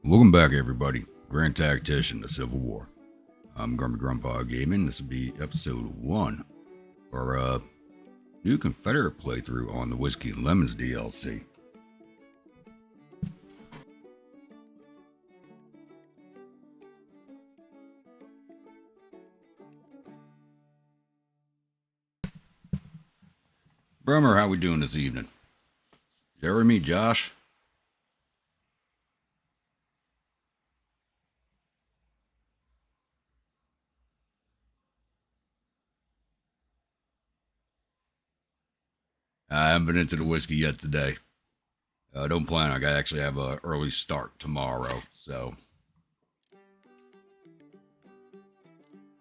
Welcome back, everybody. Grand Tactician, the Civil War. I'm Grumpy Grandpa Gaming. This will be episode 1 for a new Confederate playthrough on the Whiskey and Lemons DLC. Bremer, how we doing this evening? Jeremy, Josh? I haven't been into the whiskey yet today. I don't plan. I actually have an early start tomorrow, so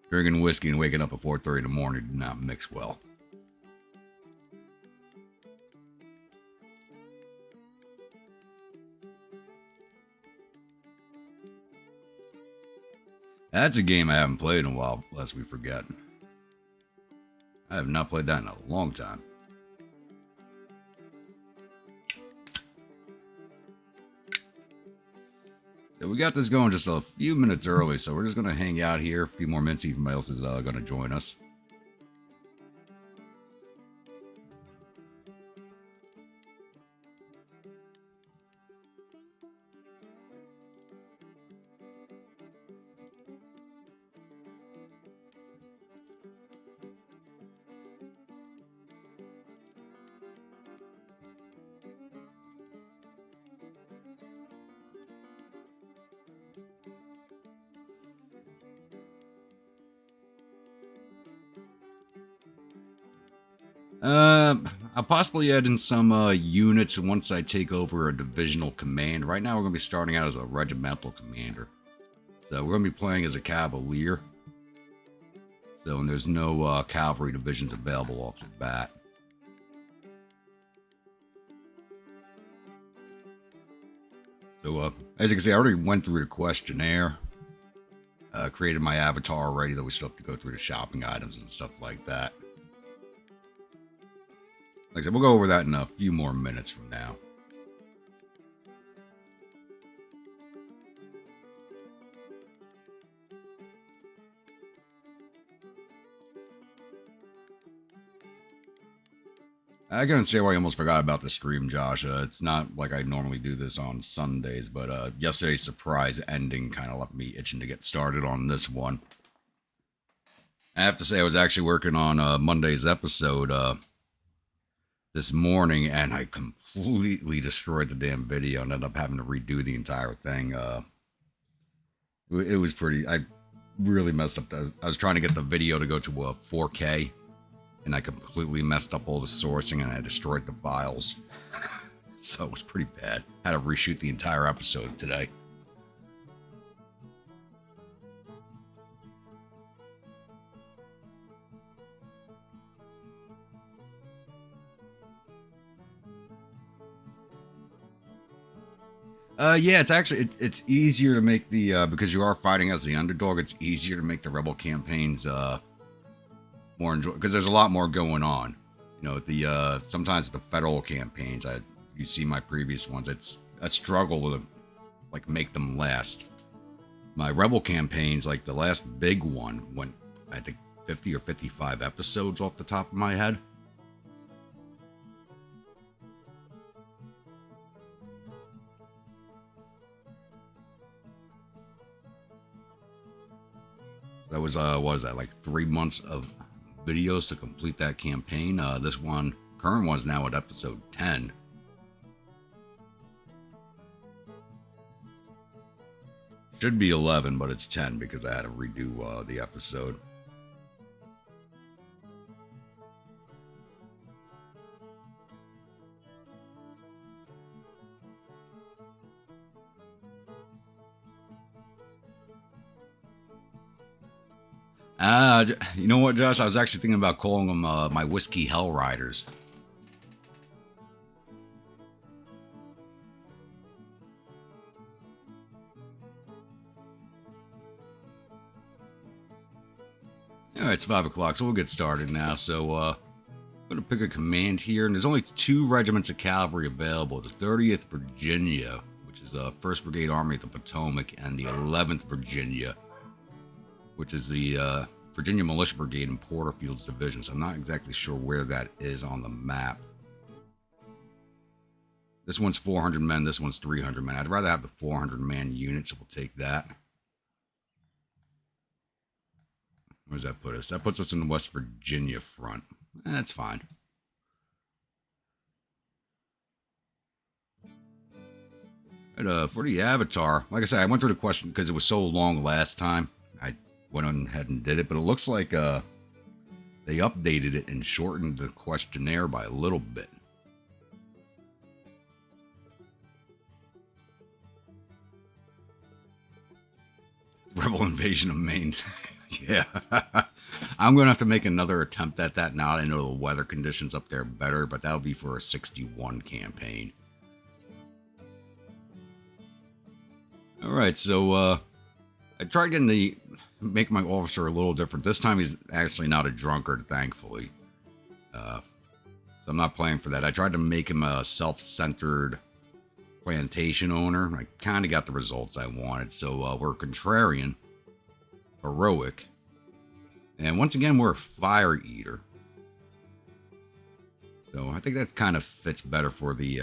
drinking whiskey and waking up at 4:30 in the morning did not mix well. That's a game I haven't played in a while, lest we forget. I have not played that in a long time. So we got this going just a few minutes early, so we're just going to hang out here a few more minutes, see if anybody else is going to join us. I'll possibly add in some units once I take over a divisional command. Right now we're going to be starting out as a regimental commander. So we're going to be playing as a cavalier. So and there's no cavalry divisions available off the bat. So as you can see, I already went through the questionnaire. Created my avatar already, though we still have to go through the shopping items and stuff like that. Like I said, we'll go over that in a few more minutes from now. I can say why I almost forgot about the stream, Josh. It's not like I normally do this on Sundays, but yesterday's surprise ending kind of left me itching to get started on this one. I have to say I was actually working on Monday's episode this morning, and I completely destroyed the damn video and ended up having to redo the entire thing. It was pretty... I really messed up. I was trying to get the video to go to a 4K, and I completely messed up all the sourcing, and I destroyed the files. So it was pretty bad. Had to reshoot the entire episode today. Yeah, it's actually it's easier to make the because you are fighting as the underdog. It's easier to make the rebel campaigns more enjoyable because there's a lot more going on. You know, the sometimes the federal campaigns, you see my previous ones. It's a struggle to like make them last. My rebel campaigns, like the last big one, went I think 50 or 55 episodes off the top of my head. That was, what was that, like 3 months of videos to complete that campaign. This one, current one's now at episode 10. Should be 11, but it's 10 because I had to redo the episode. You know what, Josh? I was actually thinking about calling them my Whiskey Hell Riders. All right, it's 5 o'clock, so we'll get started now. So, I'm going to pick a command here, and there's only 2 regiments of cavalry available. The 30th Virginia, which is 1st Brigade Army of the Potomac and the 11th Virginia, which is the Virginia Militia Brigade in Porterfield's division. So I'm not exactly sure where that is on the map. This one's 400 men, this one's 300 men. I'd rather have the 400-man unit, so we'll take that. Where does that put us? That puts us in the West Virginia front. That's fine. But, for the Avatar, like I said, I went through the question because it was so long last time. I went on ahead and did it, but it looks like they updated it and shortened the questionnaire by a little bit. Rebel invasion of Maine. Yeah. I'm going to have to make another attempt at that now. I know the weather conditions up there are better, but that'll be for a 61 campaign. Alright, so I tried getting make my officer a little different. This time he's actually not a drunkard, thankfully. So I'm not playing for that. I tried to make him a self-centered plantation owner. I kind of got the results I wanted. So we're contrarian, heroic, and once again we're a fire eater. So I think that kind of fits better for the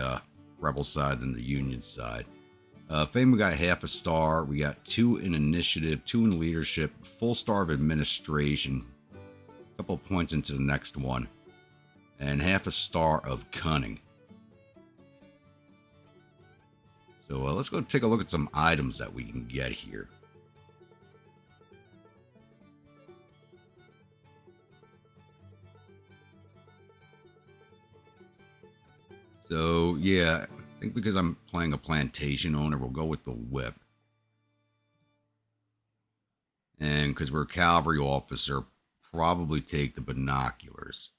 rebel side than the Union side. Fame, we got half a star. We got 2 in initiative, 2 in leadership, full star of administration, a couple of points into the next one, and half a star of cunning. So let's go take a look at some items that we can get here. So yeah, I think because I'm playing a plantation owner, we'll go with the whip. And because we're a cavalry officer, probably take the binoculars.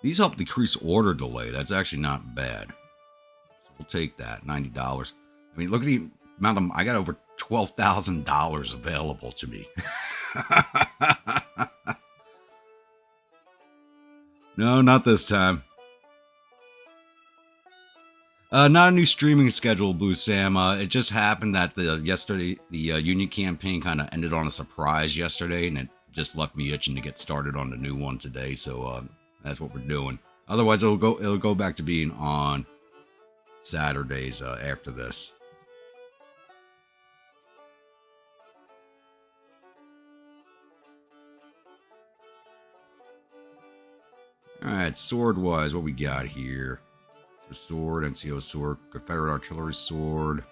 These help decrease order delay. That's actually not bad. So we'll take that. $90. I mean, look at the amount of... I got over $12,000 available to me. No, not this time. Not a new streaming schedule, Blue Sam. It just happened that the Union campaign kind of ended on a surprise yesterday, and it just left me itching to get started on the new one today. So that's what we're doing. Otherwise, it'll go back to being on Saturdays after this. All right, sword-wise, what we got here? The sword, NCO sword, Confederate artillery sword.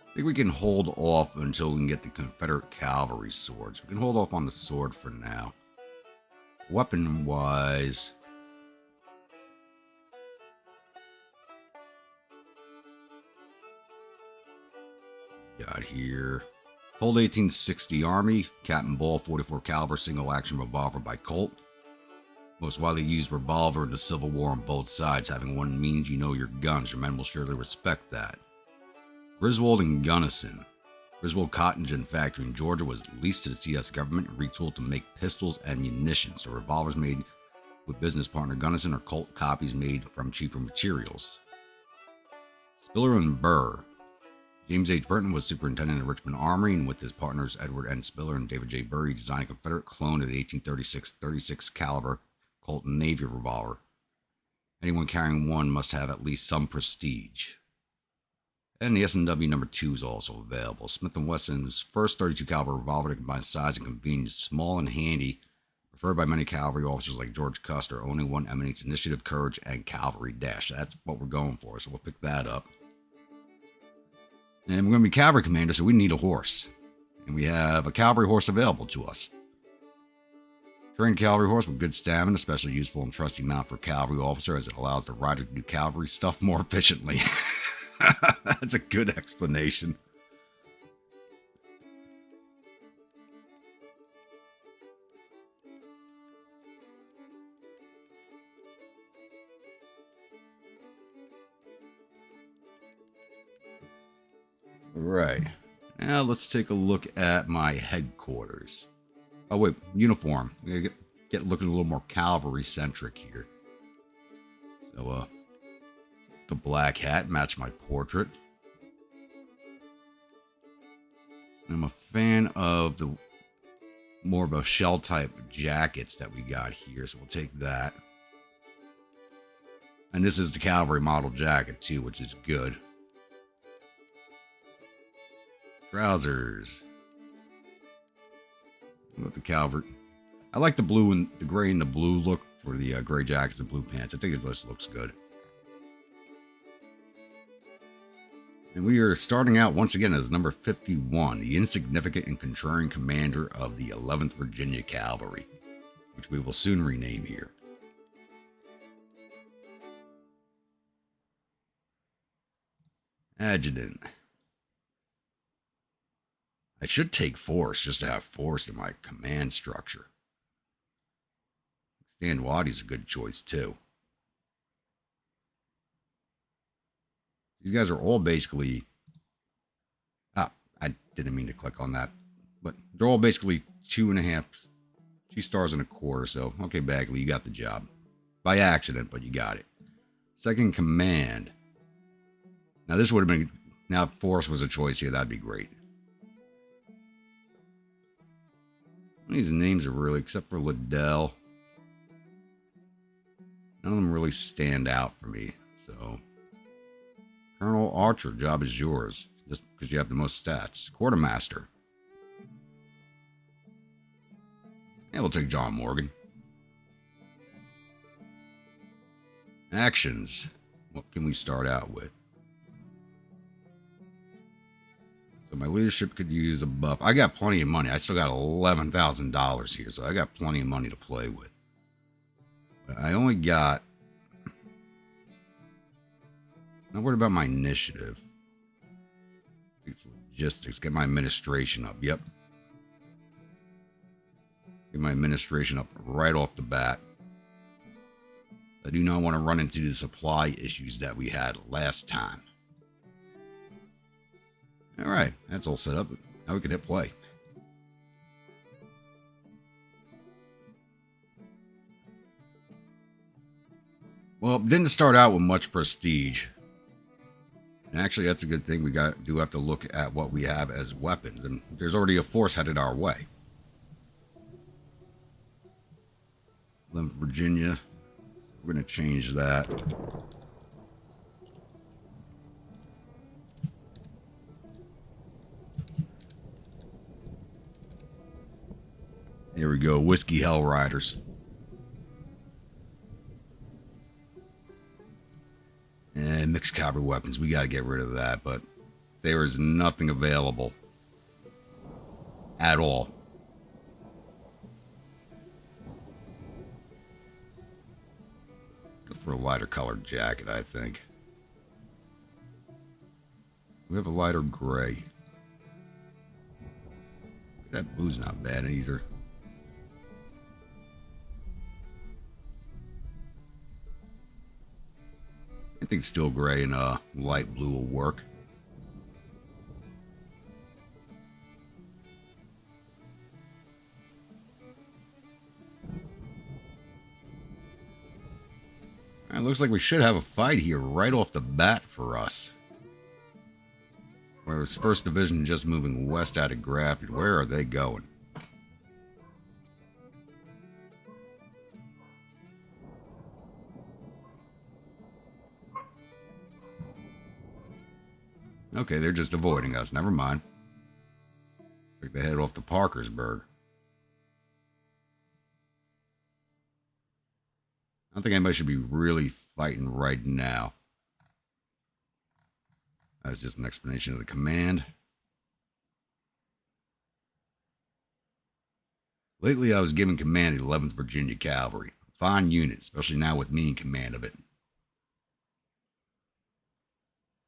I think we can hold off until we can get the Confederate cavalry swords. We can hold off on the sword for now. Weapon-wise, got here Colt 1860 Army, Captain Ball 44 caliber single action revolver by Colt. Most widely used revolver in the Civil War on both sides. Having one means you know your guns. Your men will surely respect that. Griswold and Gunnison. Griswold Cotton Gin Factory in Georgia was leased to the CS government and retooled to make pistols and munitions. The revolvers made with business partner Gunnison are Colt copies made from cheaper materials. Spiller and Burr. James H. Burton was superintendent of the Richmond Armory, and with his partners Edward N. Spiller and David J. Burr, he designed a Confederate clone of the 1836 36 caliber Colt Navy revolver. Anyone carrying one must have at least some prestige. And the S&W number 2 is also available. Smith & Wesson's first 32 caliber revolver that combines size and convenience, small and handy, preferred by many cavalry officers like George Custer. Only one emanates initiative, courage, and cavalry dash. That's what we're going for, so we'll pick that up. And we're going to be cavalry commander, so we need a horse. And we have a cavalry horse available to us. Trained cavalry horse with good stamina, especially useful and trusty mount for a cavalry officer, as it allows the rider to do cavalry stuff more efficiently. That's a good explanation. Right. Now let's take a look at my headquarters. Oh wait, uniform. We gotta get looking a little more cavalry centric here. So the black hat match my portrait. I'm a fan of the more of a shell type jackets that we got here, so we'll take that. And this is the cavalry model jacket too, which is good. Trousers. What the cavalry? I like the blue and the gray and the blue look for the gray jackets and blue pants. I think it just looks good. And we are starting out once again as number 51, the insignificant and contrarian commander of the 11th Virginia Cavalry, which we will soon rename here. Adjutant. I should take force just to have force in my command structure. Stan Waddy's a good choice too. These guys are all basically... I didn't mean to click on that. But they're all basically 2 stars and a quarter. So, okay, Bagley, you got the job. By accident, but you got it. Second command. Now, this would have been... Now, if force was a choice here, that'd be great. These names are really... Except for Liddell. None of them really stand out for me. So... Colonel Archer, job is yours. Just because you have the most stats. Quartermaster. Yeah, we'll take John Morgan. Actions. What can we start out with? So my leadership could use a buff. I got plenty of money. I still got $11,000 here, so I got plenty of money to play with. But I only got... Not worried about my initiative. It's logistics. Get my administration up. Yep. Get my administration up right off the bat. I do not want to run into the supply issues that we had last time. Alright, that's all set up. Now we can hit play. Well, it didn't start out with much prestige. And actually, that's a good thing. We do have to look at what we have as weapons. And there's already a force headed our way. 11th Virginia. We're going to change that. Here we go. Whiskey Hell Riders. And mixed cavalry weapons. We got to get rid of that, but there is nothing available at all. Go for a lighter colored jacket, I think. We have a lighter gray. That blue's not bad either. I think steel gray and light blue will work. It looks like we should have a fight here right off the bat for us. Whereas 1st Division just moving west out of Grafton. Where are they going? Okay, they're just avoiding us. Never mind. Looks like they headed off to Parkersburg. I don't think anybody should be really fighting right now. That's just an explanation of the command. Lately, I was given command of the 11th Virginia Cavalry. A fine unit, especially now with me in command of it.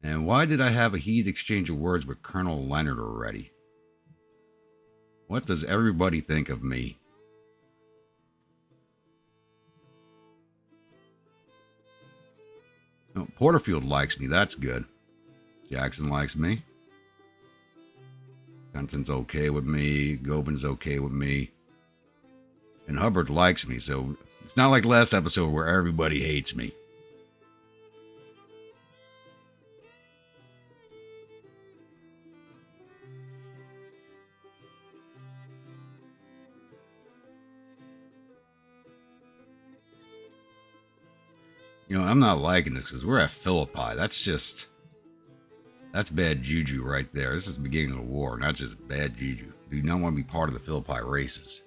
And why did I have a heated exchange of words with Colonel Leonard already? What does everybody think of me? Oh, Porterfield likes me. That's good. Jackson likes me. Gunson's okay with me. Govin's okay with me. And Hubbard likes me, so it's not like last episode where everybody hates me. You know, I'm not liking this because we're at Philippi. That's bad juju right there. This is the beginning of the war, not just bad juju. Do not want to be part of the Philippi races.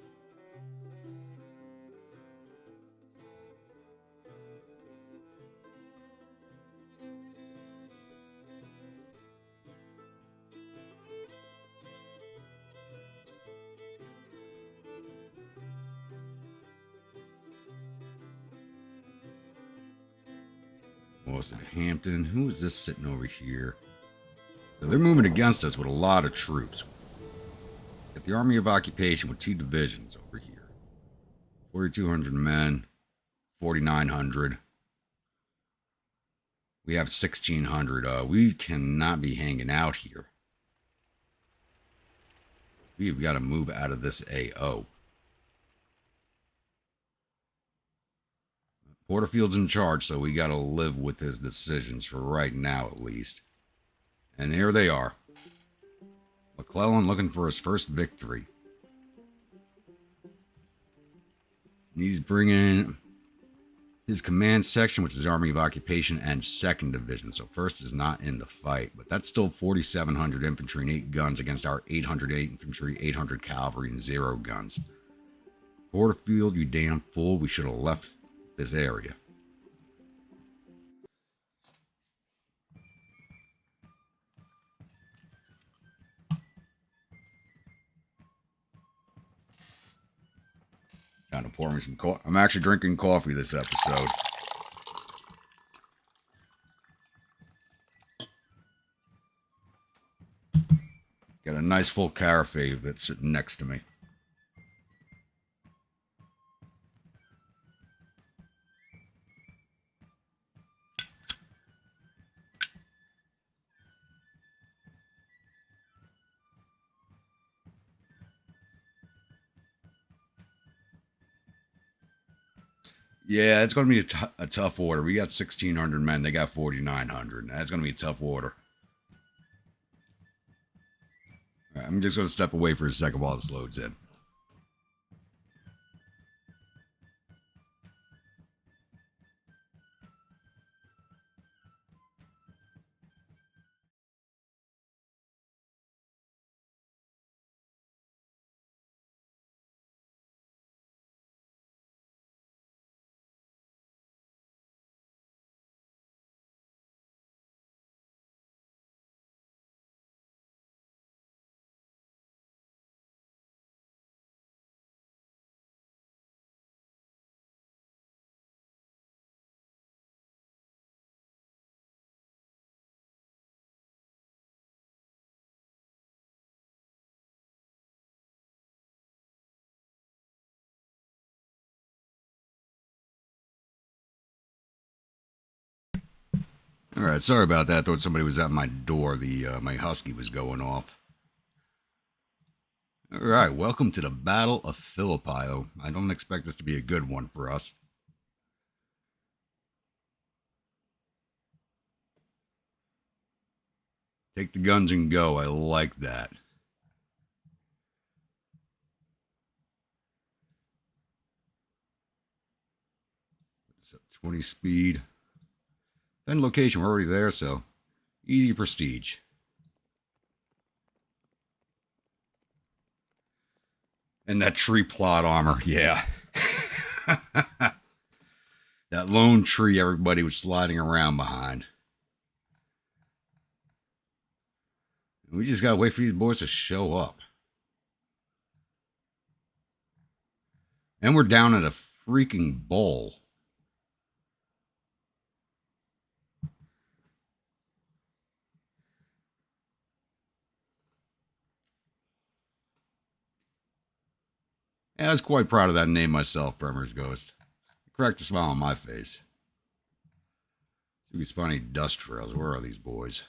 Most of Hampton. Who is this sitting over here? So they're moving against us with a lot of troops. Got the Army of Occupation with 2 divisions over here. 4,200 men. 4,900. We have 1,600. We cannot be hanging out here. We've got to move out of this AO. Porterfield's in charge, so we got to live with his decisions for right now, at least. And here they are. McClellan looking for his first victory. He's bringing his command section, which is Army of Occupation, and 2nd Division. So 1st is not in the fight, but that's still 4,700 infantry and 8 guns against our 808 infantry, 800 cavalry, and 0 guns. Porterfield, you damn fool. We should have left this area. Trying to pour me some coffee. I'm actually drinking coffee this episode. Got a nice full carafe that's sitting next to me. Yeah, it's going to be a tough order. We got 1,600 men. They got 4,900. That's going to be a tough order. Right, I'm just going to step away for a second while this loads in. All right, sorry about that. I thought somebody was at my door. My husky was going off. All right, welcome to the Battle of Philippi. I don't expect this to be a good one for us. Take the guns and go. I like that. So 20 speed. Then location, we're already there, so easy prestige. And that tree plot armor, yeah. That lone tree everybody was sliding around behind. We just gotta wait for these boys to show up. And we're down at a freaking bowl. Yeah, I was quite proud of that name myself, Bremer's Ghost. It cracked a smile on my face. See if we spot any dust trails. Where are these boys?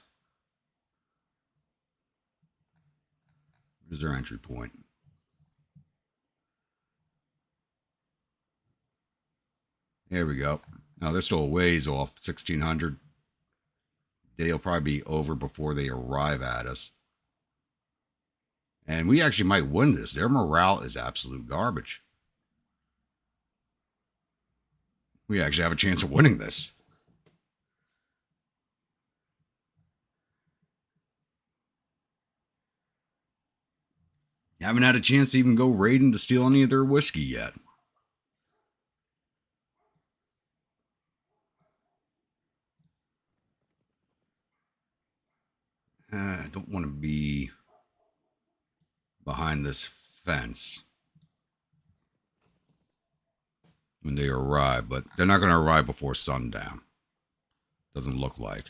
Where's their entry point? There we go. Now they're still a ways off. 1600. They'll probably be over before they arrive at us. And we actually might win this. Their morale is absolute garbage. We actually have a chance of winning this. Haven't had a chance to even go raiding to steal any of their whiskey yet. I don't want to be behind this fence when they arrive, but they're not going to arrive before sundown. Doesn't look like.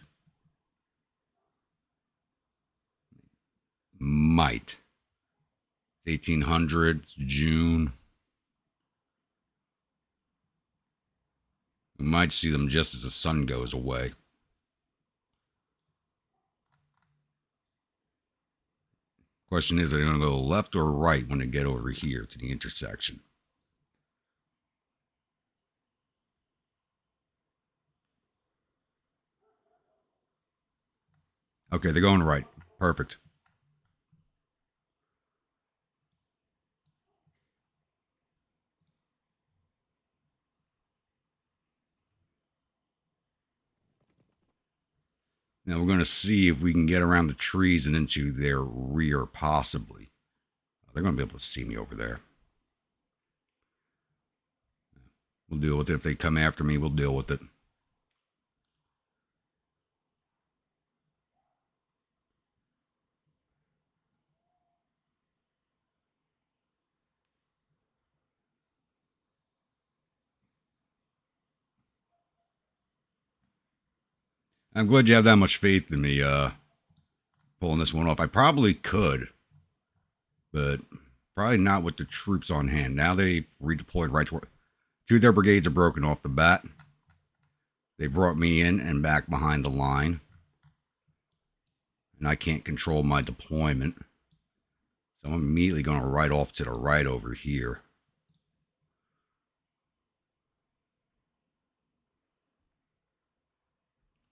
Might. 1800, it's June. We might see them just as the sun goes away. Question is, are they going to go left or right when they get over here to the intersection? Okay, they're going right. Perfect. Now we're going to see if we can get around the trees and into their rear, possibly. They're going to be able to see me over there. We'll deal with it. If they come after me, we'll deal with it. I'm glad you have that much faith in me pulling this one off. I probably could, but probably not with the troops on hand. Now they've redeployed right to where two of their brigades are broken off the bat. They brought me in and back behind the line. And I can't control my deployment. So I'm immediately going to ride off to the right over here.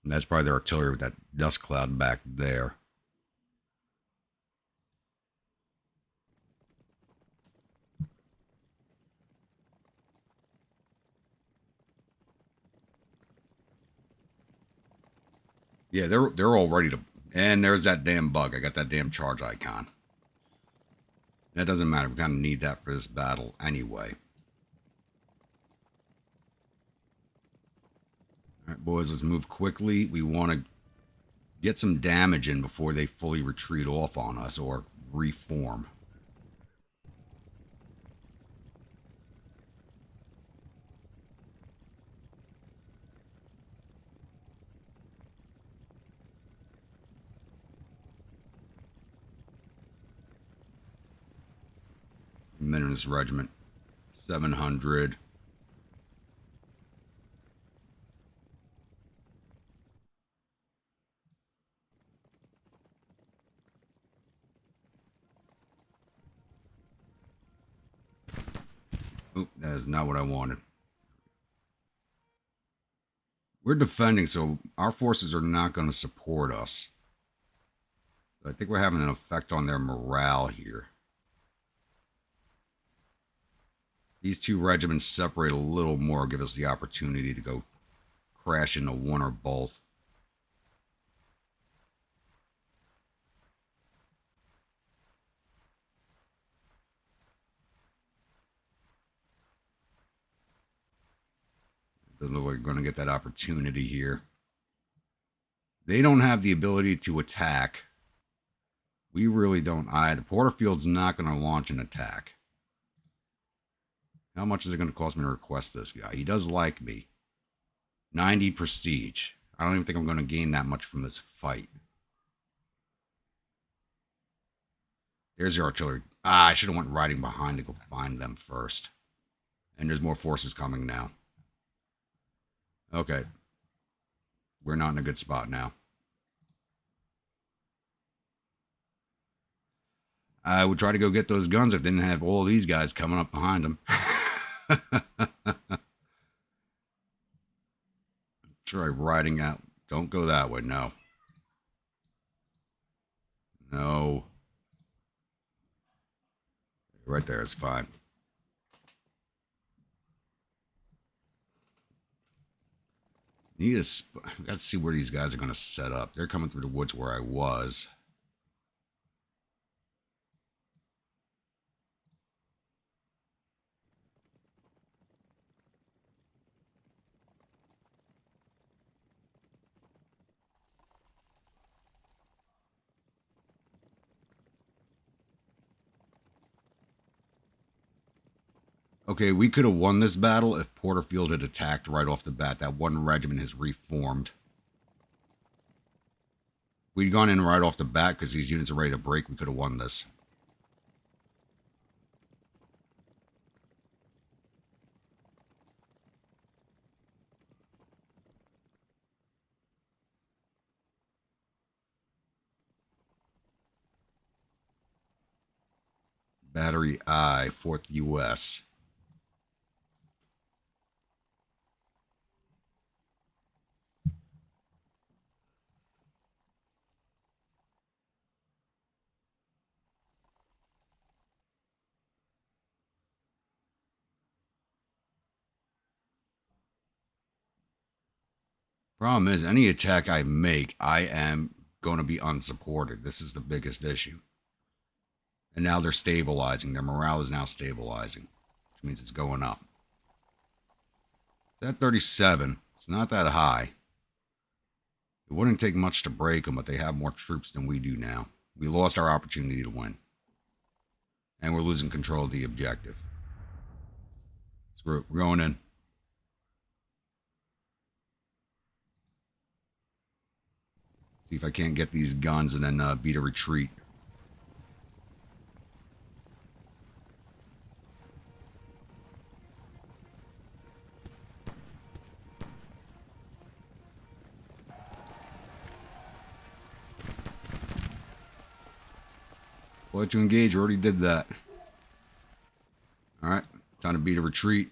And that's probably their artillery with that dust cloud back there. Yeah, they're all ready to. And there's that damn bug. I got that damn charge icon. That doesn't matter. We kind of need that for this battle anyway. All right, boys, let's move quickly. We want to get some damage in before they fully retreat off on us or reform. Men in this regiment, 700. Oop, that is not what I wanted. We're defending, so our forces are not going to support us. I think we're having an effect on their morale here. These two regiments separate a little more, give us the opportunity to go crash into one or both. Doesn't look like we're going to get that opportunity here. They don't have the ability to attack. We really don't either. Porterfield's not going to launch an attack. How much is it going to cost me to request this guy? He does like me. 90 prestige. I don't even think I'm going to gain that much from this fight. There's your artillery. I should have went riding behind to go find them first. And there's more forces coming now. Okay. We're not in a good spot now. I would try to go get those guns if I didn't have all these guys coming up behind them. Try riding out. Don't go that way. No. No. Right there. It's fine. Got to see where these guys are going to set up. They're coming through the woods where I was. Okay, we could have won this battle if Porterfield had attacked right off the bat. That one regiment has reformed. If we'd gone in right off the bat because these units are ready to break, we could have won this. Battery I, 4th U.S. Problem is, any attack I make, I am going to be unsupported. This is the biggest issue. And now they're stabilizing. Their morale is now stabilizing, which means it's going up. It's at 37. It's not that high. It wouldn't take much to break them, but they have more troops than we do now. We lost our opportunity to win. And we're losing control of the objective. Screw it. We're going in. See if I can't get these guns and then beat a retreat. Well, to engage, we already did that. Alright, time to beat a retreat.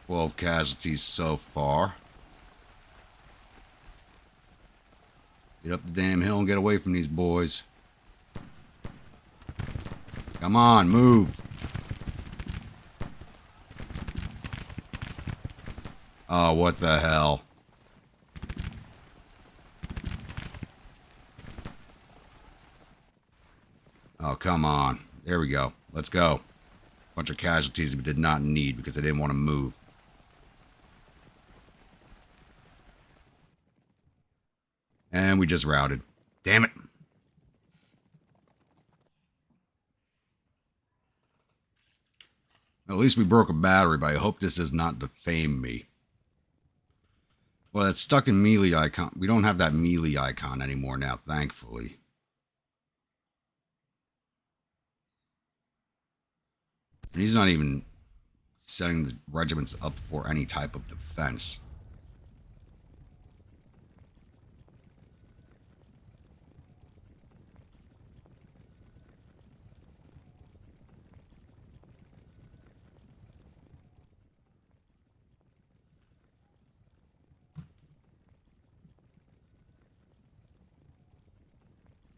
Twelve casualties so far. Get up the damn hill and get away from these boys. Come on, move. Oh, what the hell? Oh, come on. There we go. Let's go. Bunch of casualties we did not need because they didn't want to move. And we just routed. Damn it. At least we broke a battery, but I hope this does not defame me. Well, it's stuck in melee icon. We don't have that melee icon anymore now, thankfully. And he's not even setting the regiments up for any type of defense.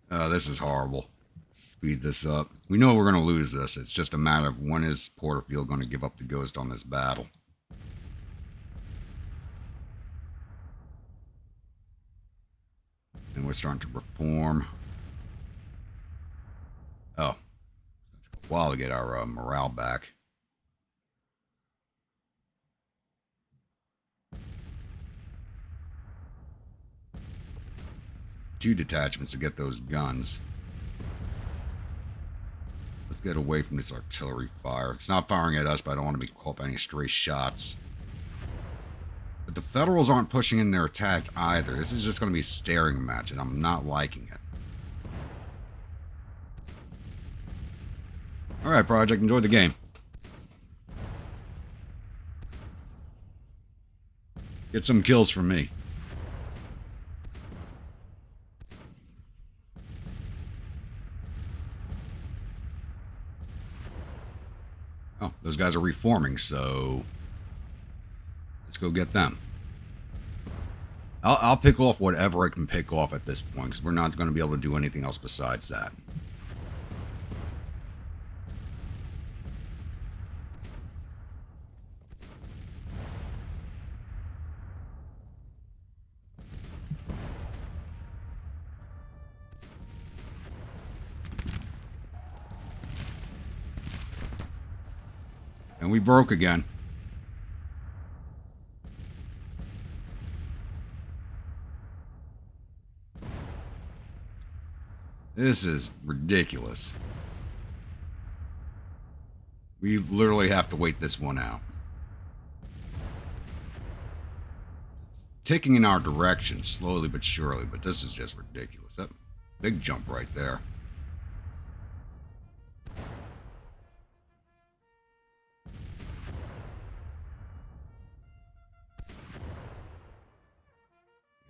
Oh, this is horrible. Speed this up. We know we're going to lose this. It's just a matter of when is Porterfield going to give up the ghost on this battle. And we're starting to reform. Oh. It took a while to get our morale back. Two detachments to get those guns. Let's get away from this artillery fire. It's not firing at us, but I don't want to be caught by any stray shots. But the Federals aren't pushing in their attack either. This is just going to be a staring match, and I'm not liking it. Alright, Project. Enjoy the game. Get some kills from me. Oh, those guys are reforming, so let's go get them. I'll pick off whatever I can pick off at this point, because we're not going to be able to do anything else besides that. And we broke again. This is ridiculous. We literally have to wait this one out. It's ticking in our direction, slowly but surely, but this is just ridiculous. That big jump right there.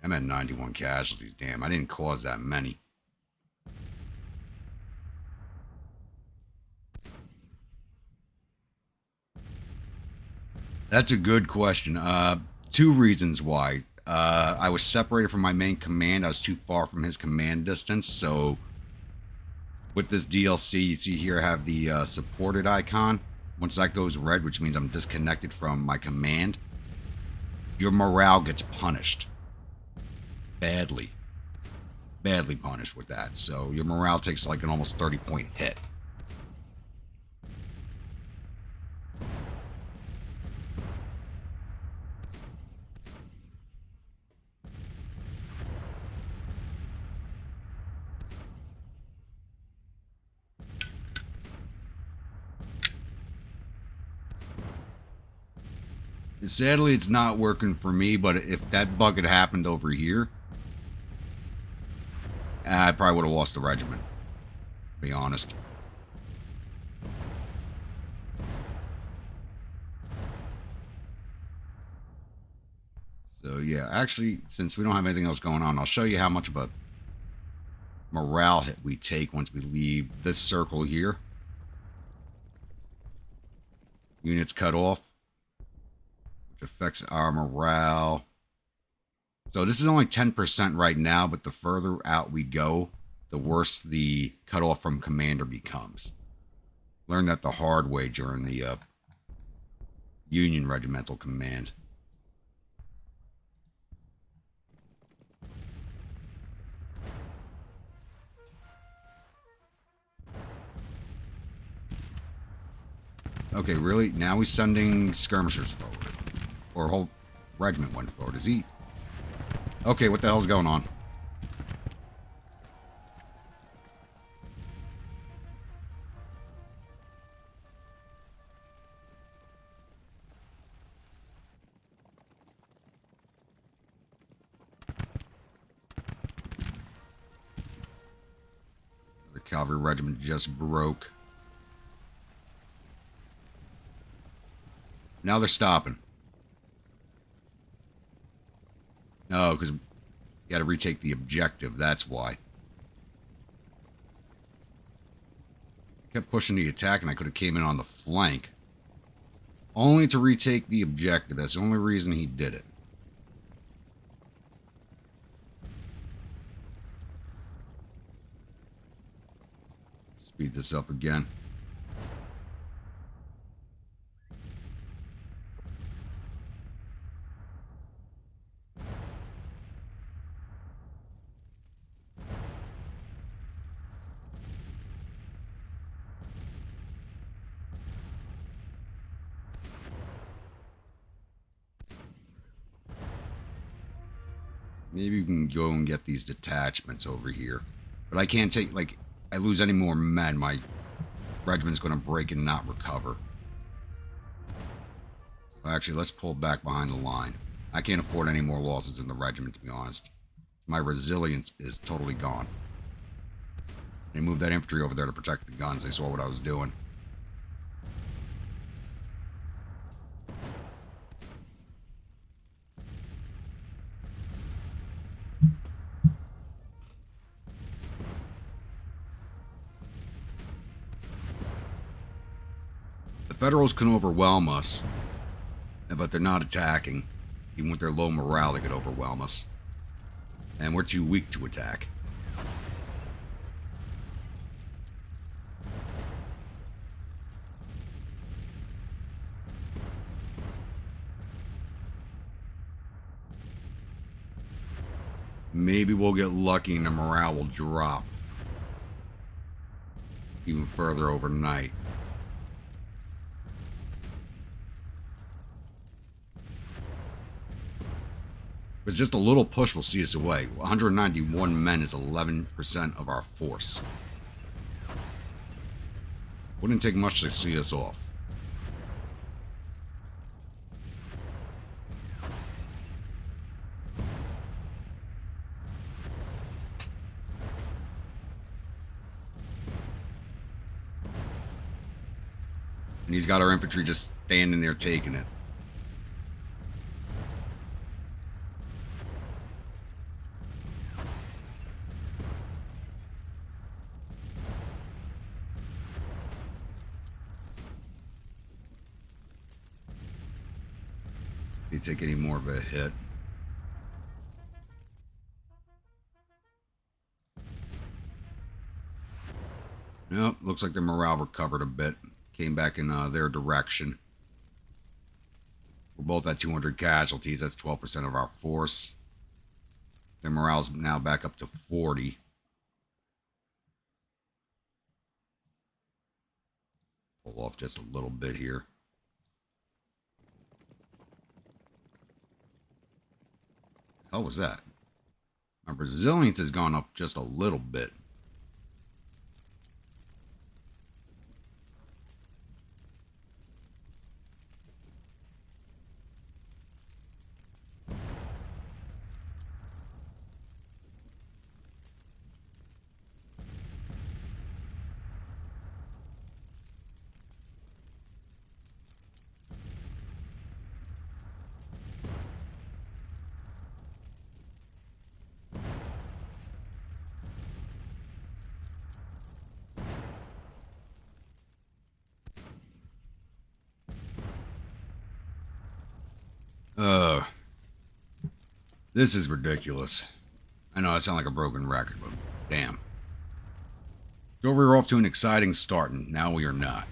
I'm at 91 casualties. Damn, I didn't cause that many. That's a good question. Two reasons why. I was separated from my main command. I was too far from his command distance. So with this DLC, you see here I have the supported icon. Once that goes red, which means I'm disconnected from my command, your morale gets punished. Badly. Badly punished with that. So your morale takes like an almost 30-point hit. Sadly, it's not working for me, but if that bug had happened over here, I probably would have lost the regiment, to be honest. So yeah, actually, since we don't have anything else going on, I'll show you how much of a morale hit we take once we leave this circle here. Units cut off, which affects our morale. So this is only 10% right now, but the further out we go, the worse the cutoff from commander becomes. Learned that the hard way during the Union Regimental Command. Okay, really? Now he's sending skirmishers forward. Or a whole regiment went forward. Is he? Okay, what the hell's going on? The cavalry regiment just broke. Now they're stopping. No, because you got to retake the objective. That's why. Kept pushing the attack, and I could have came in on the flank. Only to retake the objective. That's the only reason he did it. Speed this up again. Maybe we can go and get these detachments over here. But I can't take, like, I lose any more men, my regiment's going to break and not recover. So actually, let's pull back behind the line. I can't afford any more losses in the regiment, to be honest. My resilience is totally gone. They moved that infantry over there to protect the guns. They saw what I was doing. Federals can overwhelm us, but they're not attacking. Even with their low morale, they could overwhelm us. And we're too weak to attack. Maybe we'll get lucky and the morale will drop even further overnight. But just a little push will see us away. 191 men is 11% of our force. Wouldn't take much to see us off. And he's got our infantry just standing there taking it. Did he take any more of a hit? Nope, looks like the morale recovered a bit. Came back in their direction. We're both at 200 casualties. That's 12% of our force. Their morale's now back up to 40. Pull off just a little bit here. How was that? Our resilience has gone up just a little bit. This is ridiculous. I know I sound like a broken record, but damn. So we were off to an exciting start, and now we are not.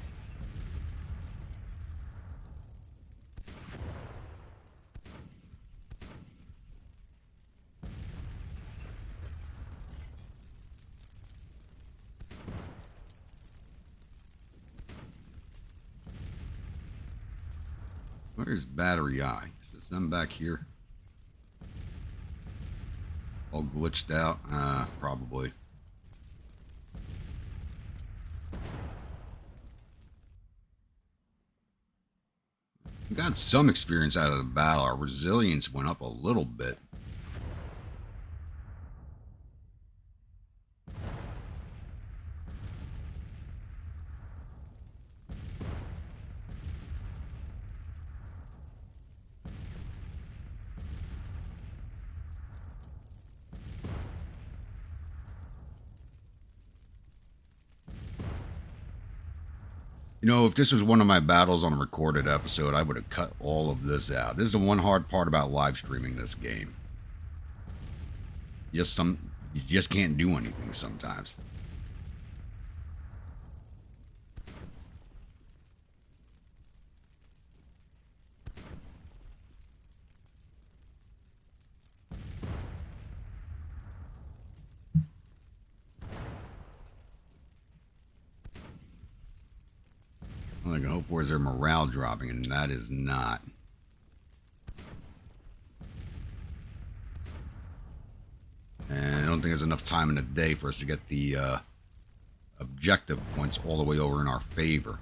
Where's Battery Eye? Is this them back here? All glitched out? Probably. We got some experience out of the battle. Our resilience went up a little bit. You know, if this was one of my battles on a recorded episode, I would have cut all of this out. This is the one hard part about live streaming this game. You just can't do anything sometimes. All I can hope for is their morale dropping, and that is not. And I don't think there's enough time in the day for us to get the objective points all the way over in our favor.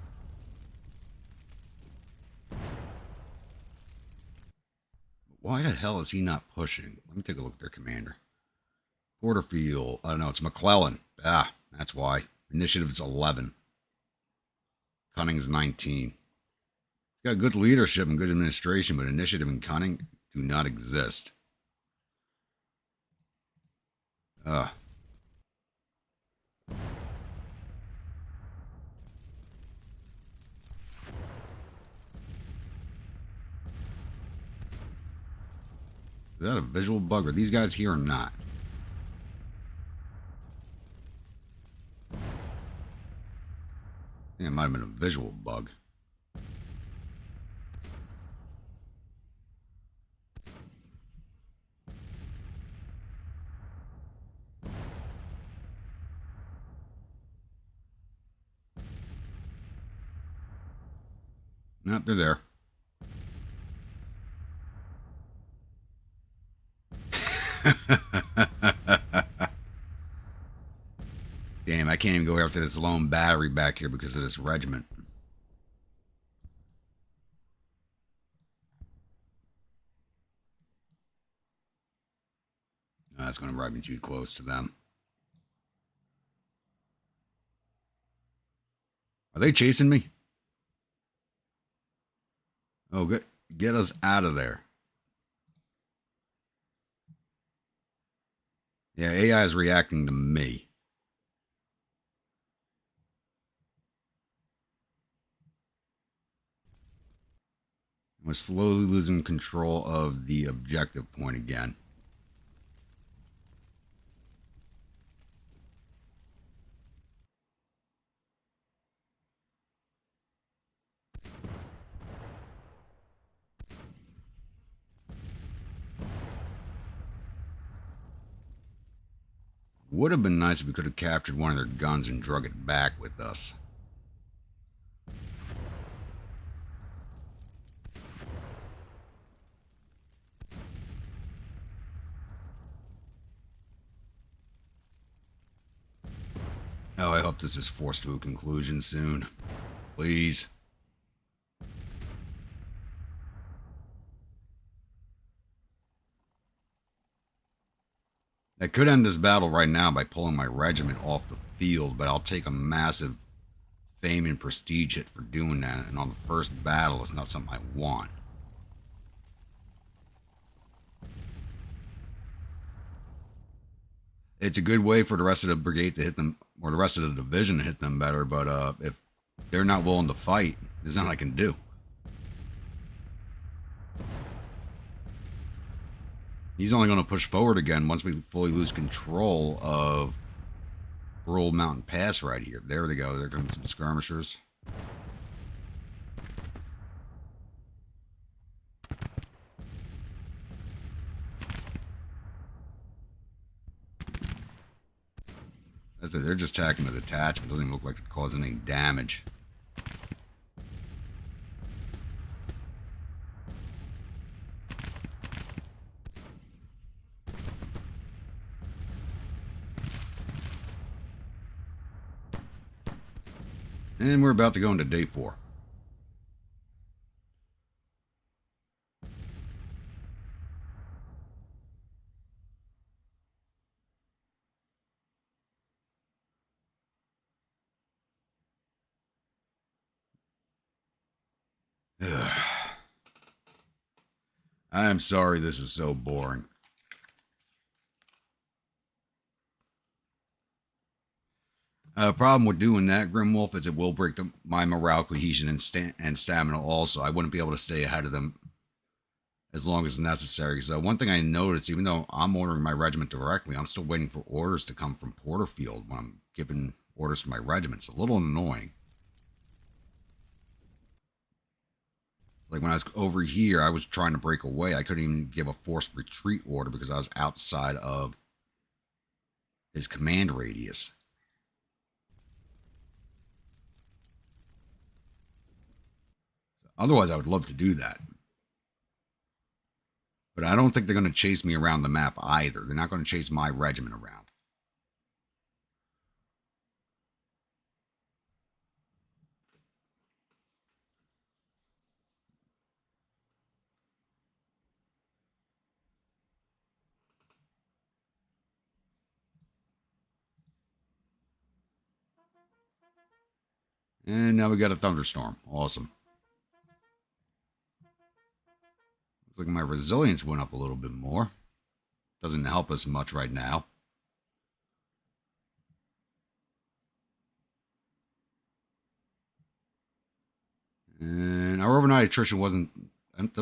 Why the hell is he not pushing? Let me take a look at their commander. Porterfield. I don't know. It's McClellan. Ah, that's why. Initiative's 11. Cunning's 19. He's got good leadership and good administration, but initiative and cunning do not exist. Is that a visual bug? Are these guys here or not? Yeah, it might have been a visual bug. Nope, they're there. Damn, I can't even go after this lone battery back here because of this regiment. That's going to ride me too close to them. Are they chasing me? Oh, get us out of there. Yeah, AI is reacting to me. We're slowly losing control of the objective point again. Would have been nice if we could have captured one of their guns and drug it back with us. Oh, I hope this is forced to a conclusion soon. Please. I could end this battle right now by pulling my regiment off the field, but I'll take a massive fame and prestige hit for doing that, and on the first battle, it's not something I want. It's a good way for the rest of the brigade to hit them, or the rest of the division to hit them better, but if they're not willing to fight, there's nothing I can do. He's only going to push forward again once we fully lose control of Rural Mountain Pass right here. There they go. They're going to be some skirmishers. They're just attacking the detachment. Doesn't even look like it's causing any damage. And we're about to go into day 4. I am sorry this is so boring. Problem with doing that, Grimwolf, is it will break my morale, cohesion, and stamina also. I wouldn't be able to stay ahead of them as long as necessary. So one thing I noticed, even though I'm ordering my regiment directly, I'm still waiting for orders to come from Porterfield when I'm giving orders to my regiment. It's a little annoying. Like when I was over here, I was trying to break away. I couldn't even give a forced retreat order because I was outside of his command radius. Otherwise, I would love to do that. But I don't think they're going to chase me around the map either. They're not going to chase my regiment around. And now we got a thunderstorm. Awesome. Looks like my resilience went up a little bit more. Doesn't help us much right now. And our overnight attrition doesn't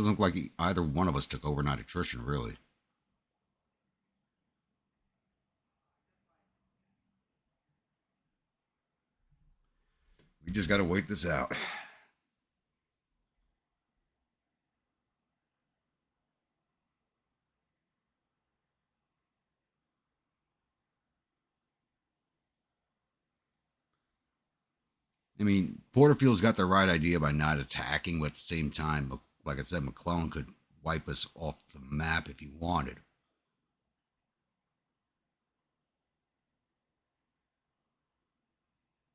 look like either one of us took overnight attrition, really. We just gotta wait this out. I mean, Porterfield's got the right idea by not attacking, but at the same time, like I said, McClellan could wipe us off the map if he wanted.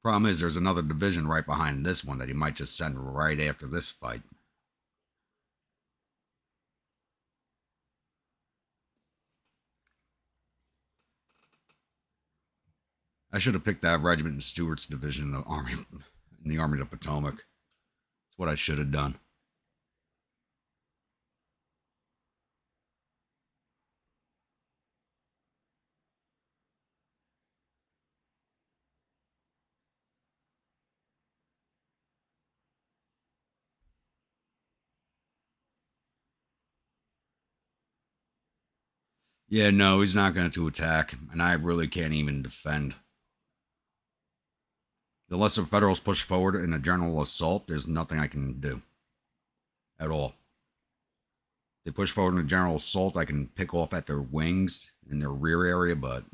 Problem is, there's another division right behind this one that he might just send right after this fight. I should have picked that regiment in Stewart's division in the Army of the Potomac. That's what I should have done. Yeah, no, he's not going to attack, and I really can't even defend. Unless the Federals push forward in a general assault, there's nothing I can do at all. If they push forward in a general assault, I can pick off at their wings in their rear area, but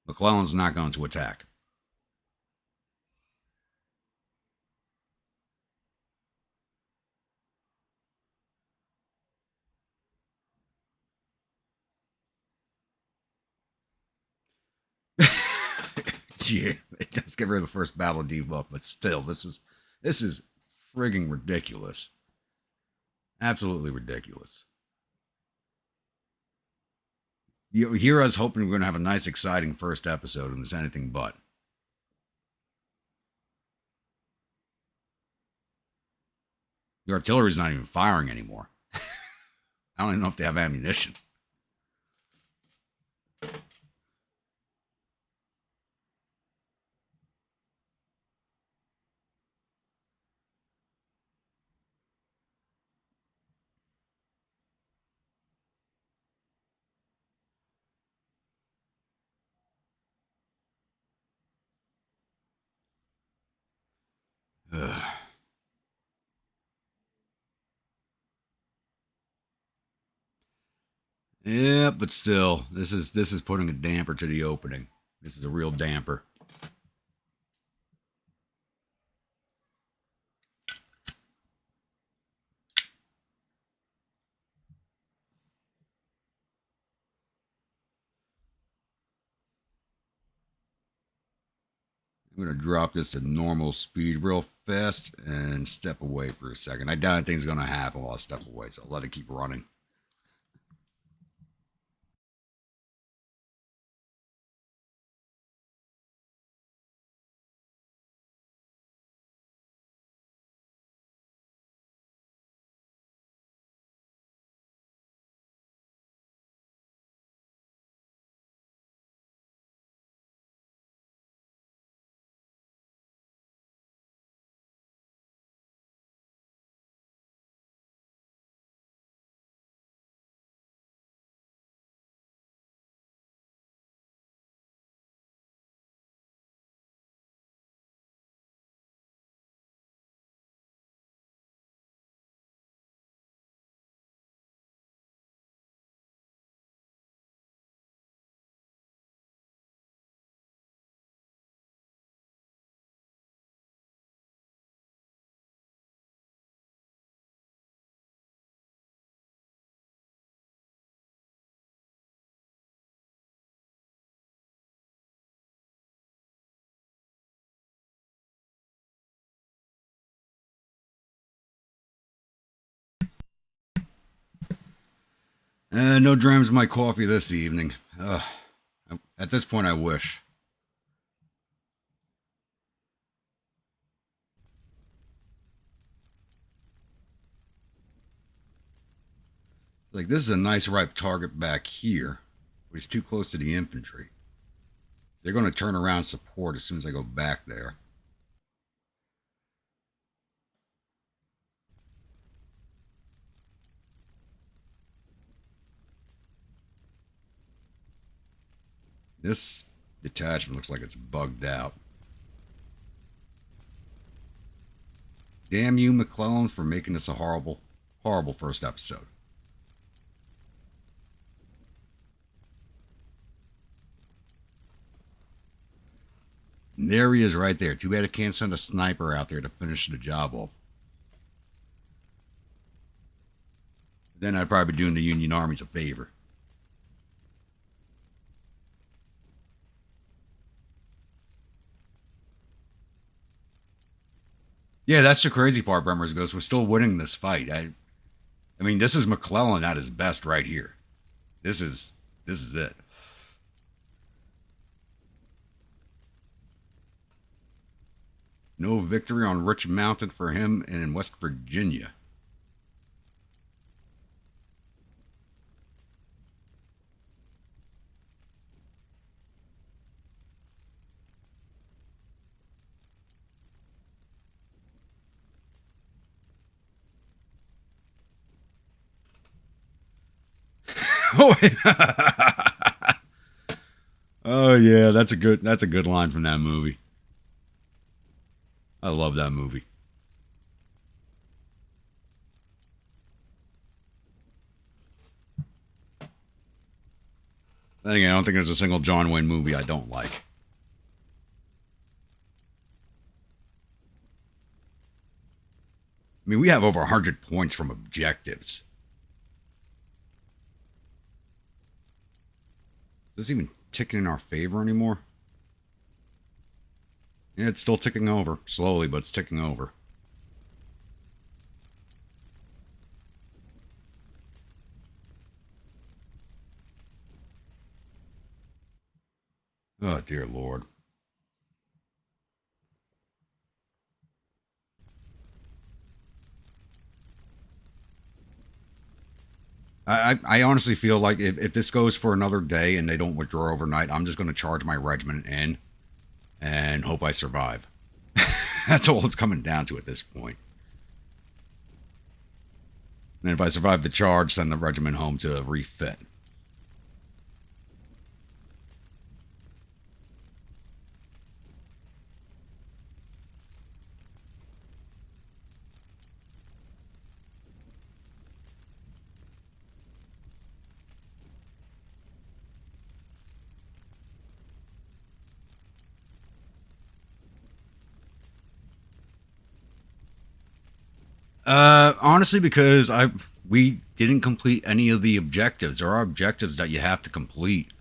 McClellan's not going to attack. Yeah, it does get rid of the first battle debuff, but still, this is frigging ridiculous. Absolutely ridiculous. You hear us hoping we're going to have a nice, exciting first episode, and it's anything but. The artillery's not even firing anymore. I don't even know if they have ammunition. Ugh. Yeah, but still, this is putting a damper to the opening. This is a real damper. I'm gonna drop this to normal speed real fast and step away for a second. I doubt anything's gonna happen while I step away, so I'll let it keep running. No drams in my coffee this evening. At this point, I wish. Like, this is a nice ripe target back here, but he's too close to the infantry. They're going to turn around support as soon as I go back there. This detachment looks like it's bugged out. Damn you, McClellan, for making this a horrible, horrible first episode. And there he is right there. Too bad I can't send a sniper out there to finish the job off. Then I'd probably be doing the Union armies a favor. Yeah, that's the crazy part, Bremmers goes. We're still winning this fight. I mean, this is McClellan at his best right here. This is it. No victory on Rich Mountain for him in West Virginia. Oh yeah, that's a good line from that movie. I love that movie. Then again, I don't think there's a single John Wayne movie I don't like. I mean, we have over 100 points from objectives. Is this even ticking in our favor anymore? Yeah, it's still ticking over. Slowly, but it's ticking over. Oh, dear Lord. I honestly feel like if this goes for another day and they don't withdraw overnight, I'm just going to charge my regiment in and hope I survive. That's all it's coming down to at this point. And if I survive the charge, send the regiment home to refit. Honestly, because we didn't complete any of the objectives. There are objectives that you have to complete,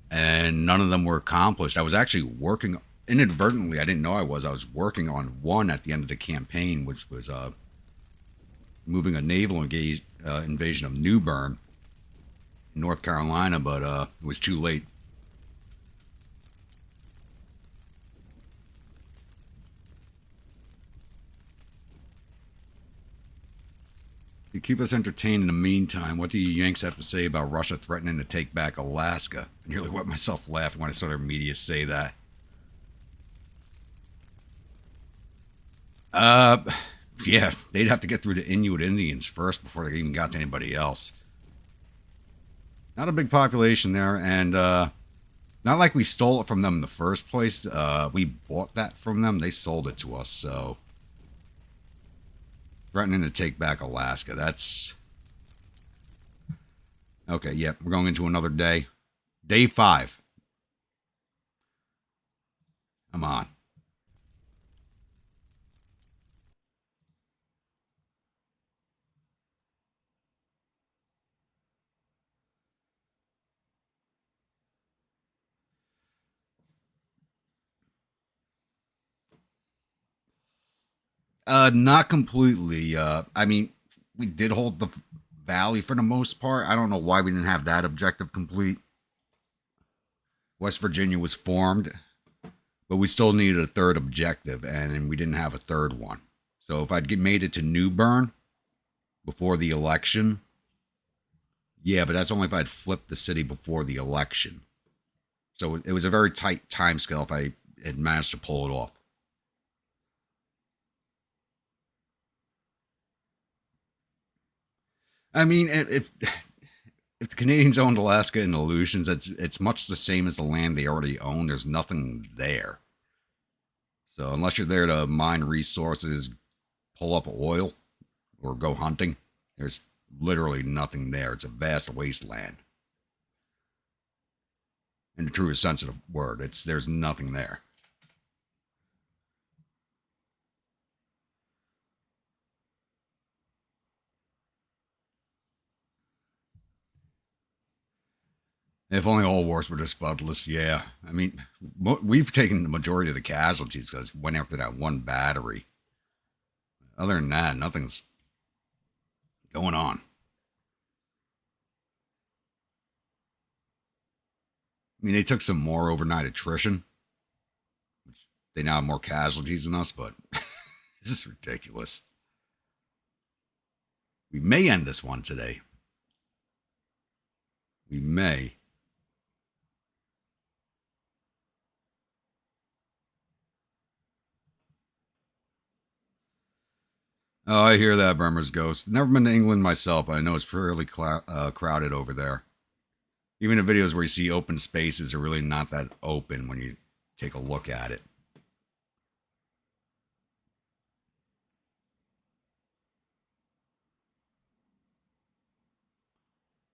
and none of them were accomplished. I was actually working inadvertently. I didn't know I was. I was working on one at the end of the campaign, which was moving a naval invasion of New Bern, North Carolina, but it was too late. To keep us entertained in the meantime, what do you Yanks have to say about Russia threatening to take back Alaska? I nearly wet myself laughing when I saw their media say that. Uh, yeah, they'd have to get through the Inuit Indians first before they even got to anybody else. Not a big population there, and not like we stole it from them in the first place. We bought that from them. They sold it to us, so threatening to take back Alaska. That's okay. Yep, we're going into another day. Day 5. Come on. Not completely. I mean, we did hold the valley for the most part. I don't know why we didn't have that objective complete. West Virginia was formed, but we still needed a third objective, and we didn't have a third one. So if made it to New Bern before the election, yeah, but that's only if I'd flipped the city before the election. So it was a very tight time scale if I had managed to pull it off. I mean, if the Canadians owned Alaska and Aleutians, it's much the same as the land they already own. There's nothing there. So unless you're there to mine resources, pull up oil or go hunting, there's literally nothing there. It's a vast wasteland. In the truest sense of the word, there's nothing there. If only all wars were just bloodless, yeah. I mean, we've taken the majority of the casualties because went after that one battery. Other than that, nothing's going on. I mean, they took some more overnight attrition, which they now have more casualties than us, but this is ridiculous. We may end this one today. We may. Oh, I hear that, Burma's Ghost. Never been to England myself, but I know it's fairly crowded over there. Even the videos where you see open spaces are really not that open when you take a look at it.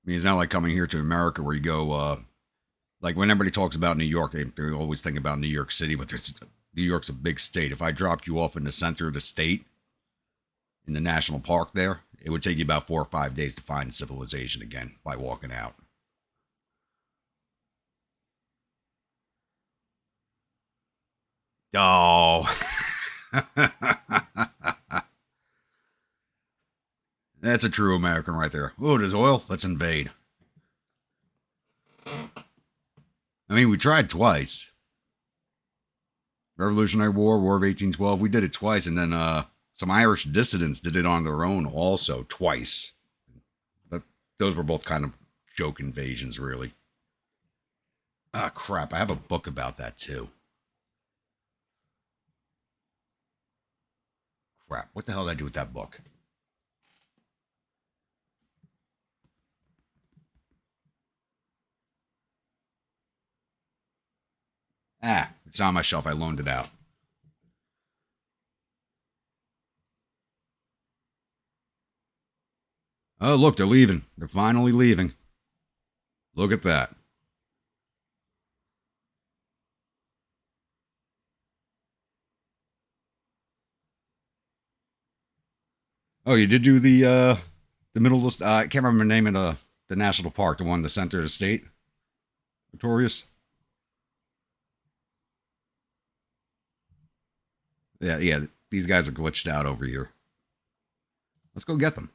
I mean, it's not like coming here to America where you go, like when everybody talks about New York, they always think about New York City, but New York's a big state. If I dropped you off in the center of the state, in the national park there, it would take you about 4 or 5 days to find civilization again by walking out. Oh. That's a true American right there. Oh, there's oil? Let's invade. I mean, we tried twice. Revolutionary War, War of 1812, we did it twice, and then some Irish dissidents did it on their own also twice. But those were both kind of joke invasions, really. Ah, crap, I have a book about that, too. Crap, what the hell did I do with that book? Ah, it's on my shelf. I loaned it out. Oh, look, they're leaving. They're finally leaving. Look at that. Oh, you did do the middle list. I can't remember the name of the national park, the one in the center of the state. Notorious. Yeah, yeah. These guys are glitched out over here. Let's go get them.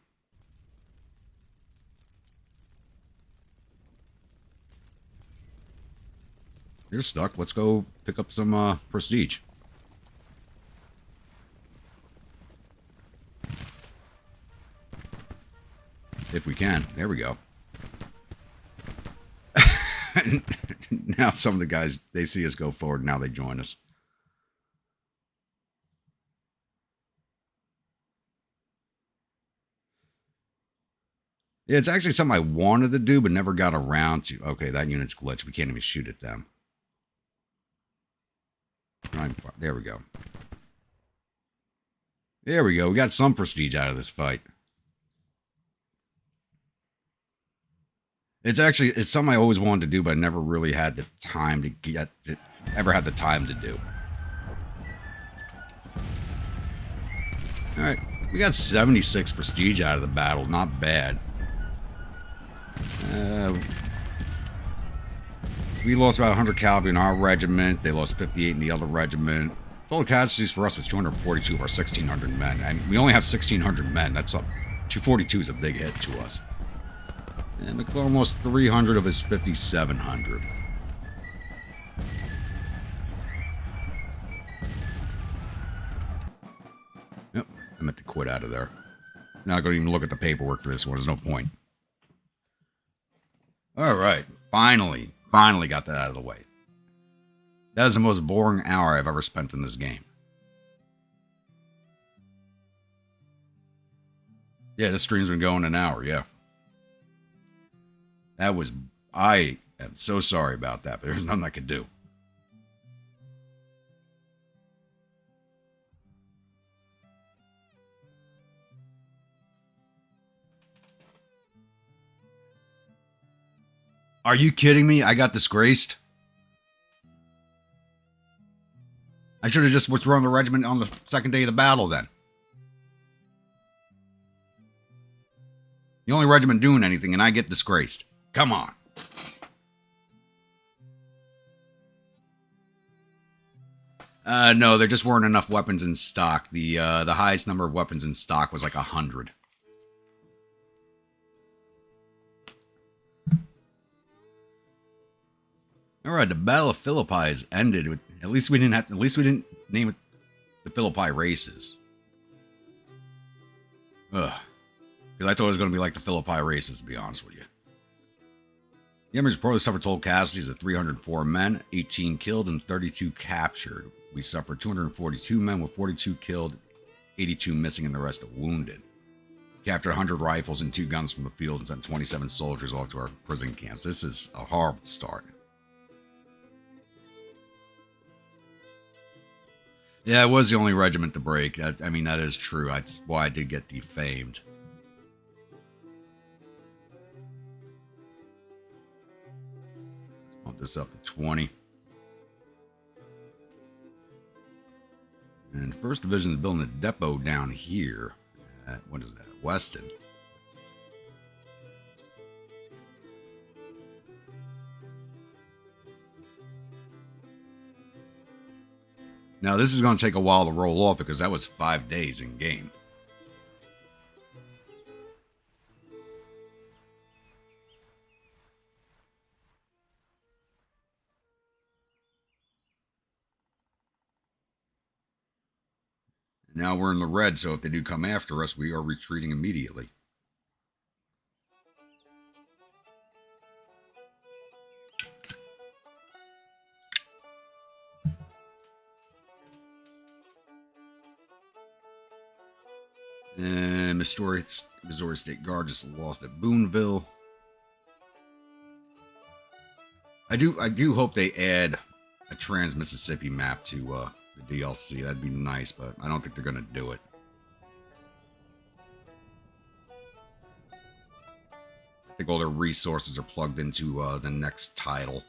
They're stuck. Let's go pick up some prestige. If we can. There we go. Now some of the guys, they see us go forward. Now they join us. Yeah, it's actually something I wanted to do, but never got around to. Okay, that unit's glitched. We can't even shoot at them. There we go. There we go. We got some prestige out of this fight. It's something I always wanted to do, but I never really had the time to get it. Ever had the time to do. All right, we got 76 prestige out of the battle. Not bad. We lost about 100 cavalry in our regiment. They lost 58 in the other regiment. Total casualties for us was 242 of our 1,600 men. And we only have 1,600 men. That's up. 242 is a big hit to us. And McClellan lost 300 of his 5,700. Yep, I meant to quit out of there. Not going to even look at the paperwork for this one. There's no point. All right, finally got that out of the way. That is the most boring hour I've ever spent in this game. Yeah, this stream's been going an hour, yeah. I am so sorry about that, but there's nothing I could do. Are you kidding me? I got disgraced. I should have just withdrawn the regiment on the second day of the battle then. The only regiment doing anything, and I get disgraced. Come on. No, there just weren't enough weapons in stock. The highest number of weapons in stock was like 100. All right, the Battle of Philippi has ended. At least we didn't name it the Philippi races. Ugh. Because I thought it was going to be like the Philippi races, to be honest with you. The Emirates reportedly suffered total casualties of 304 men, 18 killed, and 32 captured. We suffered 242 men with 42 killed, 82 missing, and the rest wounded. Captured 100 rifles and 2 guns from the field and sent 27 soldiers off to our prison camps. This is a horrible start. Yeah, it was the only regiment to break. I mean, that is true. That's why I did get defamed. Let's bump this up to 20. And 1st Division is building a depot down here at, what is that, Weston. Now, this is going to take a while to roll off because that was 5 days in game. Now we're in the red, so if they do come after us, we are retreating immediately. And Missouri State Guard just lost at Boonville. I do hope they add a Trans-Mississippi map to the DLC. That'd be nice, but I don't think they're going to do it. I think all their resources are plugged into the next title.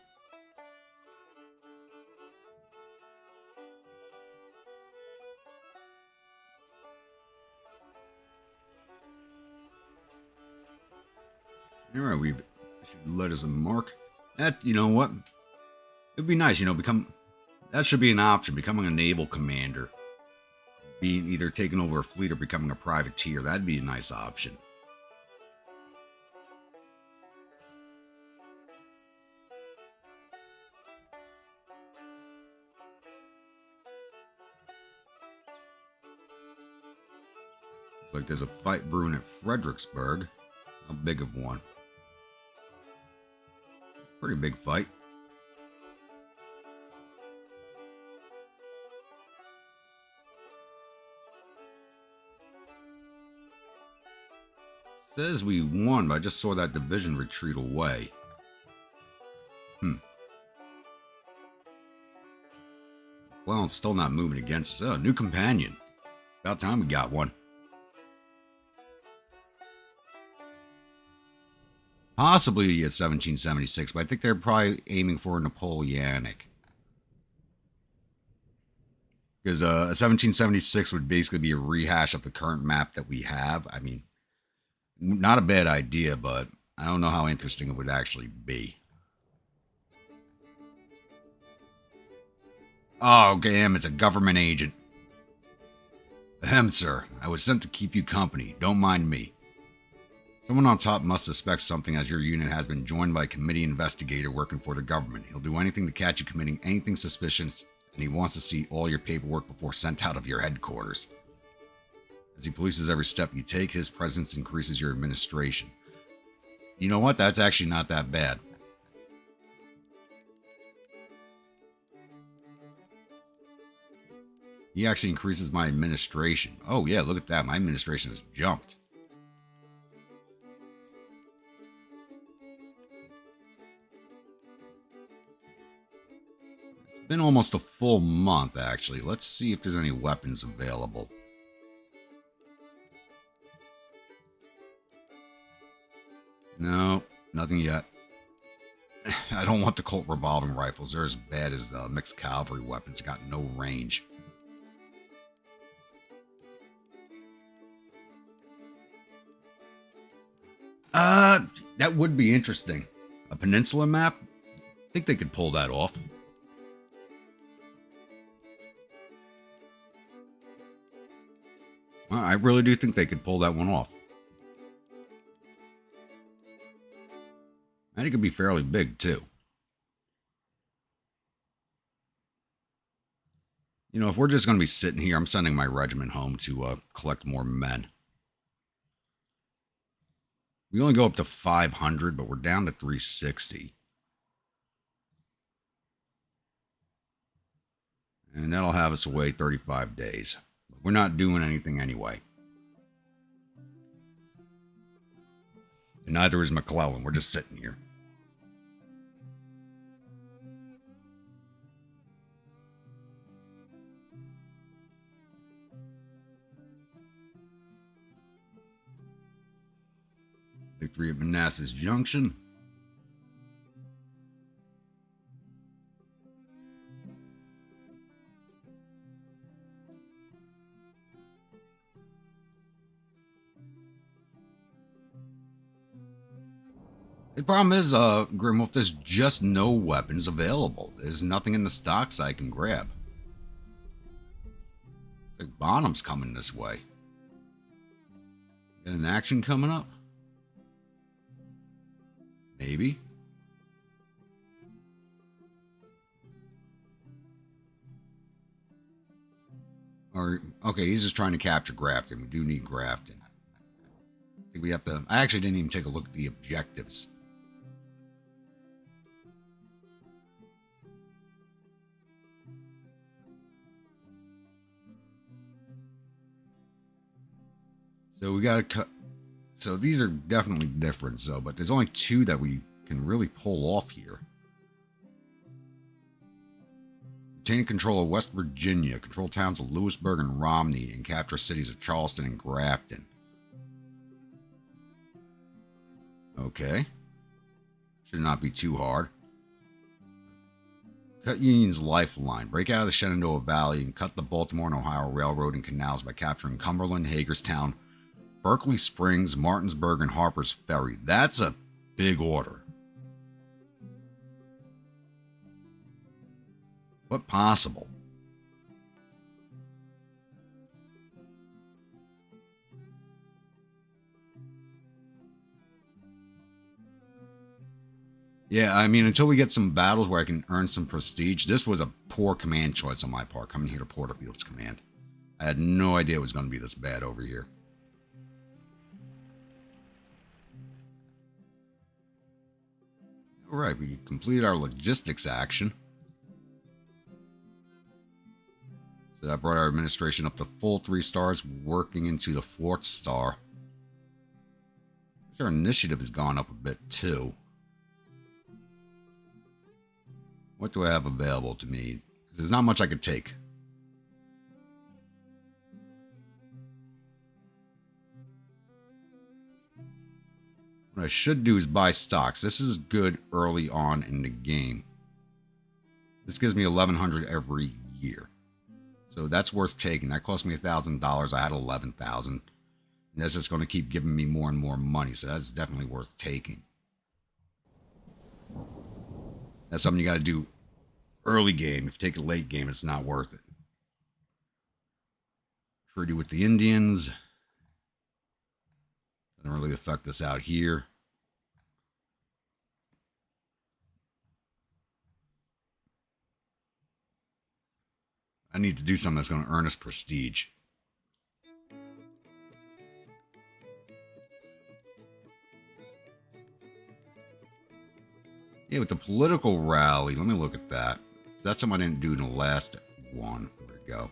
Alright, we should let us a mark. That, you know what? It'd be nice, you know, that should be an option, becoming a naval commander. Being either taking over a fleet or becoming a privateer. That'd be a nice option. Looks like there's a fight brewing at Fredericksburg. How big of one? Pretty big fight. Says we won, but I just saw that division retreat away. Well, it's still not moving against us. Oh, new companion. About time we got one. Possibly at 1776, but I think they're probably aiming for a Napoleonic. Because a 1776 would basically be a rehash of the current map that we have. I mean, not a bad idea, but I don't know how interesting it would actually be. Oh, damn, it's a government agent. Ahem, sir. I was sent to keep you company. Don't mind me. Someone on top must suspect something, as your unit has been joined by a committee investigator working for the government. He'll do anything to catch you committing anything suspicious, and he wants to see all your paperwork before sent out of your headquarters. As he polices every step you take, his presence increases your administration. You know what? That's actually not that bad. He actually increases my administration. Oh yeah, look at that. My administration has jumped. It's been almost a full month, actually. Let's see if there's any weapons available. No, nothing yet. I don't want the Colt revolving rifles. They're as bad as the mixed cavalry weapons. They got no range. That would be interesting. A peninsula map? I think they could pull that off. I really do think they could pull that one off. I think it could be fairly big, too. You know, if we're just going to be sitting here, I'm sending my regiment home to collect more men. We only go up to 500, but we're down to 360. And that'll have us away 35 days. We're not doing anything anyway. And neither is McClellan. We're just sitting here. Victory at Manassas Junction. The problem is, Grimwolf, there's just no weapons available. There's nothing in the stocks I can grab. Like Bonham's coming this way. Got an action coming up? Maybe. Or, okay, he's just trying to capture Grafton. We do need Grafton. I think we have to... I actually didn't even take a look at the objectives. So we got to cut... So these are definitely different, so, but there's only two that we can really pull off here. Retain control of West Virginia, control towns of Lewisburg and Romney, and capture cities of Charleston and Grafton. Okay. Should not be too hard. Cut Union's lifeline. Break out of the Shenandoah Valley and cut the Baltimore and Ohio Railroad and canals by capturing Cumberland, Hagerstown, Berkeley Springs, Martinsburg, and Harper's Ferry. That's a big order. But possible. Yeah, I mean, until we get some battles where I can earn some prestige, this was a poor command choice on my part, coming here to Porterfield's command. I had no idea it was going to be this bad over here. Alright, we completed our logistics action. So that brought our administration up to full 3 stars, working into the 4th star. Our initiative has gone up a bit too. What do I have available to me? There's not much I could take. What I should do is buy stocks. This is good early on in the game. This gives me 1,100 every year. So that's worth taking. That cost me $1,000. I had 11,000. That's just going to keep giving me more and more money. So that's definitely worth taking. That's something you got to do early game. If you take a late game, it's not worth it. Treaty with the Indians. Doesn't really affect us out here. I need to do something that's going to earn us prestige. Yeah, with the political rally, let me look at that. That's something I didn't do in the last one. Where'd it go?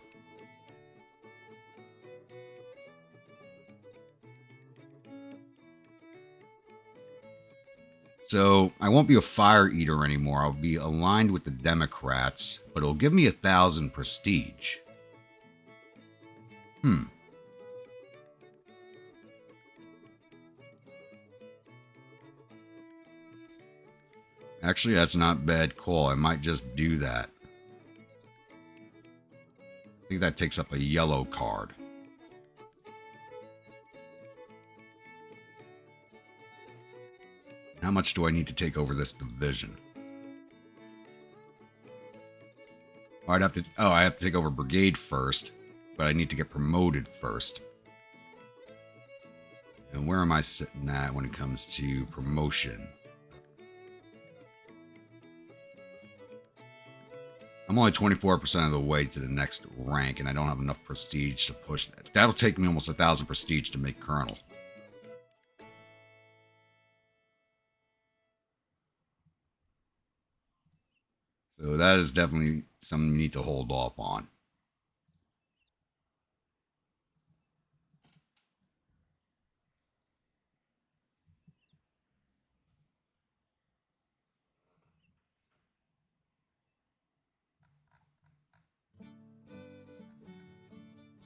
So I won't be a fire eater anymore. I'll be aligned with the Democrats, but it'll give me 1,000 prestige. Actually, that's not a bad call. I might just do that. I think that takes up a yellow card. How much do I need to take over this division? I have to take over brigade first, but I need to get promoted first. And where am I sitting at when it comes to promotion? I'm only 24% of the way to the next rank, and I don't have enough prestige to push that. That'll take me almost 1,000 prestige to make colonel. So that is definitely something you need to hold off on.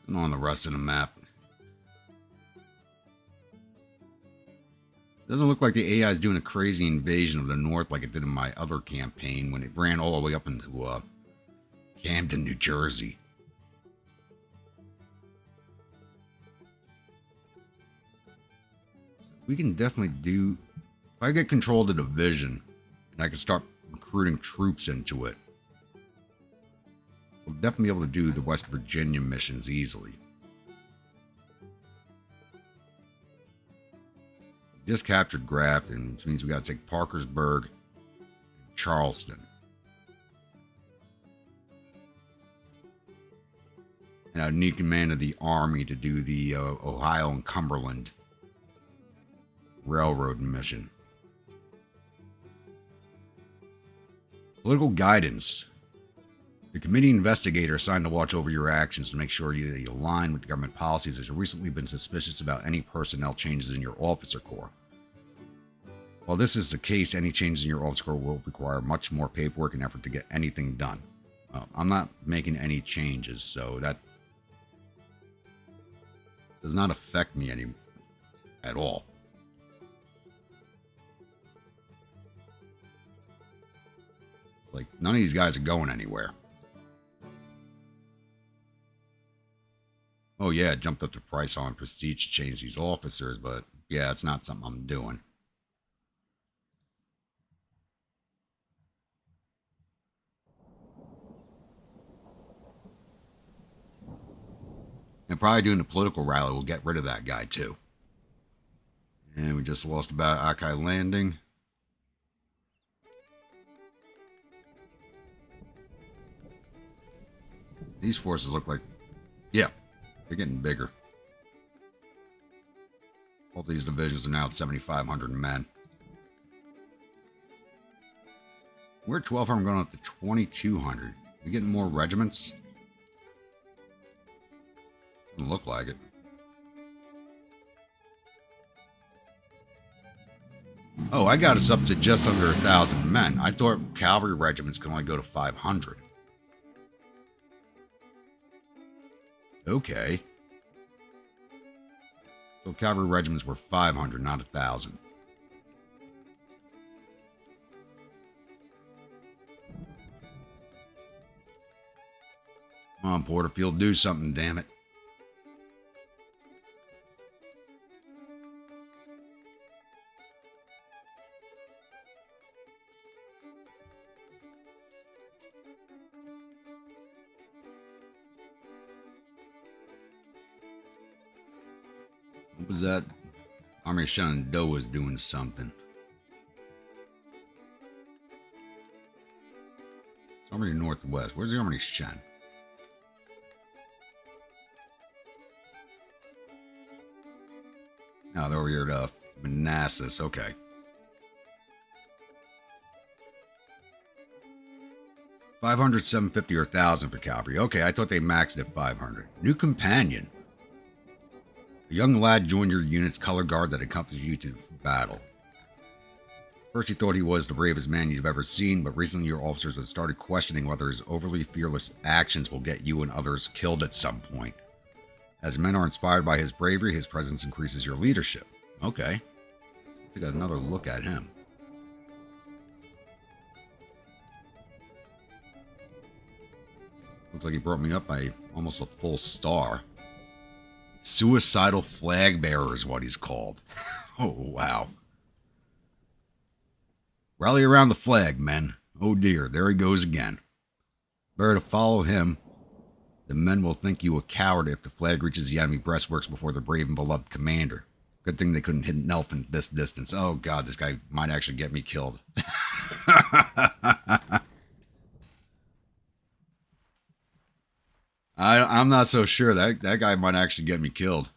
And on the rest of the map. Doesn't look like the AI is doing a crazy invasion of the north like it did in my other campaign when it ran all the way up into Camden, New Jersey. So we can definitely do... If I get control of the division, and I can start recruiting troops into it, we'll definitely be able to do the West Virginia missions easily. Just captured Grafton, which means we got to take Parkersburg and Charleston. And I need command of the army to do the Ohio and Cumberland Railroad mission. Political guidance. The committee investigator assigned to watch over your actions to make sure you align with the government policies has recently been suspicious about any personnel changes in your officer corps. While this is the case, any changes in your officer corps will require much more paperwork and effort to get anything done. I'm not making any changes, so that does not affect me at all. Like, none of these guys are going anywhere. Oh yeah, it jumped up the price on prestige to change these officers, but yeah, it's not something I'm doing. And probably doing the political rally will get rid of that guy too. And we just lost about Akai Landing. These forces look like, yeah, they're getting bigger. Both these divisions are now at 7,500 men. We're at 1,200 going up to 2,200. We getting more regiments? Doesn't look like it. Oh, I got us up to just under 1,000 men. I thought cavalry regiments could only go to 500. Okay. So cavalry regiments were 500, not 1,000. Come on, Porterfield, do something, damn it. What was that? Army of Shenandoah was doing something. It's Army of Northwest. Where's the Army of Shen? No, they're over here at Manassas. Okay. $500, $750, or $1,000 for cavalry. Okay, I thought they maxed at 500. New companion. A young lad joined your unit's color guard that accompanied you to battle. First, you thought he was the bravest man you've ever seen, but recently your officers have started questioning whether his overly fearless actions will get you and others killed at some point. As men are inspired by his bravery, his presence increases your leadership. Okay. Let's take another look at him. Looks like he brought me up by almost a full star. Suicidal flag bearer is what he's called. Oh, wow. Rally around the flag, men. Oh dear, there he goes again. Better to follow him. The men will think you a coward if the flag reaches the enemy breastworks before their brave and beloved commander. Good thing they couldn't hit an elf in this distance. Oh god, this guy might actually get me killed. I'm not so sure. That guy might actually get me killed.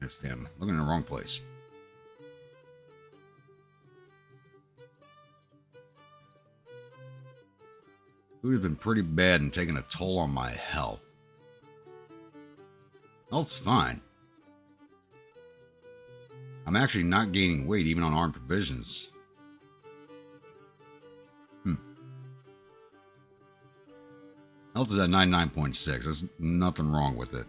Yes, damn. Looking in the wrong place. Food has been pretty bad and taken a toll on my health. Health's fine. I'm actually not gaining weight even on armed provisions. Health is at 99.6. There's nothing wrong with it.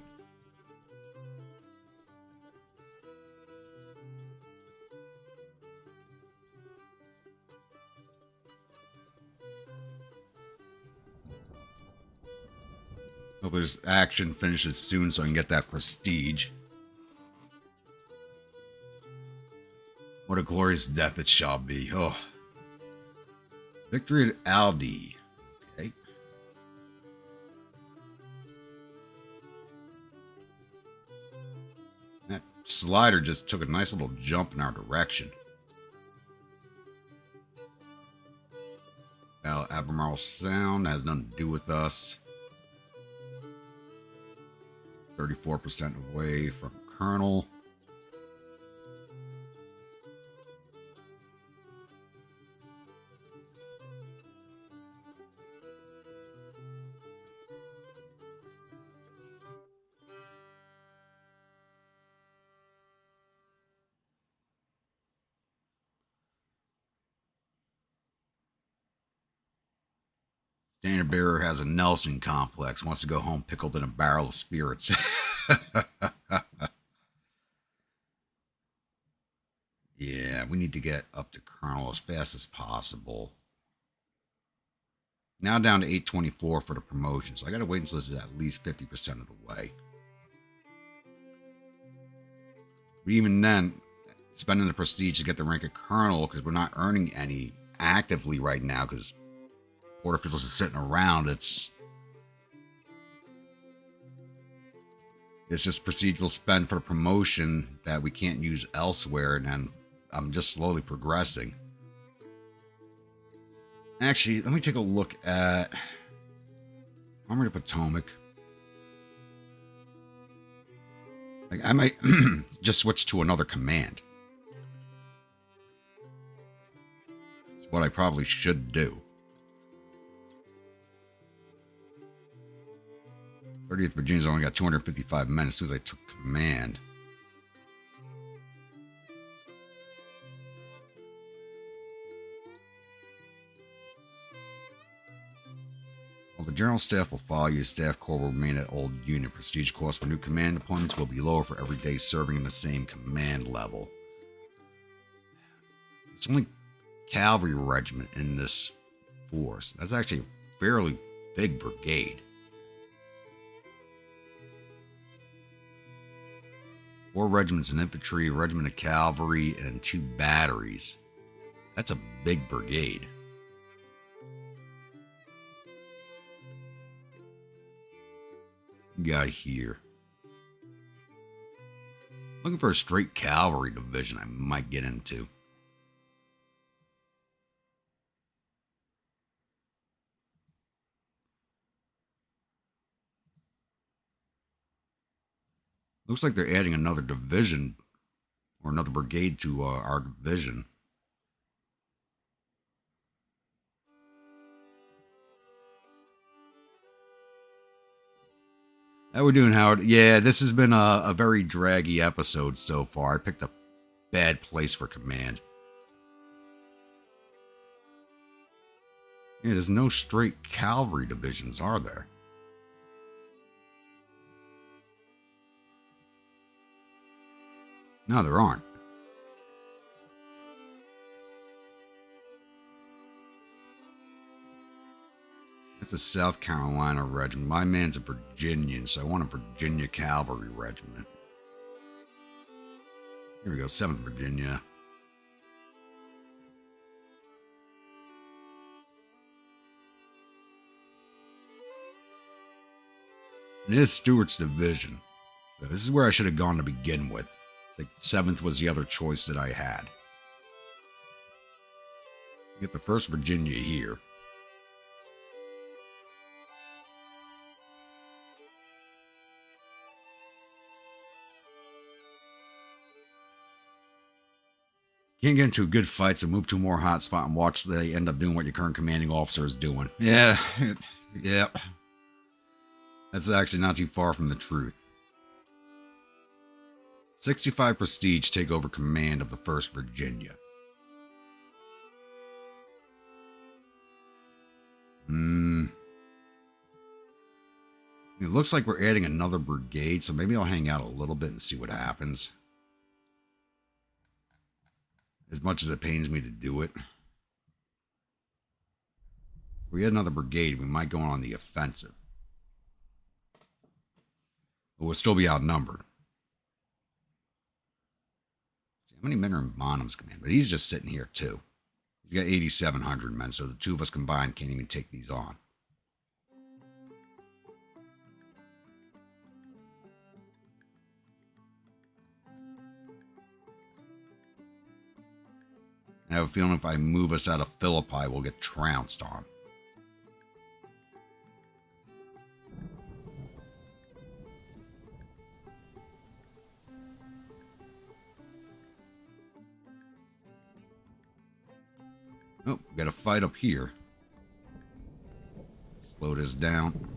Hopefully this action finishes soon so I can get that prestige. What a glorious death it shall be. Oh. Victory at Aldi. Okay. That slider just took a nice little jump in our direction. Now, Albemarle Sound has nothing to do with us. 34% away from Colonel. Standard Bearer has a Nelson complex. Wants to go home pickled in a barrel of spirits. Yeah, we need to get up to Colonel as fast as possible. Now down to 824 for the promotion. So I got to wait until this is at least 50% of the way. But even then, spending the prestige to get the rank of Colonel, because we're not earning any actively right now, because Border Officials is sitting around. It's just procedural spend for the promotion that we can't use elsewhere, and then I'm just slowly progressing. Actually, let me take a look at Army of the Potomac. Like, I might just switch to another command. It's what I probably should do. 30th Virginia's only got 255 men as soon as I took command. While the general staff will follow you, staff corps will remain at old unit. Prestige costs for new command appointments will be lower for every day serving in the same command level. It's only cavalry regiment in this force. That's actually a fairly big brigade. 4 regiments of infantry, a regiment of cavalry, and 2 batteries. That's a big brigade. Got here. Looking for a straight cavalry division I might get into. Looks like they're adding another division or another brigade to our division. How we doing, Howard? Yeah, this has been a very draggy episode so far. I picked a bad place for command. Yeah, there's no straight cavalry divisions, are there? No, there aren't. That's a South Carolina regiment. My man's a Virginian, so I want a Virginia Cavalry Regiment. Here we go, 7th Virginia. And it is Stewart's division. So this is where I should have gone to begin with. It's like 7th was the other choice that I had. You get the 1st Virginia here. Can't get into a good fight, so move to a more hot spot and watch they end up doing what your current commanding officer is doing. Yeah. That's actually not too far from the truth. 65 prestige take over command of the 1st Virginia. It looks like we're adding another brigade, so maybe I'll hang out a little bit and see what happens. As much as it pains me to do it. If we get another brigade, we might go on the offensive. But we'll still be outnumbered. How many men are in Bonham's command? But he's just sitting here too. He's got 8,700 men, so the two of us combined can't even take these on. I have a feeling if I move us out of Philippi, we'll get trounced on. Oh, we got a fight up here. Slow this down.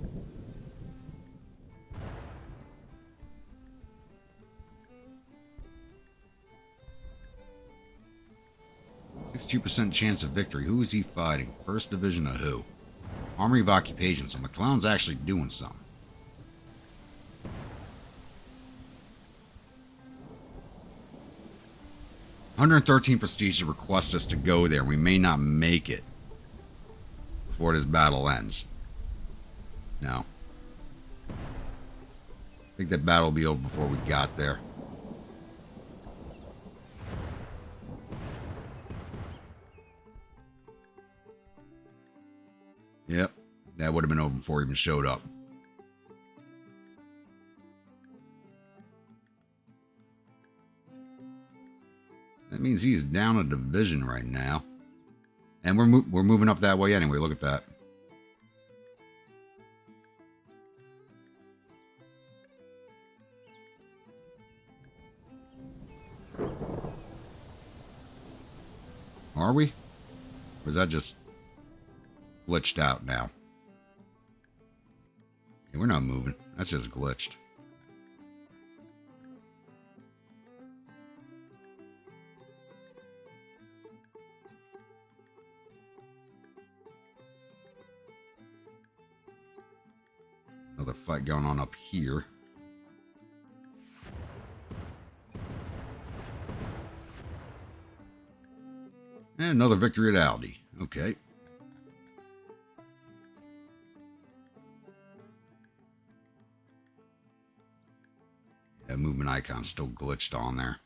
%62 chance of victory. Who is he fighting? 1st Division of who? Army of Occupation. So McClellan's actually doing something. $113 prestige to request us to go there. We may not make it before this battle ends. No. I think that battle will be over before we got there. Yep, that would have been over before he even showed up. That means he's down a division right now. And we're moving up that way anyway, look at that. Are we? Or is that just glitched out now? Yeah, we're not moving. That's just glitched. Another fight going on up here. And another victory at Aldi. Okay. That movement icon's still glitched on there.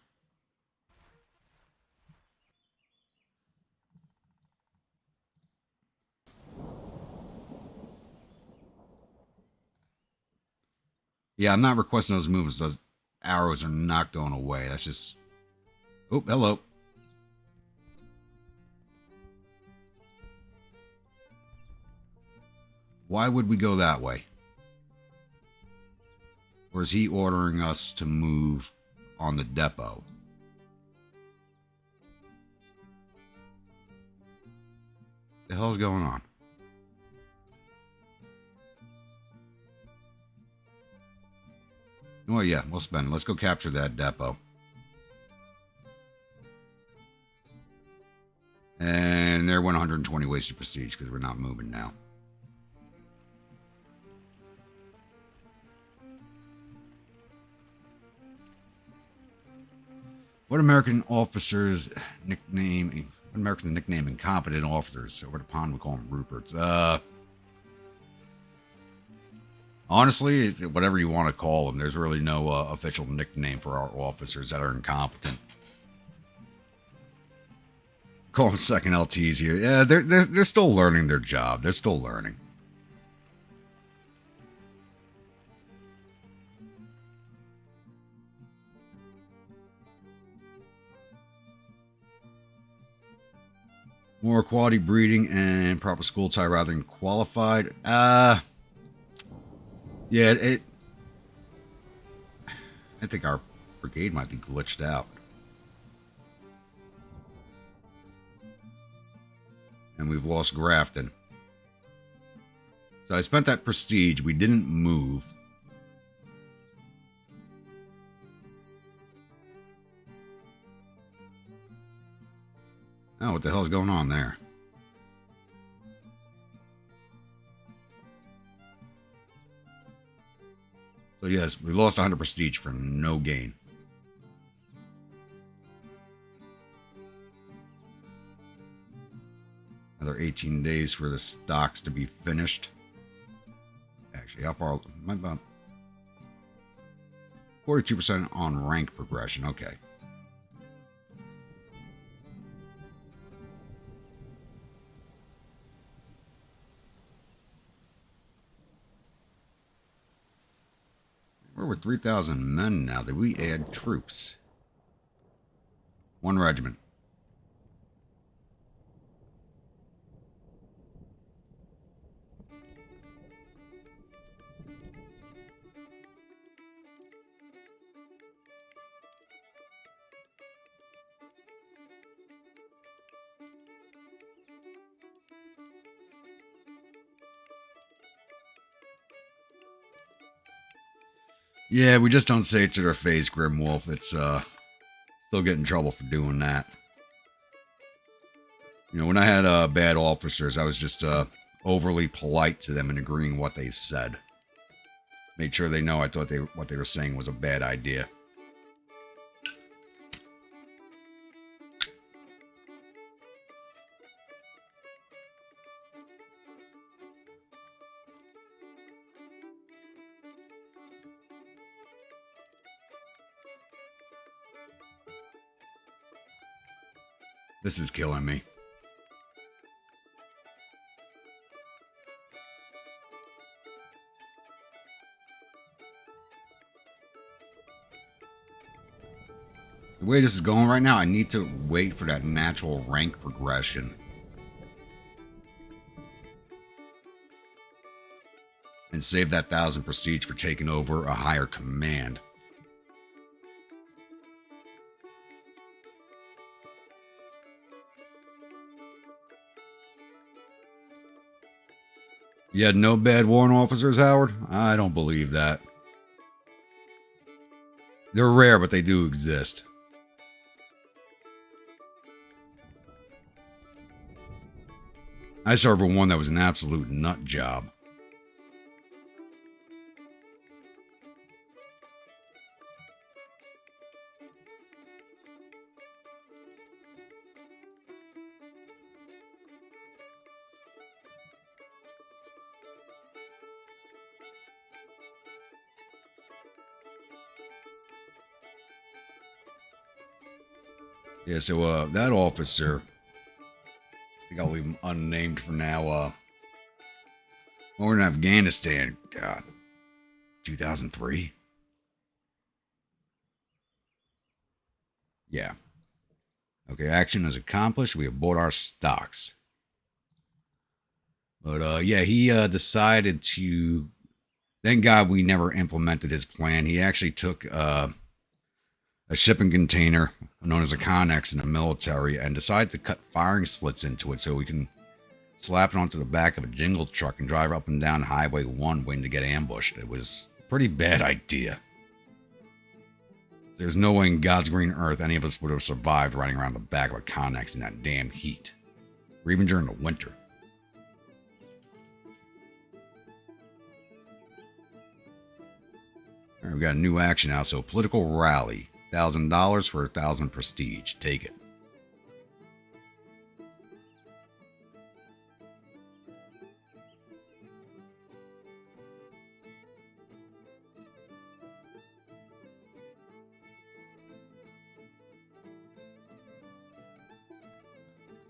Yeah, I'm not requesting those movements. Those arrows are not going away. That's just... Oh, hello. Why would we go that way? Or is he ordering us to move on the depot? What the hell's going on? Oh yeah, we'll spend it. Let's go capture that depot. And there went 120 wasted prestige because we're not moving now. What American officers nickname? What Americans nickname incompetent officers? Over the pond, we call them Ruperts. Honestly, whatever you want to call them, there's really no official nickname for our officers that are incompetent. Call them second LTs here. Yeah, they're still learning their job. They're still learning. More quality breeding and proper school tie rather than qualified. Yeah, I think our brigade might be glitched out. And we've lost Grafton. So I spent that prestige. We didn't move. Oh, what the hell's going on there? So yes, we lost 100 prestige for no gain. Another 18 days for the stocks to be finished. Actually, how far? About 42% on rank progression. Okay. We're over 3,000 men now. Did we add troops? One regiment. Yeah, we just don't say it to their face, Grimwolf. It's still get in trouble for doing that. You know, when I had bad officers, I was just overly polite to them and agreeing what they said. Made sure they know I thought what they were saying was a bad idea. This is killing me. The way this is going right now, I need to wait for that natural rank progression. And save that 1,000 prestige for taking over a higher command. You had no bad warrant officers, Howard? I don't believe that. They're rare, but they do exist. I served with one that was an absolute nut job. Yeah, so that officer, I think I'll leave him unnamed for now. We're in Afghanistan. God, 2003? Yeah. Okay, action is accomplished. We have bought our stocks. But yeah, he decided to... Thank God we never implemented his plan. He actually took a shipping container known as a Connex in the military and decided to cut firing slits into it so we can slap it onto the back of a jingle truck and drive up and down Highway 1 waiting to get ambushed. It was a pretty bad idea. There's no way in God's green earth any of us would have survived riding around the back of a Connex in that damn heat. Or even during the winter. Alright, we got a new action now. So, political rally. $1,000 for 1,000 prestige. Take it.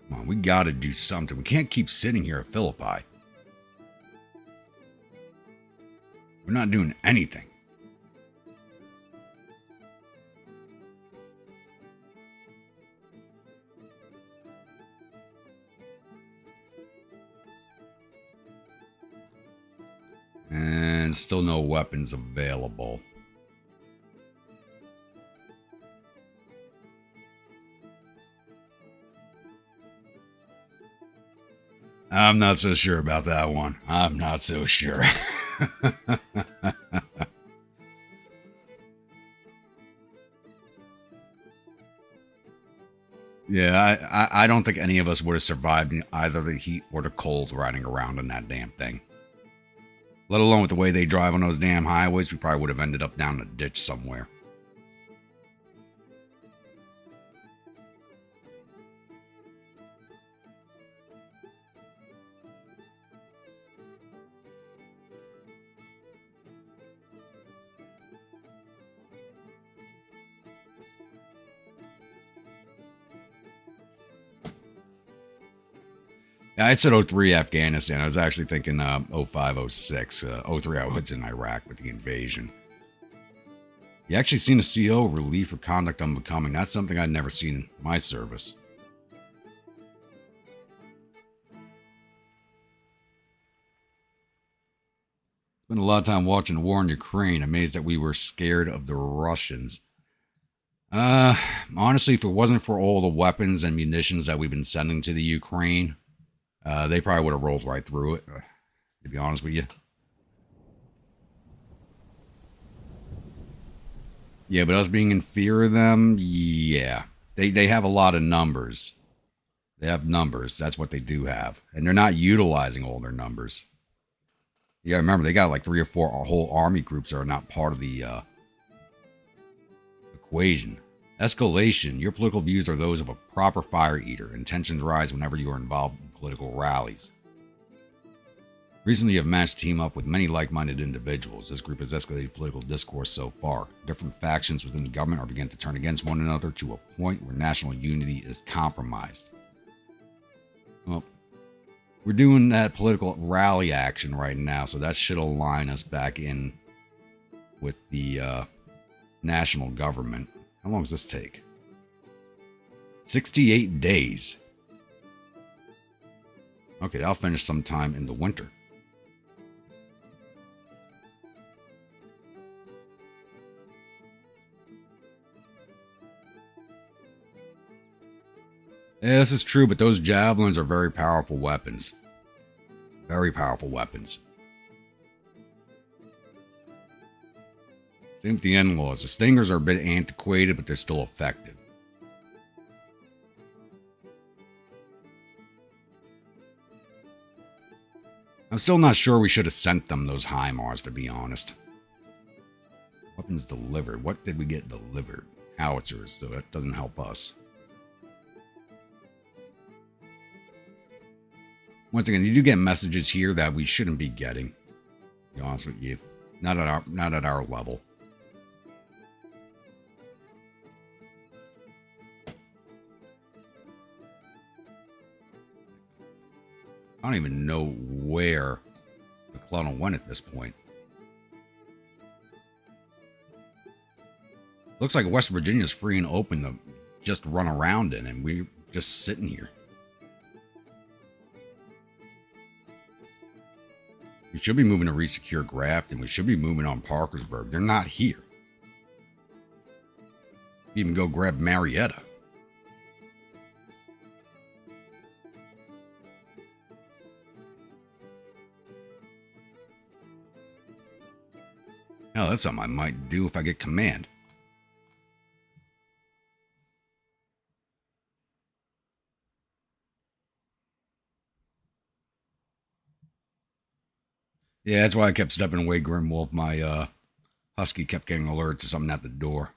Come on, we got to do something. We can't keep sitting here at Philippi. We're not doing anything. And still no weapons available. I'm not so sure about that one. I'm not so sure. Yeah, I don't think any of us would have survived either the heat or the cold riding around in that damn thing. Let alone with the way they drive on those damn highways, we probably would have ended up down in a ditch somewhere. Yeah, I said 03 Afghanistan. I was actually thinking 05, 06. 03 I was in Iraq with the invasion. You actually seen a CO, relief for conduct unbecoming. That's something I'd never seen in my service. Spent a lot of time watching the war in Ukraine. Amazed that we were scared of the Russians. Honestly, if it wasn't for all the weapons and munitions that we've been sending to the Ukraine, they probably would have rolled right through it, to be honest with you. Yeah, but us being in fear of them, yeah. They have a lot of numbers. They have numbers. That's what they do have. And they're not utilizing all their numbers. You gotta remember, they got like 3 or 4 whole army groups that are not part of the equation. Escalation. Your political views are those of a proper fire eater, and tensions rise whenever you are involved in political rallies. Recently, you have managed to team up with many like-minded individuals. This group has escalated political discourse so far. Different factions within the government are beginning to turn against one another to a point where national unity is compromised. Well, we're doing that political rally action right now, so that should align us back in with the national government. How long does this take? 68 days. Okay, that'll finish sometime in the winter. Yeah, this is true, but those javelins are very powerful weapons. Very powerful weapons. Same with the in-laws. The stingers are a bit antiquated, but they're still effective. I'm still not sure we should have sent them those HIMARS, to be honest. Weapons delivered. What did we get delivered? Howitzers, so that doesn't help us. Once again, you do get messages here that we shouldn't be getting. To be honest with you. Not at our level. I don't even know where McClellan went at this point. Looks like West Virginia's free and open to just run around in, and we're just sitting here. We should be moving to resecure Graft, and we should be moving on Parkersburg. They're not here. Even go grab Marietta. Hell, that's something I might do if I get command. Yeah, that's why I kept stepping away, Grimwolf. My Husky kept getting alerted to something at the door.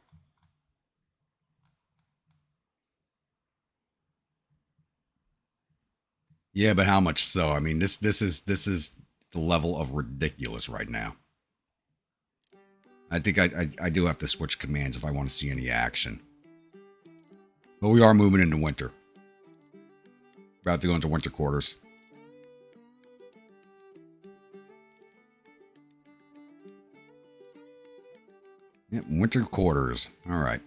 Yeah, but how much so? I mean, this is the level of ridiculous right now. I think I do have to switch commands if I want to see any action. But we are moving into winter. About to go into winter quarters. Yep, winter quarters. All right.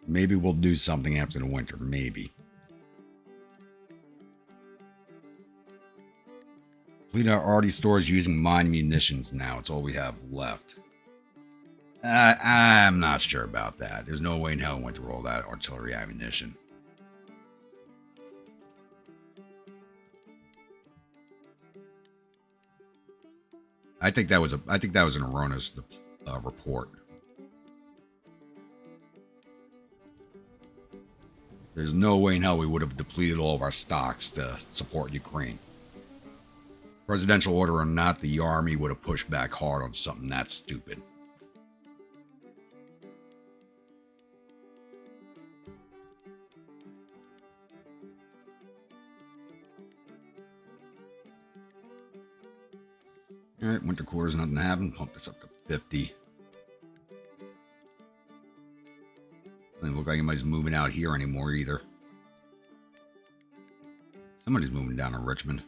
Maybe we'll do something after the winter. Maybe. Complete our arty stores using mine munitions now. It's all we have left. I'm not sure about that. There's no way in hell we went through all that artillery ammunition. I think that was an erroneous report. There's no way in hell we would have depleted all of our stocks to support Ukraine. Presidential order or not, the army would have pushed back hard on something that stupid. Alright, winter quarters, nothing happened. Pump this up to 50. Doesn't look like anybody's moving out here anymore either. Somebody's moving down to Richmond.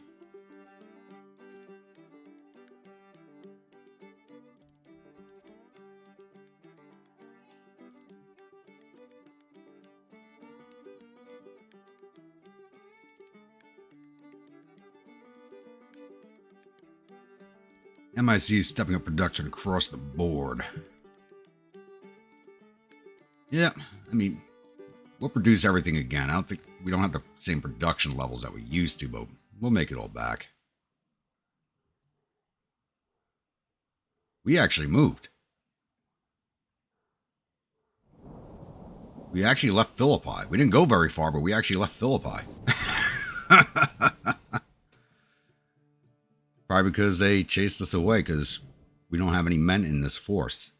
MIC is stepping up production across the board. Yeah, I mean, we'll produce everything again. I don't think we don't have the same production levels that we used to, but we'll make it all back. We actually moved. We actually left Philippi. We didn't go very far, but we actually left Philippi. Probably because they chased us away because we don't have any men in this force.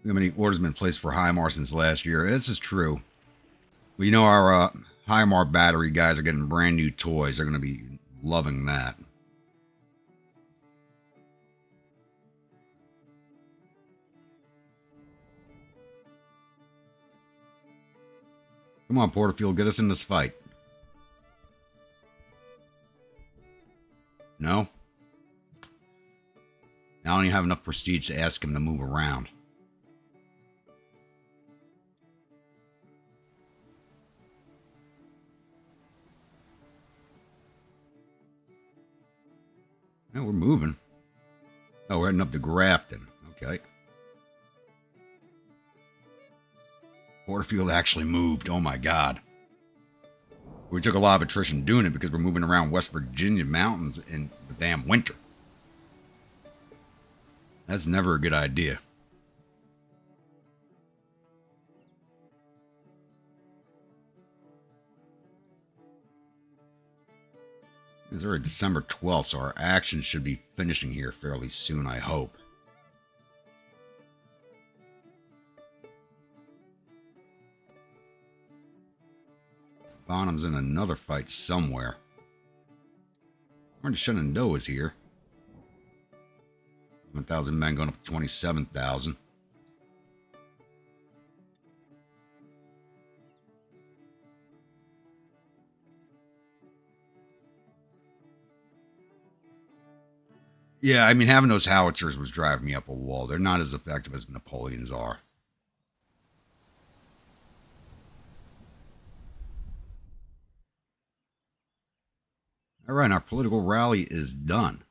We have many orders been placed for HIMAR since last year. This is true. Well, you know, our HIMAR battery guys are getting brand new toys. They're going to be loving that. Come on, Porterfield, get us in this fight. No? I don't even have enough prestige to ask him to move around. No, we're moving. Oh, we're heading up to Grafton. Okay. Porterfield actually moved. Oh my God. We took a lot of attrition doing it because we're moving around West Virginia mountains in the damn winter. That's never a good idea. It's already December 12th, so our action should be finishing here fairly soon, I hope. Bonham's in another fight somewhere. Orange Shenandoah is here. 1,000 men going up to 27,000. Yeah, I mean, having those howitzers was driving me up a wall. They're not as effective as Napoleon's are. All right, our political rally is done.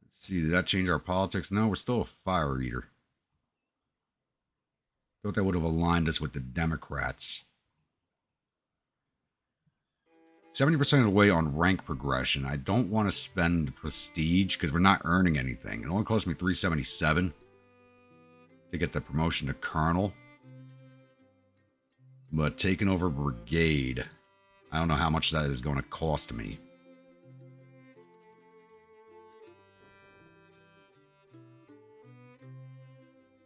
Let's see, did that change our politics? No, we're still a fire eater. Thought that would have aligned us with the Democrats. 70% of the way on rank progression. I don't want to spend the prestige because we're not earning anything. It only cost me 377 to get the promotion to colonel. But taking over brigade. I don't know how much that is going to cost me.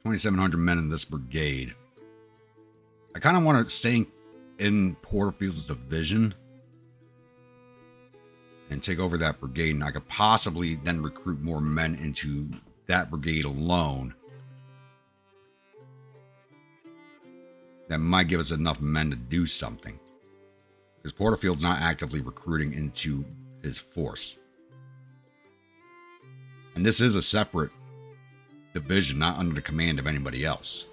2,700 men in this brigade. I kind of want to stay in Porterfield's division and take over that brigade, and I could possibly then recruit more men into that brigade alone. That might give us enough men to do something. Because Porterfield's not actively recruiting into his force. And this is a separate division, not under the command of anybody else.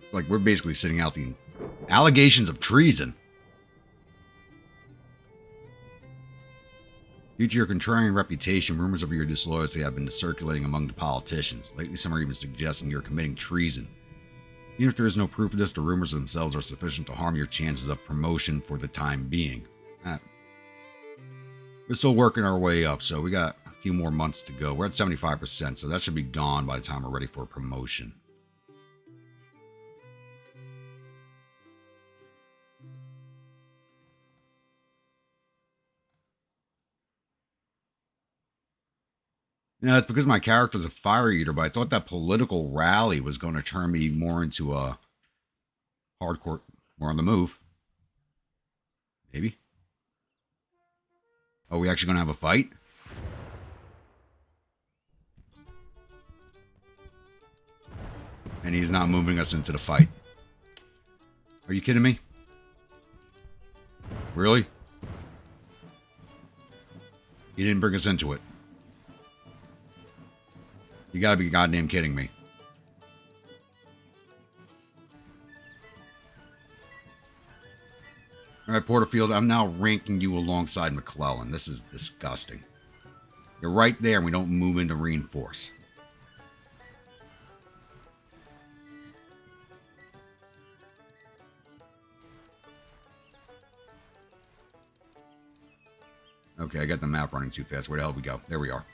It's like we're basically sitting out the allegations of treason. Due to your contrarian reputation, rumors of your disloyalty have been circulating among the politicians. Lately, some are even suggesting you're committing treason. Even if there is no proof of this, the rumors themselves are sufficient to harm your chances of promotion for the time being. We're still working our way up, so we got a few more months to go. We're at 75%, so that should be gone by the time we're ready for a promotion. You know, it's because my character's a fire eater, but I thought that political rally was going to turn me more into a hardcore, more on the move. Maybe. Oh, we actually going to have a fight? And he's not moving us into the fight. Are you kidding me? Really? He didn't bring us into it. You gotta be goddamn kidding me. Alright, Porterfield, I'm now ranking you alongside McClellan. This is disgusting. You're right there and we don't move in to reinforce. Okay, I got the map running too fast. Where the hell we go? There we are.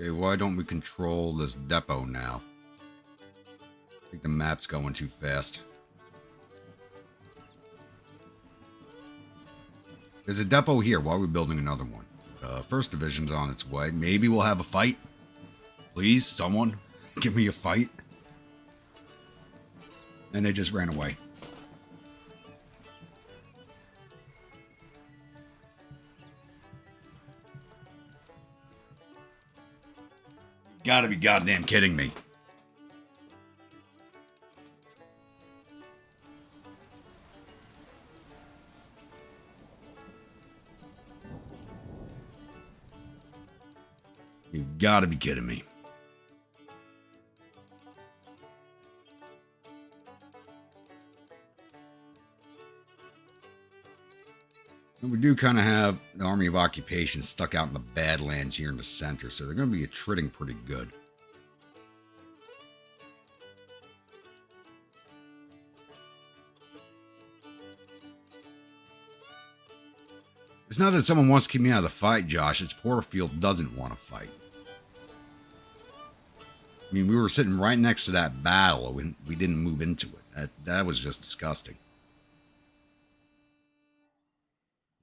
Okay, why don't we control this depot now? I think the map's going too fast. There's a depot here. Why are we building another one? First Division's on its way. Maybe we'll have a fight. Please, someone, give me a fight. And they just ran away. Gotta be goddamn kidding me. You've gotta be kidding me. And we do kind of have the Army of Occupation stuck out in the Badlands here in the center, so they're going to be attriting pretty good. It's not that someone wants to keep me out of the fight, Josh. It's Porterfield doesn't want to fight. I mean, we were sitting right next to that battle when we didn't move into it. That was just disgusting.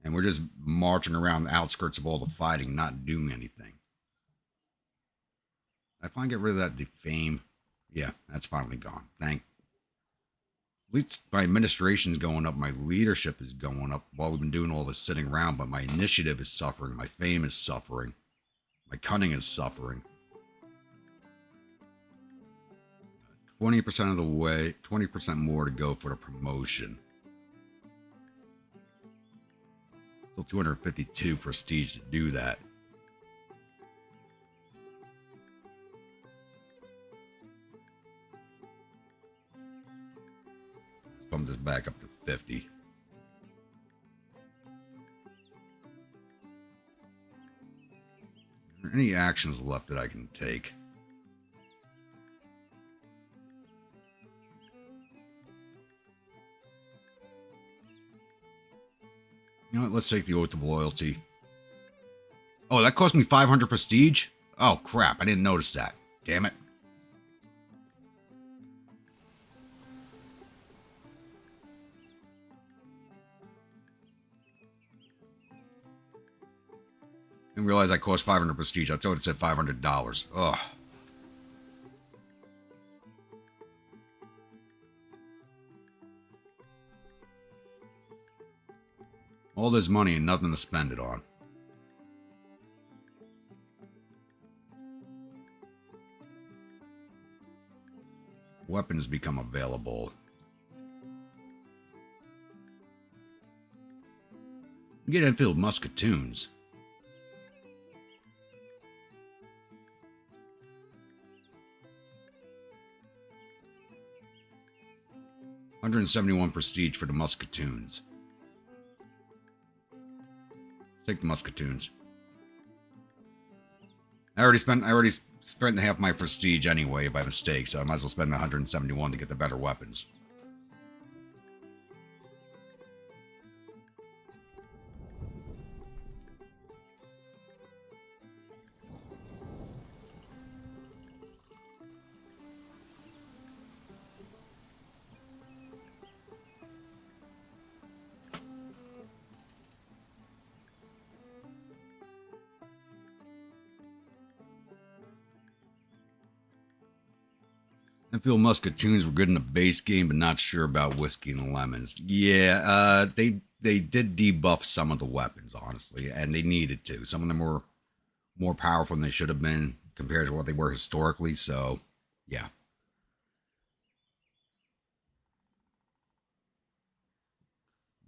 And we're just marching around the outskirts of all the fighting, not doing anything. I finally get rid of that defame. Yeah, that's finally gone. At least my administration's going up, my leadership is going up while we've been doing all this sitting around, but my initiative is suffering, my fame is suffering, my cunning is suffering. 20% of the way, 20% more to go for the promotion. Still 252 prestige to do that. Let's bump this back up to 50. Are there any actions left that I can take? You know what? Let's take the Oath of Loyalty. Oh, that cost me 500 prestige? Oh, crap. I didn't notice that. Damn it. I didn't realize I cost 500 prestige. I thought it said $500. Ugh. All this money and nothing to spend it on. Weapons become available. Get Enfield musketoons. $171 prestige for the musketoons. Take the musketoons. I already spent half my prestige anyway by mistake, so I might as well spend 171 to get the better weapons. Enfield musketoons were good in the base game, but not sure about whiskey and lemons. Yeah, they did debuff some of the weapons, honestly, and they needed to. Some of them were more powerful than they should have been compared to what they were historically, so yeah.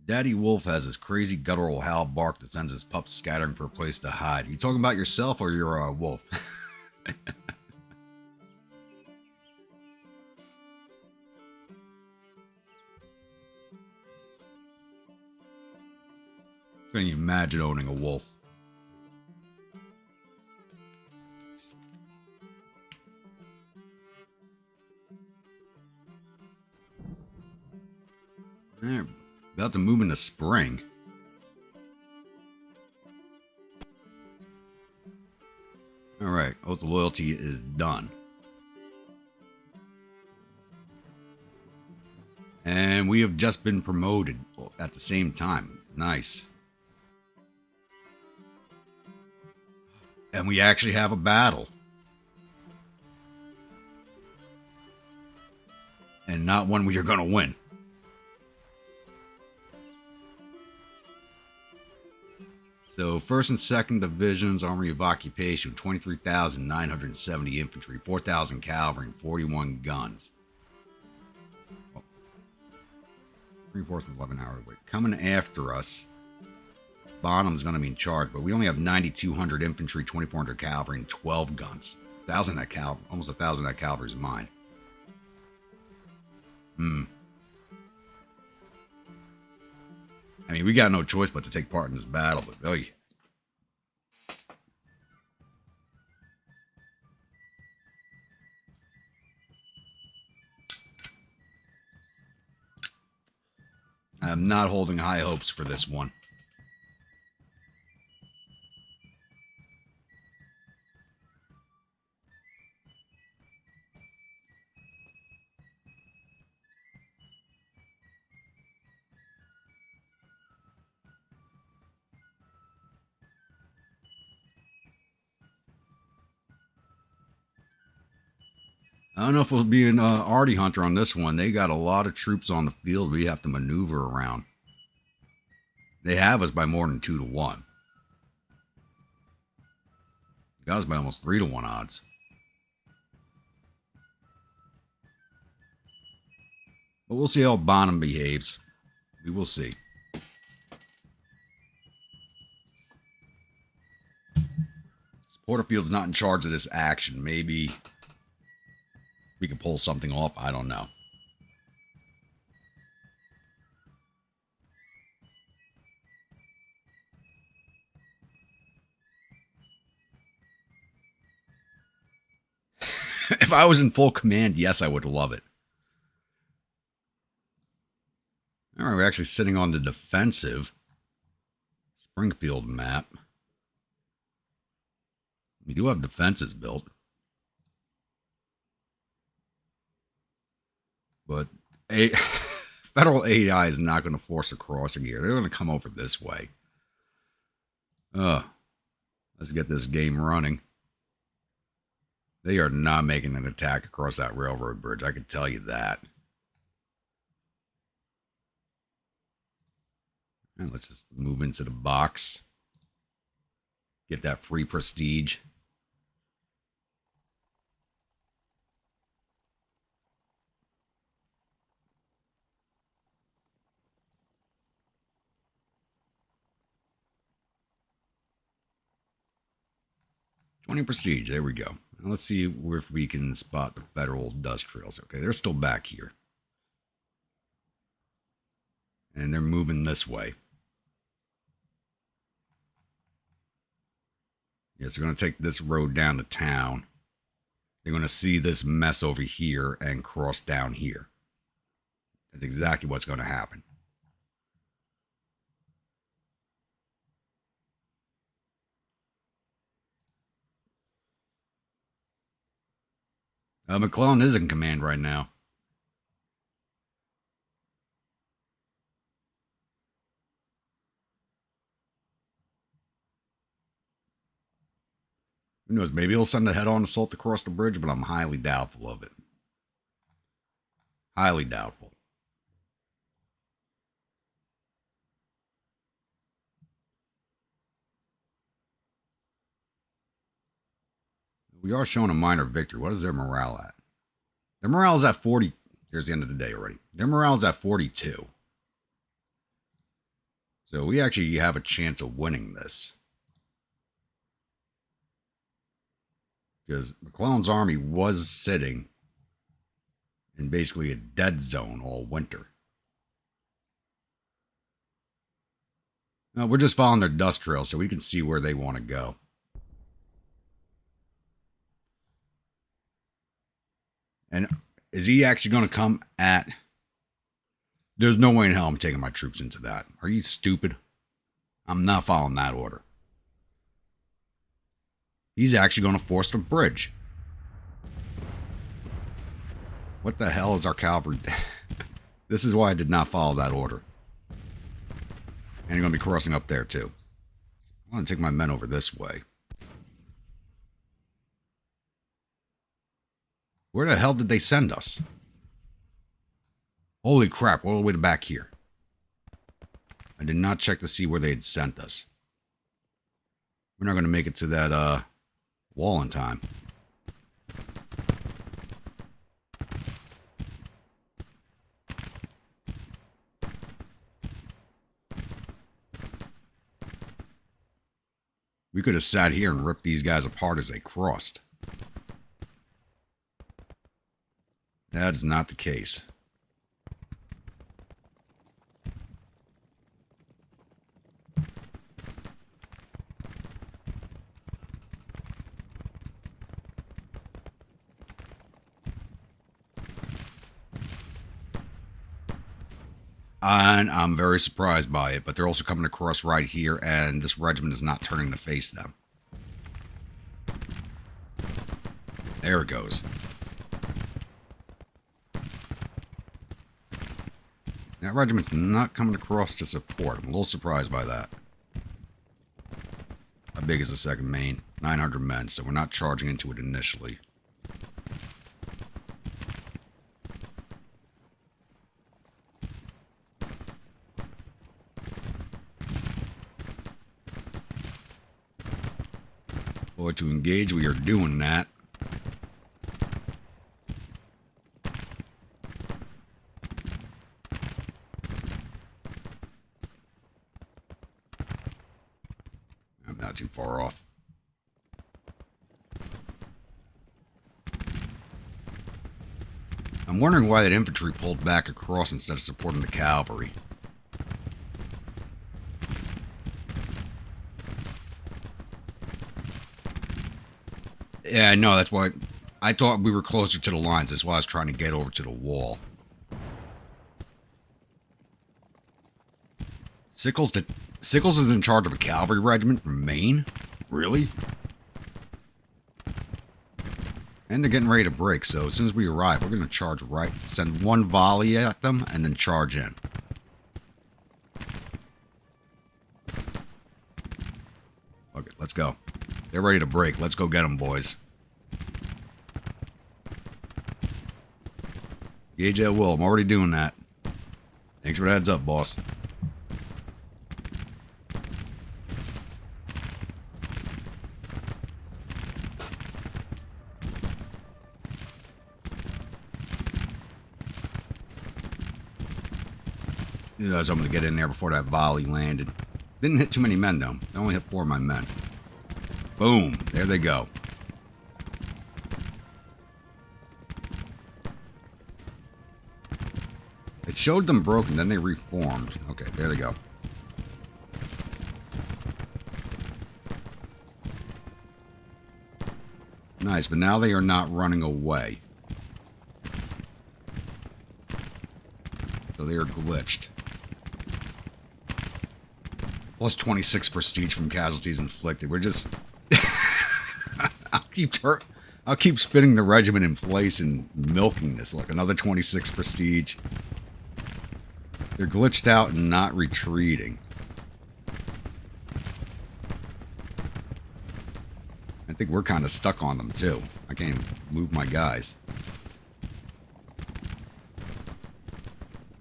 Daddy Wolf has this crazy guttural howl bark that sends his pups scattering for a place to hide. You talking about yourself or your wolf? Can you imagine owning a wolf? They're about to move into spring. Alright, Oath of Loyalty is done. And we have just been promoted at the same time. Nice. And we actually have a battle. And not one where you're going to win. So, 1st and 2nd Divisions, Army of Occupation, 23,970 infantry, 4,000 cavalry, and 41 guns. 3/4 and 11 hours away. Coming after us. Bonham's going to be in charge, but we only have 9,200 infantry, 2,400 cavalry, and 12 guns. 1,000 of that cavalry, almost 1,000 of that cavalry is mine. I mean, we got no choice but to take part in this battle, but really. I'm not holding high hopes for this one. I don't know if we'll be an Artie Hunter on this one. They got a lot of troops on the field we have to maneuver around. They have us by more than 2 to 1. Got us by almost 3 to 1 odds. But we'll see how Bonham behaves. We will see. Porterfield's not in charge of this action. Maybe we could pull something off. I don't know. If I was in full command, yes, I would love it. All right, we're actually sitting on the defensive. Springfield map. We do have defenses built. But federal AI is not going to force a crossing here. They're going to come over this way. Let's get this game running. They are not making an attack across that railroad bridge. I can tell you that. And let's just move into the box. Get that free prestige. Prestige. There we go. Now let's see if we can spot the federal dust trails. Okay, they're still back here. And they're moving this way. Yes, they're going to take this road down to town. They're going to see this mess over here and cross down here. That's exactly what's going to happen. McClellan is in command right now. Who knows? Maybe he'll send a head-on assault across the bridge, but I'm highly doubtful of it. Highly doubtful. We are showing a minor victory. What is their morale at? Their morale is at 40. Here's the end of the day already. Their morale is at 42. So we actually have a chance of winning this. Because McClellan's army was sitting in basically a dead zone all winter. Now, we're just following their dust trail so we can see where they want to go. And is he actually going to come at... There's no way in hell I'm taking my troops into that. Are you stupid? I'm not following that order. He's actually going to force the bridge. What the hell is our cavalry? This is why I did not follow that order. And you're going to be crossing up there too. I'm going to take my men over this way. Where the hell did they send us? Holy crap, all the way to back here. I did not check to see where they had sent us. We're not going to make it to that wall in time. We could have sat here and ripped these guys apart as they crossed. That is not the case. And I'm very surprised by it, but they're also coming across right here, and this regiment is not turning to face them. There it goes. That regiment's not coming across to support. I'm a little surprised by that. How big is the second main? 900 men, so we're not charging into it initially. Or to engage, we are doing that. I'm not too far off. I'm wondering why that infantry pulled back across instead of supporting the cavalry. Yeah, no, that's why I thought we were closer to the lines. That's why I was trying to get over to the wall. Sickles is in charge of a cavalry regiment from Maine? Really? And they're getting ready to break, so as soon as we arrive, we're going to charge right. Send one volley at them, and then charge in. Okay, let's go. They're ready to break. Let's go get them, boys. Gauge at will. I'm already doing that. Thanks for the heads up, boss. So I'm going to get in there before that volley landed. Didn't hit too many men, though. I only hit 4 of my men. Boom. There they go. It showed them broken, then they reformed. Okay, there they go. Nice, but now they are not running away. So they are glitched. Plus 26 prestige from casualties inflicted. We're just... I'll keep spinning the regiment in place and milking this. Look, another 26 prestige. They're glitched out and not retreating. I think we're kind of stuck on them, too. I can't even move my guys.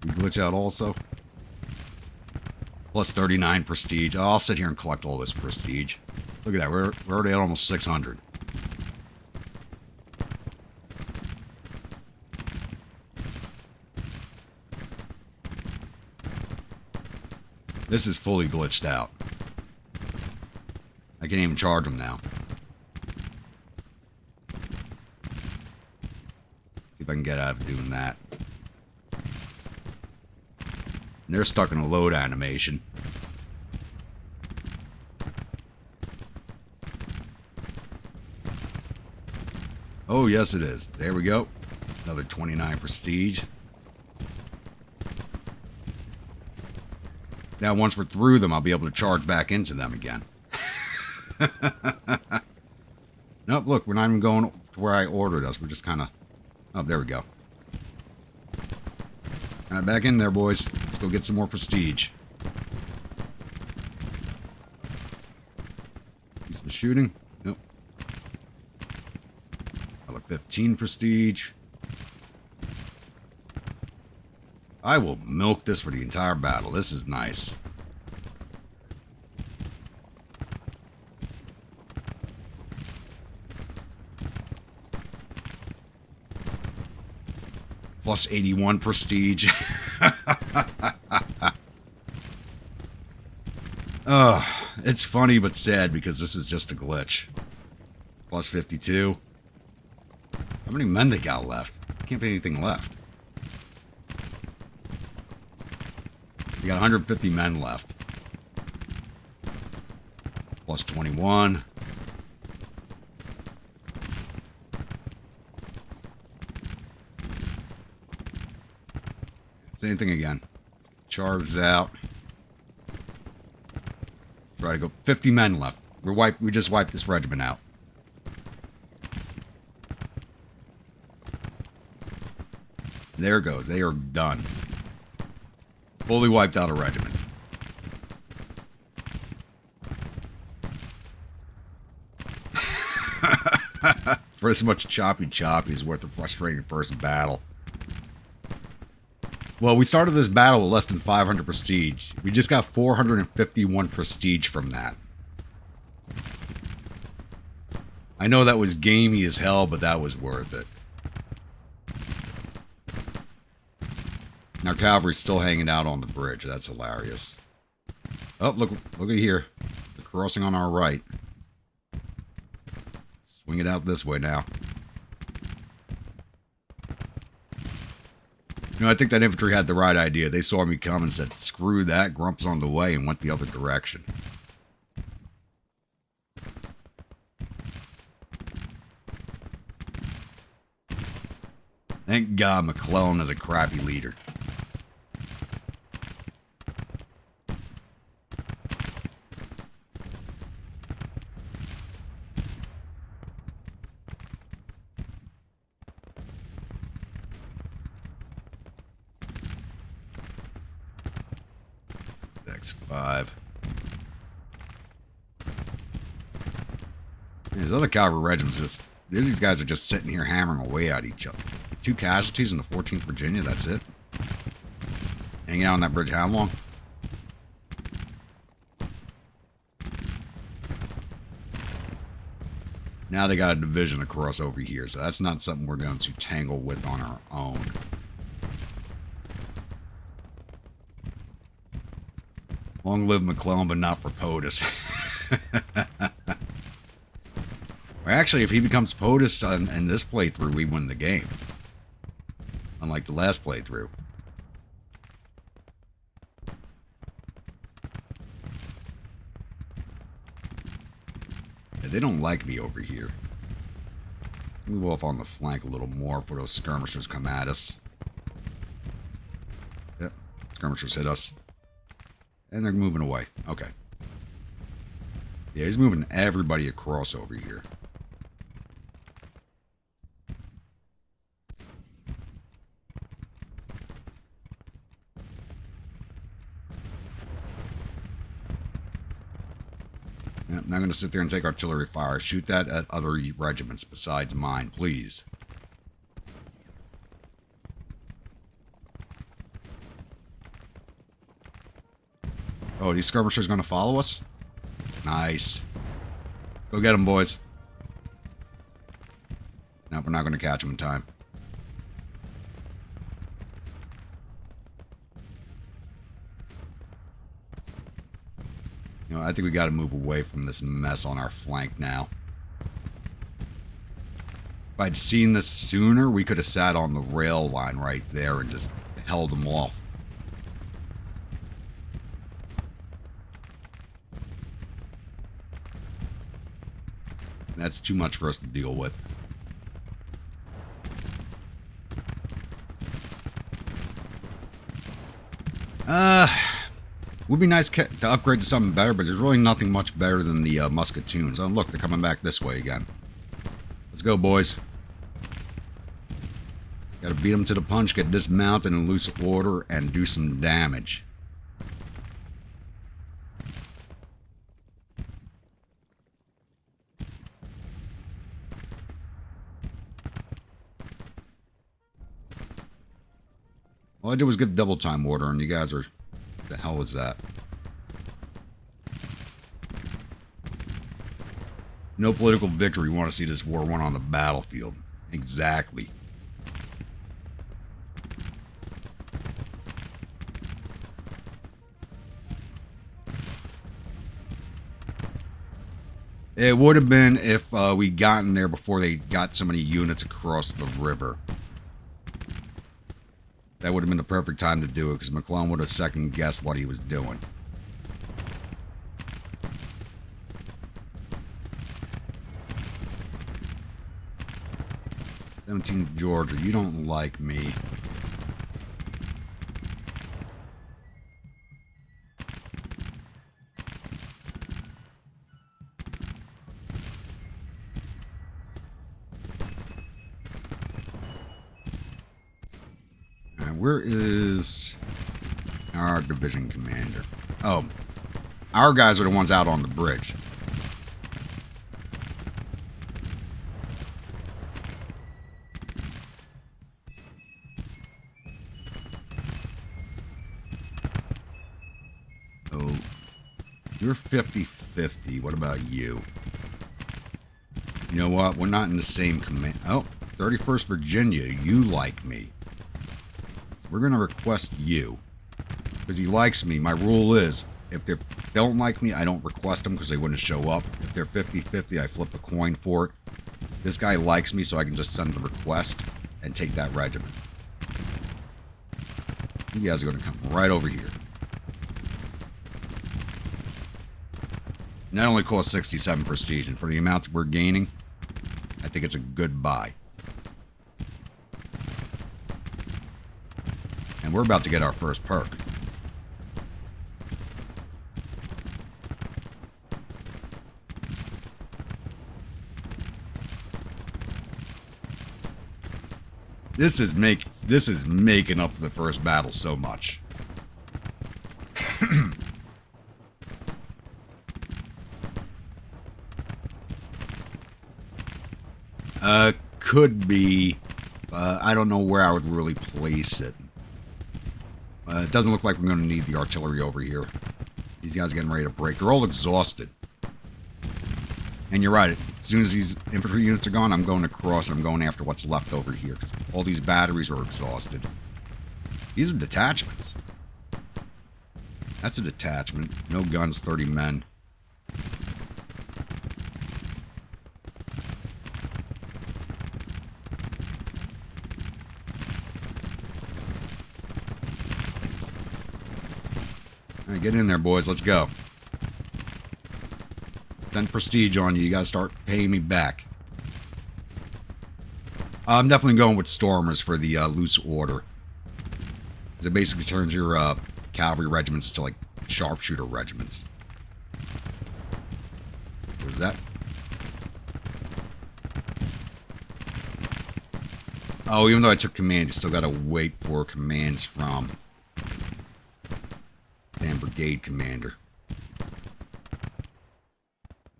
We glitch out also. Plus 39 prestige. Oh, I'll sit here and collect all this prestige. Look at that. We're already at almost 600. This is fully glitched out. I can't even charge them now. See if I can get out of doing that. And they're stuck in a load animation. Oh, yes it is. There we go. Another 29 prestige. Now, once we're through them, I'll be able to charge back into them again. Nope, look, we're not even going to where I ordered us. We're just kind of... Oh, there we go. All right, back in there, boys. Let's go get some more prestige. Do some shooting. Nope. Another 15 prestige. I will milk this for the entire battle. This is nice. Plus 81 prestige. It's funny but sad because this is just a glitch. Plus 52. How many men they got left? Can't be anything left. We got 150 men left. Plus 21. Same thing again. Charged out. Try to go. 50 men left. We just wiped this regiment out. There it goes. They are done. Fully wiped out a regiment. For as much choppy is worth a frustrating first battle. Well, we started this battle with less than 500 prestige. We just got 451 prestige from that. I know that was gamey as hell, but that was worth it. Our cavalry's still hanging out on the bridge. That's hilarious. Oh, look at here. They're crossing on our right. Swing it out this way now. You know, I think that infantry had the right idea. They saw me come and said, screw that, Grump's on the way, and went the other direction. Thank God McClellan is a crappy leader. X5. These other cavalry regiments just... These guys are just sitting here hammering away at each other. 2 casualties in the 14th Virginia, that's it. Hanging out on that bridge how long? Now they got a division across over here, so that's not something we're going to tangle with on our own. Long live McClellan, but not for POTUS. Well, actually, if he becomes POTUS in this playthrough, we win the game. Unlike the last playthrough. Yeah, they don't like me over here. Let's move off on the flank a little more before those skirmishers come at us. Yep, skirmishers hit us. And they're moving away. Okay. Yeah, he's moving everybody across over here. Yep, I'm not going to sit there and take artillery fire. Shoot that at other regiments besides mine, please. Oh, these skirmishers going to follow us? Nice. Go get them, boys. No, we're not going to catch them in time. You know, I think we got to move away from this mess on our flank now. If I'd seen this sooner, we could have sat on the rail line right there and just held them off. That's too much for us to deal with. Would be nice to upgrade to something better, but there's really nothing much better than the musketoons. Oh, look, they're coming back this way again. Let's go, boys. Gotta beat them to the punch, get dismounted in loose order, and do some damage. All I did was give double time order, and you guys are... What the hell was that? No political victory. We want to see this war won on the battlefield. Exactly. It would have been if we gotten there before they got so many units across the river. That would have been the perfect time to do it, because McClellan would have second-guessed what he was doing. "17th Georgia, you don't like me." Where is our division commander? Oh, our guys are the ones out on the bridge. Oh, you're 50-50. What about you? You know what? We're not in the same command. Oh, 31st Virginia, you like me. We're going to request you. Because he likes me. My rule is, if they don't like me, I don't request them because they wouldn't show up. If they're 50-50, I flip a coin for it. This guy likes me, so I can just send the request and take that regiment. You guys are going to come right over here. Not only cost 67 prestige, and for the amount that we're gaining, I think it's a good buy. And we're about to get our first perk. This is making up for the first battle so much. Could be. I don't know where I would really place it. It doesn't look like we're going to need the artillery over here. These guys are getting ready to break. They're all exhausted. And you're right. As soon as these infantry units are gone, I'm going across. I'm going after what's left over here. 'Cause all these batteries are exhausted. These are detachments. That's a detachment. No guns, 30 men. All right, get in there, boys. Let's go. Spend prestige on you. You gotta start paying me back. I'm definitely going with Stormers for the loose order. Because it basically turns your cavalry regiments into like sharpshooter regiments. What was that? Oh, even though I took command, you still gotta wait for commands from damn brigade commander.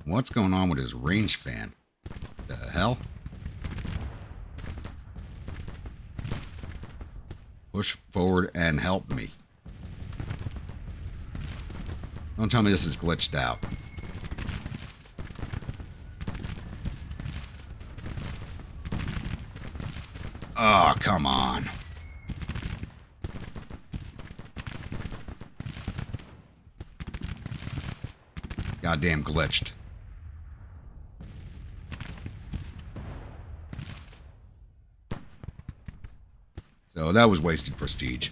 What's going on with his range fan? The hell? Push forward and help me. Don't tell me this is glitched out. Oh, come on. Goddamn glitched. So that was wasted prestige.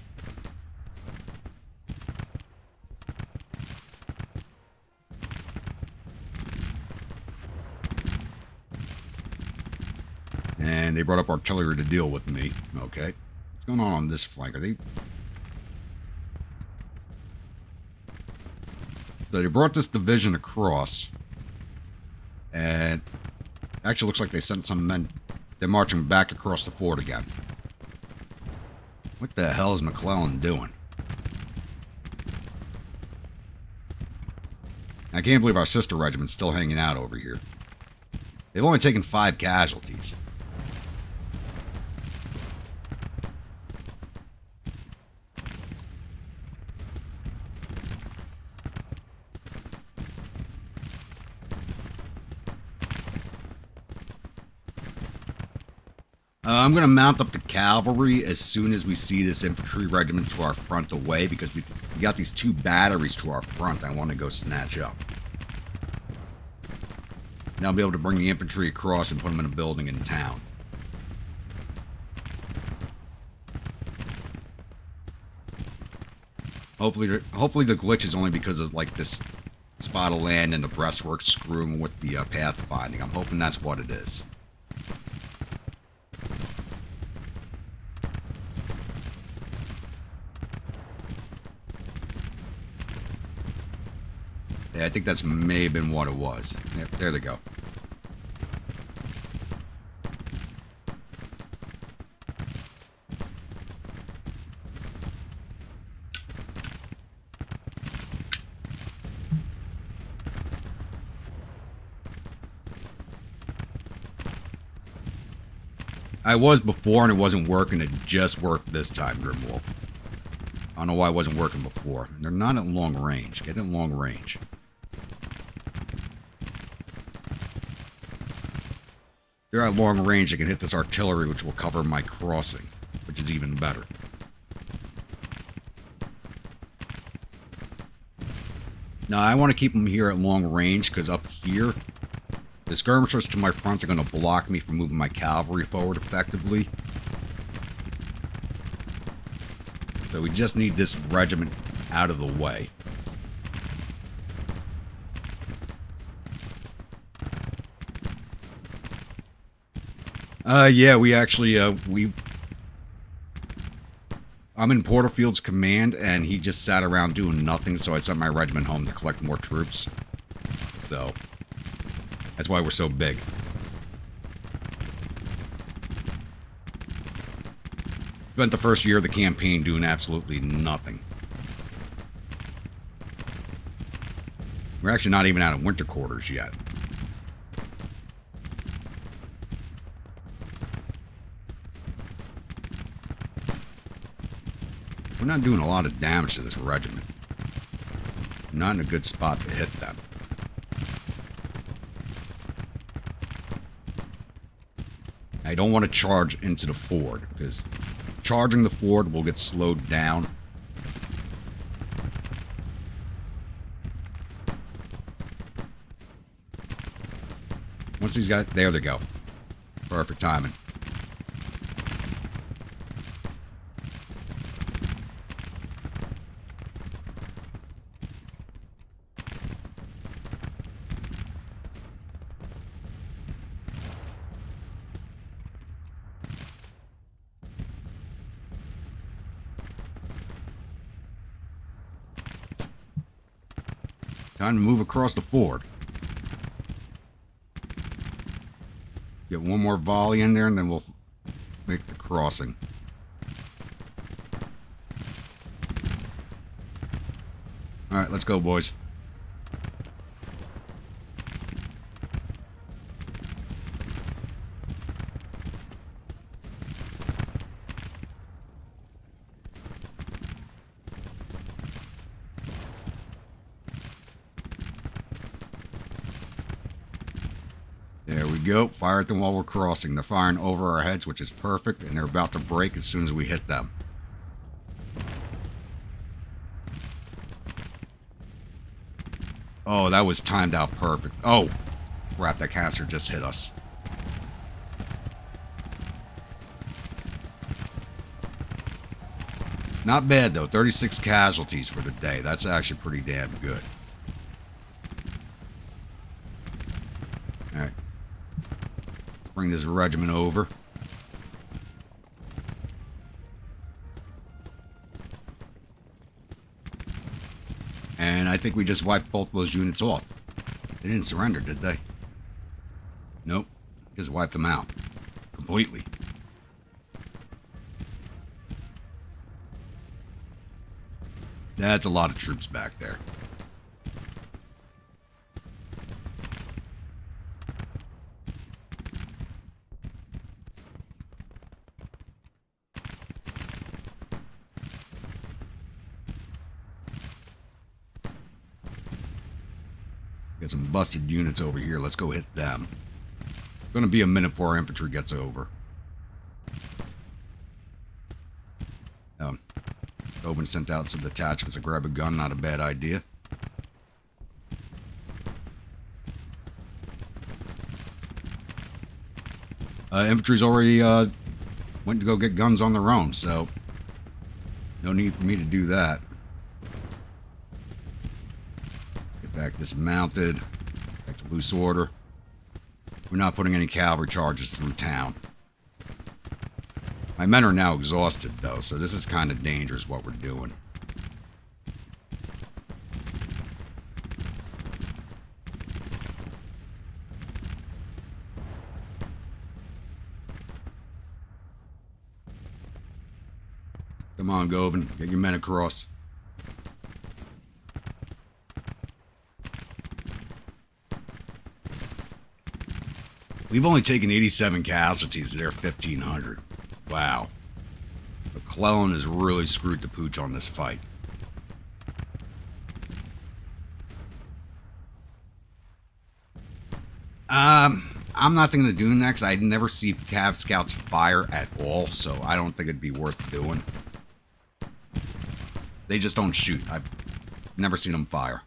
And they brought up artillery to deal with me. Okay. What's going on this flank? Are they... So they brought this division across. And actually looks like they sent some men. They're marching back across the fort again. What the hell is McClellan doing? I can't believe our sister regiment's still hanging out over here. They've only taken 5 casualties. I'm going to mount up the cavalry as soon as we see this infantry regiment to our front away, because we got these 2 batteries to our front I want to go snatch up. Now I'll be able to bring the infantry across and put them in a building in town. Hopefully the glitch is only because of like this spot of land and the breastwork screwing with the pathfinding. I'm hoping that's what it is. Yeah, I think that's may have been what it was. Yep, there they go. I was before and it wasn't working. It just worked this time, Grimwolf. I don't know why it wasn't working before. They're not at long range. Get in long range. They're at long range. I can hit this artillery, which will cover my crossing, which is even better. Now, I want to keep them here at long range, because up here, the skirmishers to my front are going to block me from moving my cavalry forward effectively. So we just need this regiment out of the way. Yeah, we actually, I'm in Porterfield's command, and he just sat around doing nothing, so I sent my regiment home to collect more troops. So, that's why we're so big. Spent the first year of the campaign doing absolutely nothing. We're actually not even out of winter quarters yet. We're not doing a lot of damage to this regiment. We're not in a good spot to hit them. I don't want to charge into the ford, because charging the ford will get slowed down. Once these guys... There they go. Perfect timing. Time to move across the ford. Get one more volley in there, and then we'll make the crossing. Alright, let's go, boys. There we go. Fire at them while we're crossing. They're firing over our heads, which is perfect, and they're about to break as soon as we hit them. Oh, that was timed out perfect. Oh, crap, that canister just hit us. Not bad, though. 36 casualties for the day. That's actually pretty damn good. Alright. Let's bring this regiment over. And I think we just wiped both those units off. They didn't surrender, did they? Nope. Just wiped them out. Completely. That's a lot of troops back there. Got some busted units over here. Let's go hit them. It's going to be a minute before our infantry gets over. Owen sent out some detachments to grab a gun. Not a bad idea. Infantry's already went to go get guns on their own, so no need for me to do that. Let's get back dismounted. Back to loose order. We're not putting any cavalry charges through town. My men are now exhausted, though, so this is kind of dangerous what we're doing. Come on, Govan. Get your men across. We've only taken 87 casualties. They're 1,500. Wow. McClellan has really screwed the pooch on this fight. I'm not thinking of doing that because I never see Cav Scouts fire at all, so I don't think it'd be worth doing. They just don't shoot. I've never seen them fire.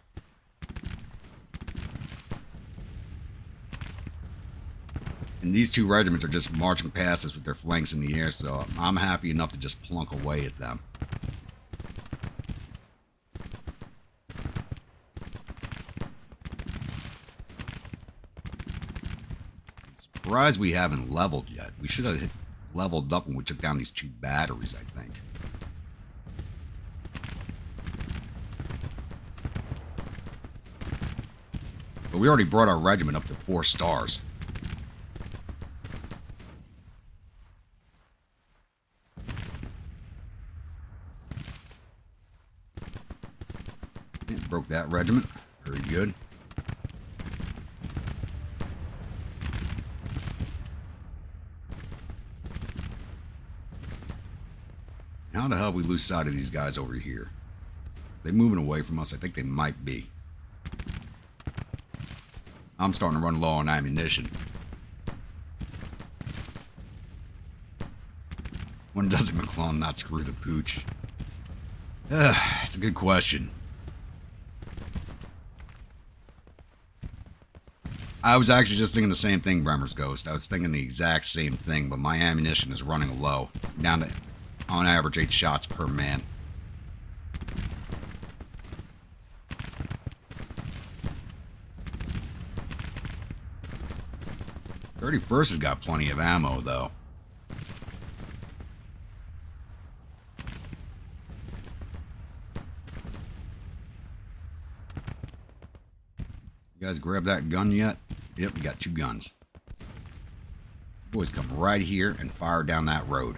And these two regiments are just marching past us with their flanks in the air, so I'm happy enough to just plunk away at them. I'm surprised we haven't leveled yet. We should have leveled up when we took down these two batteries, I think. But we already brought our regiment up to 4 stars. Broke that regiment. Very good. How the hell we lose sight of these guys over here? They moving away from us? I think they might be. I'm starting to run low on ammunition. When does McClellan not screw the pooch? It's a good question. I was actually just thinking the same thing, Bremer's Ghost. I was thinking the exact same thing, but my ammunition is running low. Down to, on average, 8 shots per man. .31st has got plenty of ammo, though. You guys grab that gun yet? Yep, we got 2 guns. Boys come right here and fire down that road.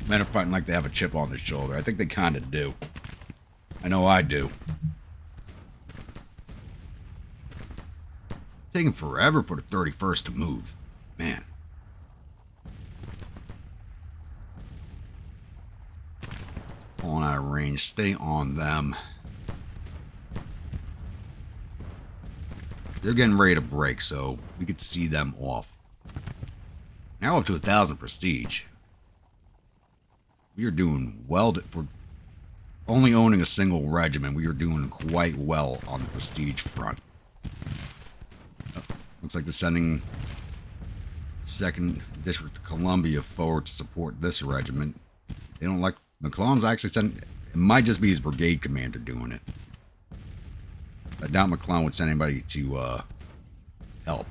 Men are fighting like they have a chip on their shoulder. I think they kind of do. I know I do. Taking forever for the 31st to move. Man. Falling out of range. Stay on them. They're getting ready to break, so we could see them off. Now up to 1,000 prestige. We are doing well for only owning a single regiment. We are doing quite well on the prestige front. Looks like they're sending 2nd District of Columbia forward to support this regiment. They don't like... McClellan's actually sending... It might just be his brigade commander doing it. I doubt McClellan would send anybody to help.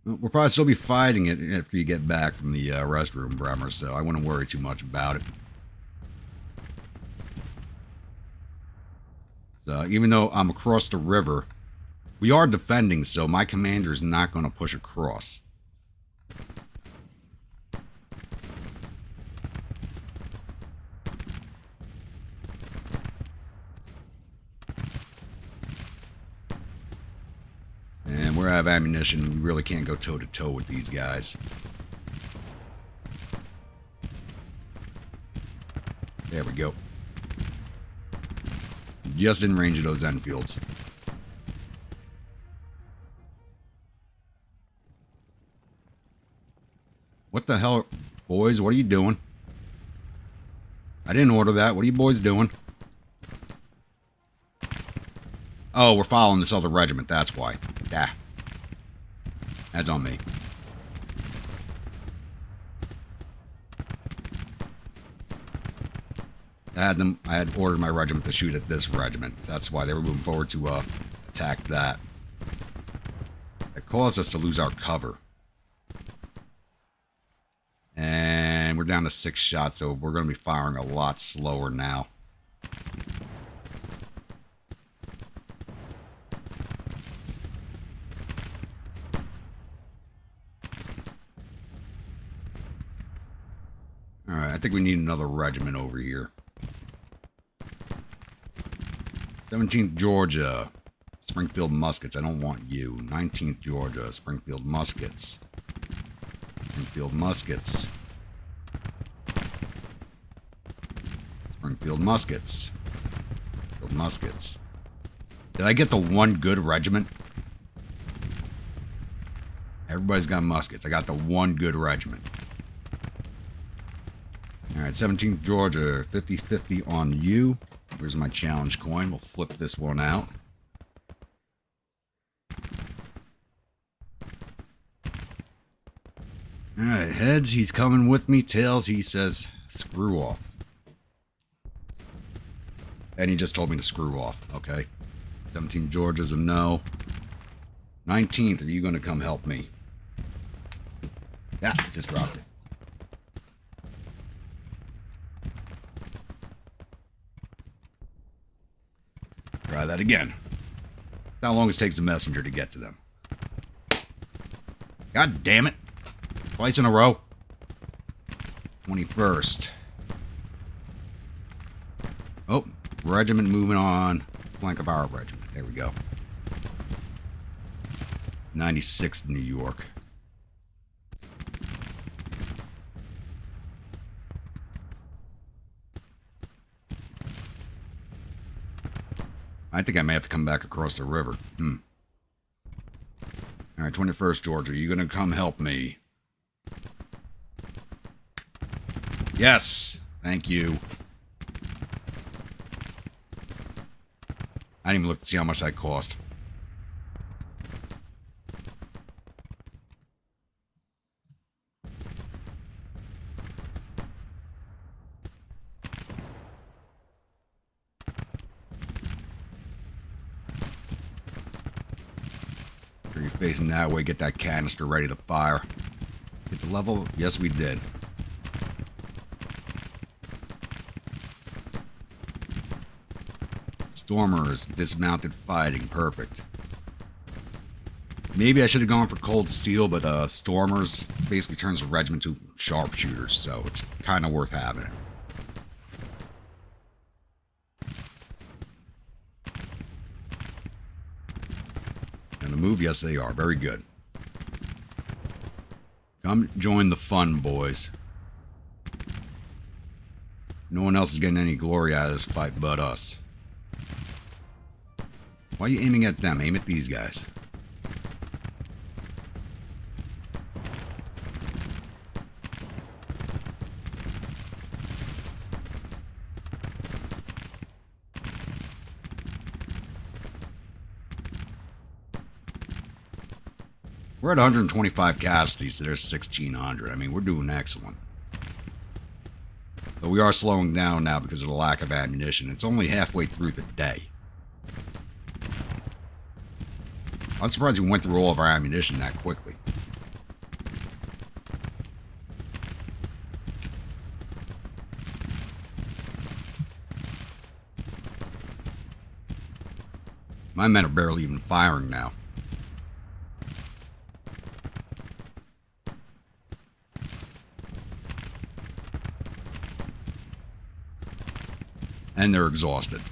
We'll probably still be fighting it after you get back from the restroom, Bremer, so I wouldn't worry too much about it. So even though I'm across the river, we are defending, so my commander is not going to push across. And we're out of ammunition. We really can't go toe-to-toe with these guys. There we go. Just in range of those Enfields. What the hell, boys? What are you doing? I didn't order that. What are you boys doing? Oh, we're following this other regiment. That's why. Yeah. That's on me. I had ordered my regiment to shoot at this regiment. That's why they were moving forward to attack that. It caused us to lose our cover. And we're down to 6 shots, so we're going to be firing a lot slower now. Alright, I think we need another regiment over here. 17th Georgia, Springfield Muskets. I don't want you. 19th Georgia, Springfield Muskets. Springfield Muskets. Springfield Muskets. Springfield Muskets. Did I get the one good regiment? Everybody's got muskets. I got the one good regiment. Alright, 17th Georgia, 50-50 on you. Here's my challenge coin. We'll flip this one out. Alright, heads, he's coming with me. Tails, he says, screw off. And he just told me to screw off. Okay. 17th Georgia's a no. 19th, are you going to come help me? Yeah, just dropped it. Try that again. That's how long it takes the messenger to get to them. God damn it. Twice in a row. 21st. Oh, regiment moving on. Flank of our regiment. There we go. 96th New York. I think I may have to come back across the river. Alright, 21st Georgia, you gonna come help me? Yes! Thank you. I didn't even look to see how much that cost. You're facing that way, get that canister ready to fire. Get the level? Yes, we did. Stormers, dismounted fighting, perfect. Maybe I should have gone for cold steel, but Stormers basically turns the regiment to sharpshooters, so it's kind of worth having it. And the move, yes they are, very good. Come join the fun, boys. No one else is getting any glory out of this fight but us. Why are you aiming at them? Aim at these guys. We're at 125 casualties, so there's 1,600. I mean, we're doing excellent. But we are slowing down now because of the lack of ammunition. It's only halfway through the day. I'm surprised we went through all of our ammunition that quickly. My men are barely even firing now. And they're exhausted.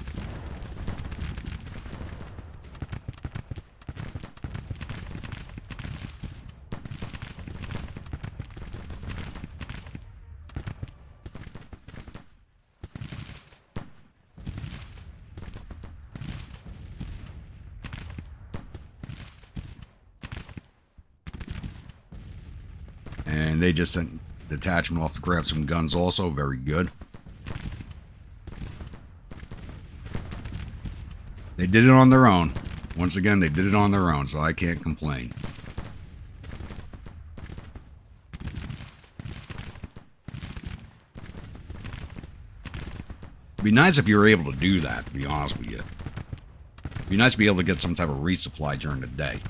And they just sent the detachment off to grab some guns also. Very good. They did it on their own. Once again, they did it on their own, so I can't complain. It'd be nice if you were able to do that, to be honest with you. It'd be nice to be able to get some type of resupply during the day.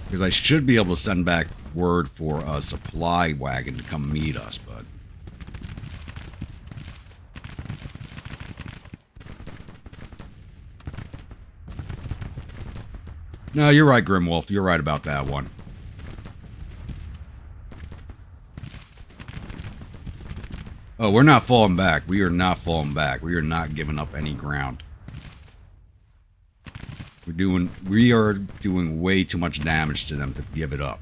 Because I should be able to send back word for a supply wagon to come meet us, but... No, you're right, Grimwolf. You're right about that one. Oh, we're not falling back. We are not falling back. We are not giving up any ground. We are doing way too much damage to them to give it up.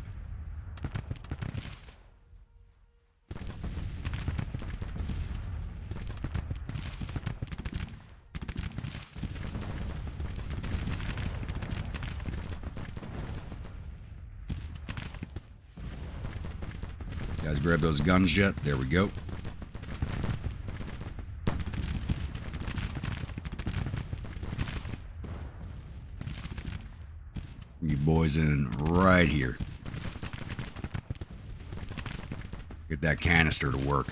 You guys grab those guns yet? There we go. You boys in right here. Get that canister to work.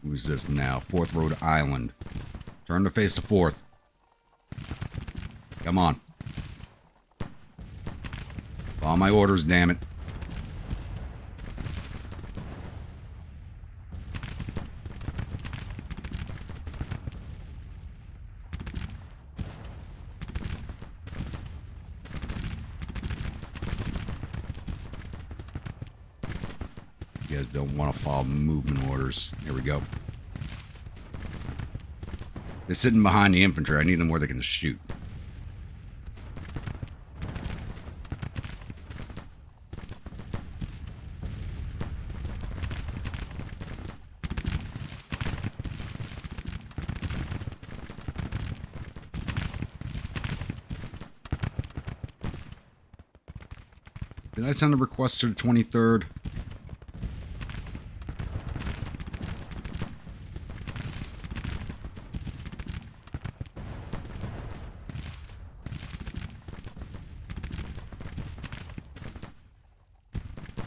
Who's this now? 4th Rhode Island. Turn to face the 4th. Come on. Follow my orders, damn it. You guys don't want to follow movement orders. Here we go. They're sitting behind the infantry. I need them where they can shoot. Did I send a request to the 23rd?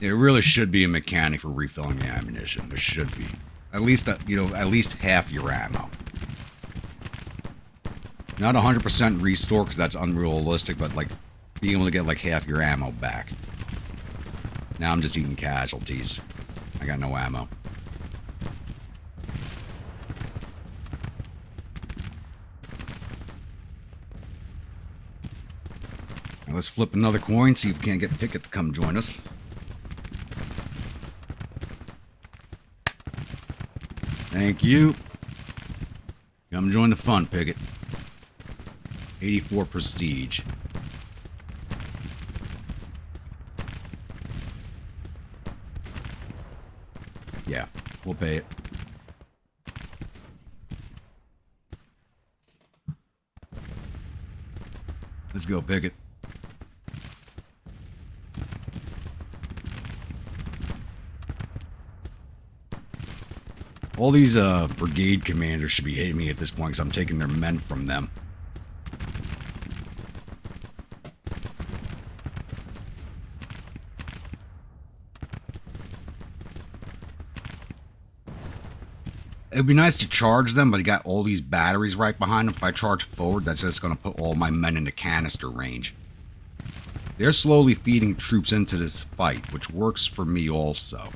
There really should be a mechanic for refilling the ammunition. There should be. At least, at least half your ammo. Not 100% restore, because that's unrealistic, but, like, being able to get, like, half your ammo back. Now I'm just eating casualties. I got no ammo. Now let's flip another coin, see if we can't get Pickett to come join us. Thank you. Come join the fun, Pickett. 84 prestige. Yeah, we'll pay it. Let's go, Pickett. All these brigade commanders should be hating me at this point because I'm taking their men from them. It would be nice to charge them, but I got all these batteries right behind them. If I charge forward, that's just going to put all my men into canister range. They're slowly feeding troops into this fight, which works for me also.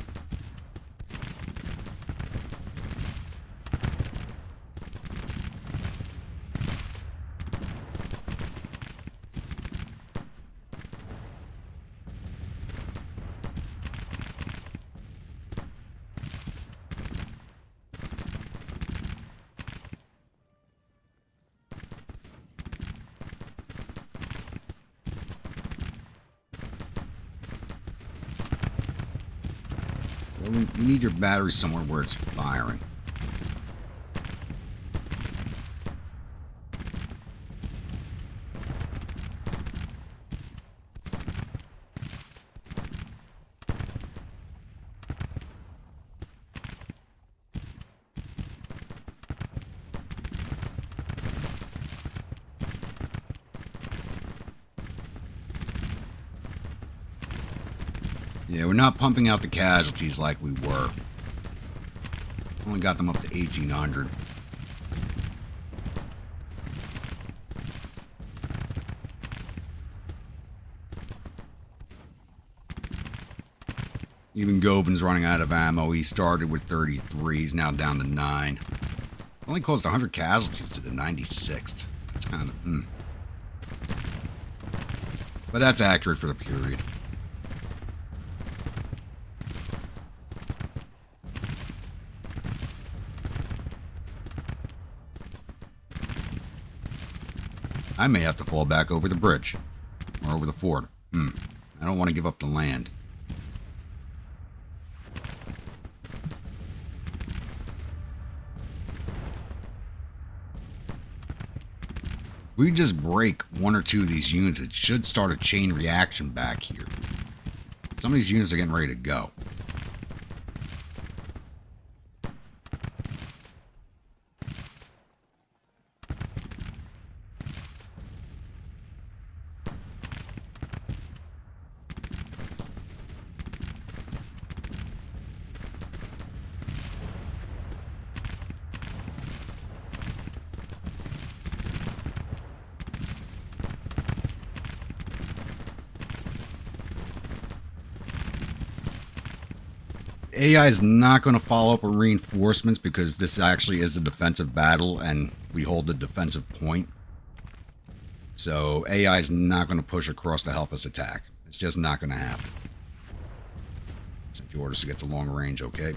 You need your battery somewhere where it's firing. Yeah, we're not pumping out the casualties like we were. Only got them up to 1,800. Even Govin's running out of ammo. He started with 33. He's now down to 9. Only caused 100 casualties to the 96th. That's kind of... But that's accurate for the period. I may have to fall back over the bridge. Or over the ford. I don't want to give up the land. If we just break one or two of these units, it should start a chain reaction back here. Some of these units are getting ready to go. AI is not going to follow up with reinforcements because this actually is a defensive battle and we hold the defensive point. So AI is not going to push across to help us attack. It's just not going to happen. Sent you orders to get to long range, okay.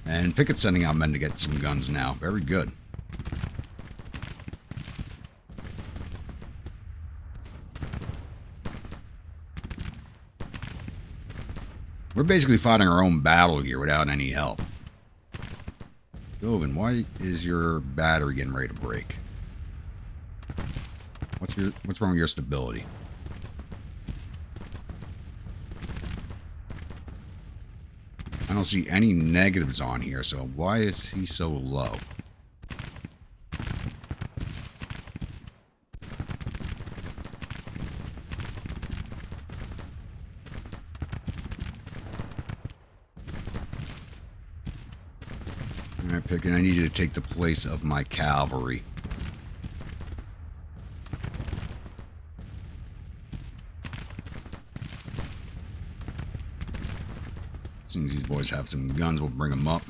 And Pickett's sending out men to get some guns now. Very good. We're basically fighting our own battle here without any help. Govan, why is your battery getting ready to break? What's wrong with your stability? I don't see any negatives on here, so why is he so low? Alright, Pickett, I need you to take the place of my cavalry. As soon as these boys have some guns, we'll bring them up.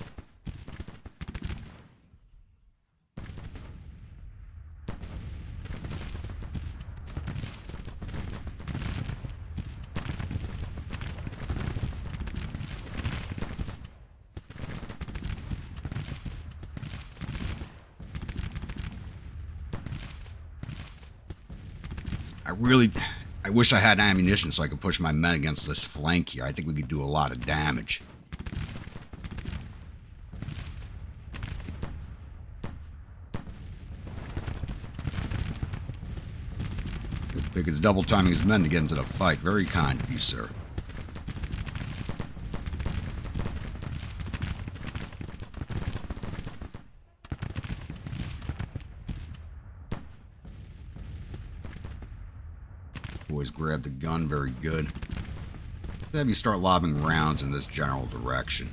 I wish I had ammunition so I could push my men against this flank here. I think we could do a lot of damage. Pickett's double timing his men to get into the fight. Very kind of you, sir. Boys grabbed the gun, very good. Let's have you start lobbing rounds in this general direction.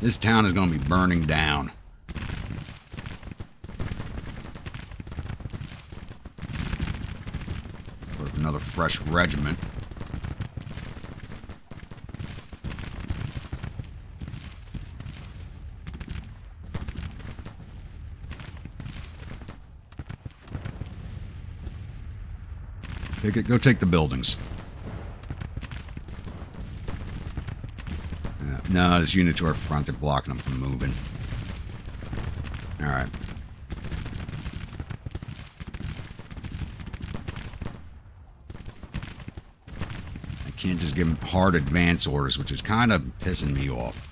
This town is going to be burning down. Or another fresh regiment. Pickett, go take the buildings. No, this unit to our front, they're blocking them from moving. Alright. I can't just give them hard advance orders, which is kind of pissing me off.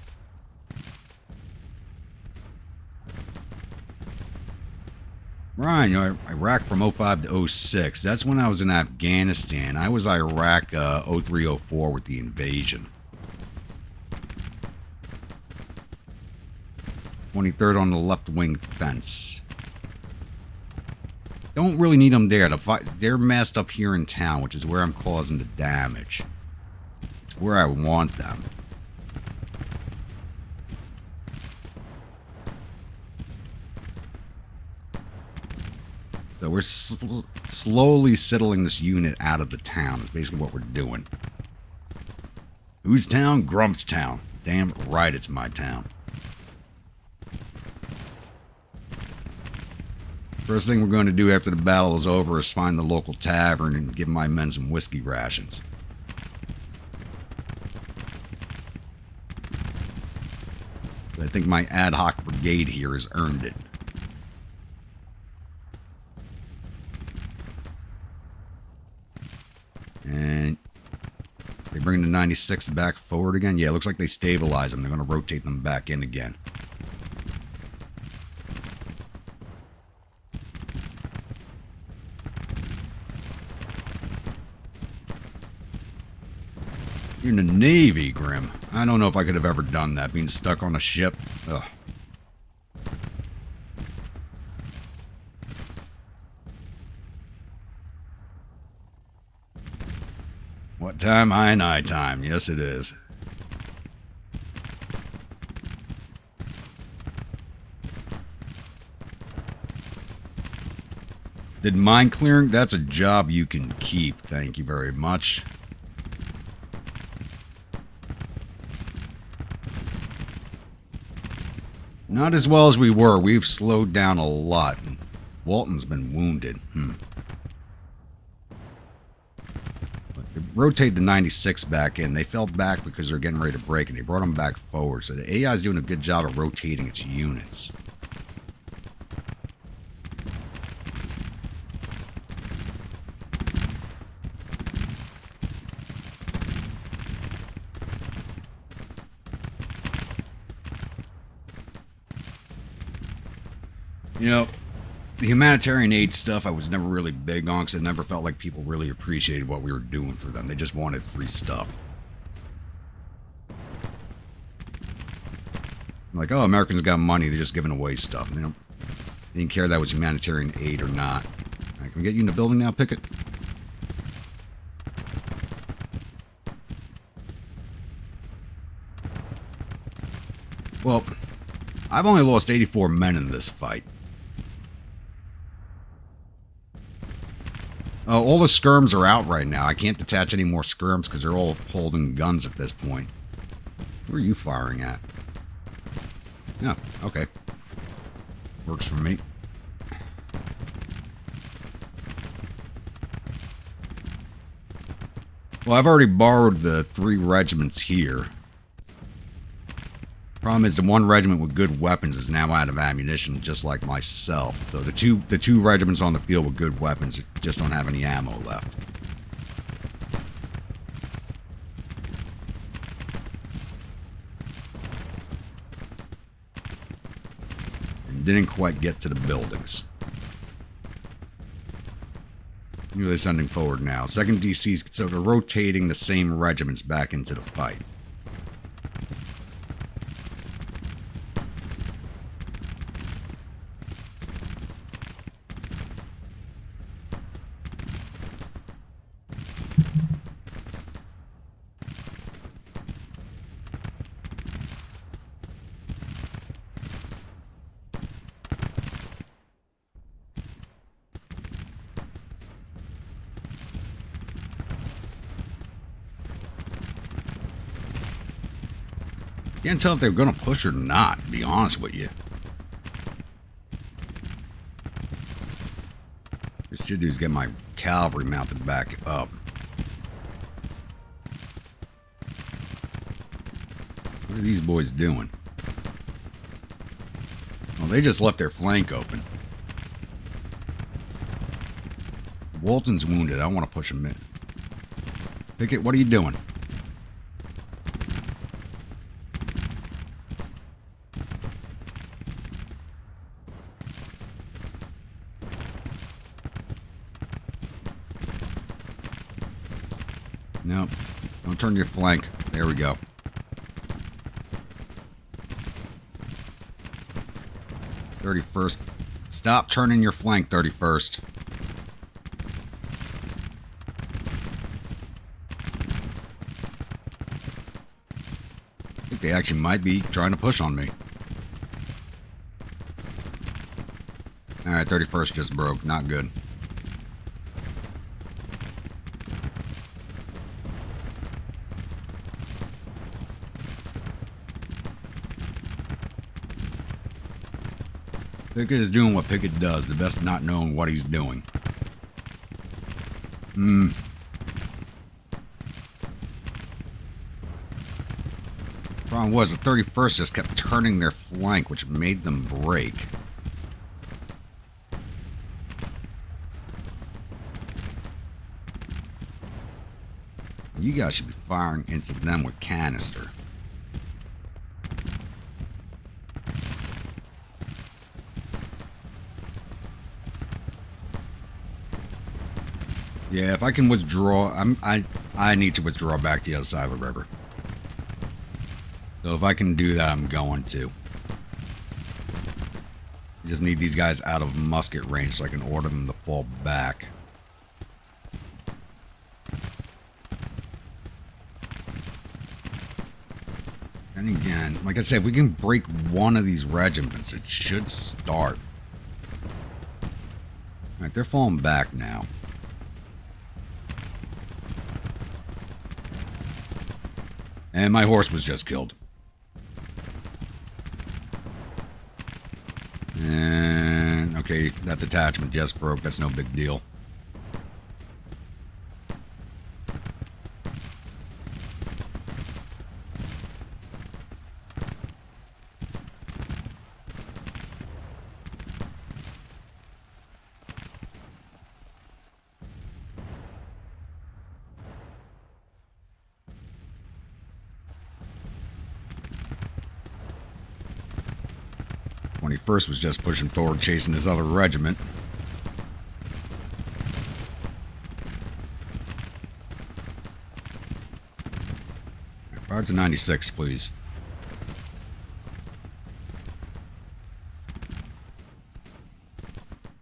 Ryan, you know, Iraq from 05 to 06. That's when I was in Afghanistan. I was Iraq 03-04 with the invasion. 23rd on the left wing fence. Don't really need them there to fight. They're massed up here in town, which is where I'm causing the damage. It's where I want them. So we're slowly settling this unit out of the town. That's basically what we're doing. Whose town? Grump's town. Damn right it's my town. First thing we're going to do after the battle is over is find the local tavern and give my men some whiskey rations. I think my ad hoc brigade here has earned it. And they bring the 96th back forward again. Yeah, it looks like they stabilize them. They're going to rotate them back in again. You're in the Navy, Grim. I don't know if I could have ever done that, being stuck on a ship. Ugh. What time? I time. Yes, it is. Did mine clearing? That's a job you can keep. Thank you very much. Not as well as we were. We've slowed down a lot. Walton's been wounded. rotate the 96 back in. They fell back because they're getting ready to break, and they brought them back forward. So the AI is doing a good job of rotating its units. You know, the humanitarian aid stuff I was never really big on because I never felt like people really appreciated what we were doing for them. They just wanted free stuff. Like, oh, Americans got money, they're just giving away stuff. They didn't care that was humanitarian aid or not. All right, can we get you in the building now, Pickett? Well, I've only lost 84 men in this fight. All the skirms are out right now. I can't detach any more skirms because they're all holding guns at this point. Where are you firing at? No, okay. Works for me. Well, I've already borrowed the 3 regiments here. Problem is, the 1 regiment with good weapons is now out of ammunition, just like myself. So the two regiments on the field with good weapons just don't have any ammo left. And didn't quite get to the buildings. Who are they sending forward now? 2nd DC's, so they're rotating the same regiments back into the fight. Can't tell if they're going to push or not, to be honest with you. What I should do is get my cavalry mounted back up. What are these boys doing? Well, they just left their flank open. Walton's wounded. I want to push him in. Pickett, what are you doing? Nope. Don't turn your flank. There we go. "31st. Stop turning your flank, 31st. I think they actually might be trying to push on me. Alright, 31st just broke. Not good. Pickett is doing what Pickett does, the best not knowing what he's doing. Problem was, the 31st just kept turning their flank, which made them break. You guys should be firing into them with canister. Yeah, if I can withdraw, I need to withdraw back to the other side of the river. So if I can do that, I'm going to. I just need these guys out of musket range so I can order them to fall back. And again, like I said, if we can break one of these regiments, it should start. Alright, they're falling back now. And my horse was just killed. And, okay, that detachment just broke. That's no big deal. 21st was just pushing forward, chasing his other regiment. Fire to 96, please.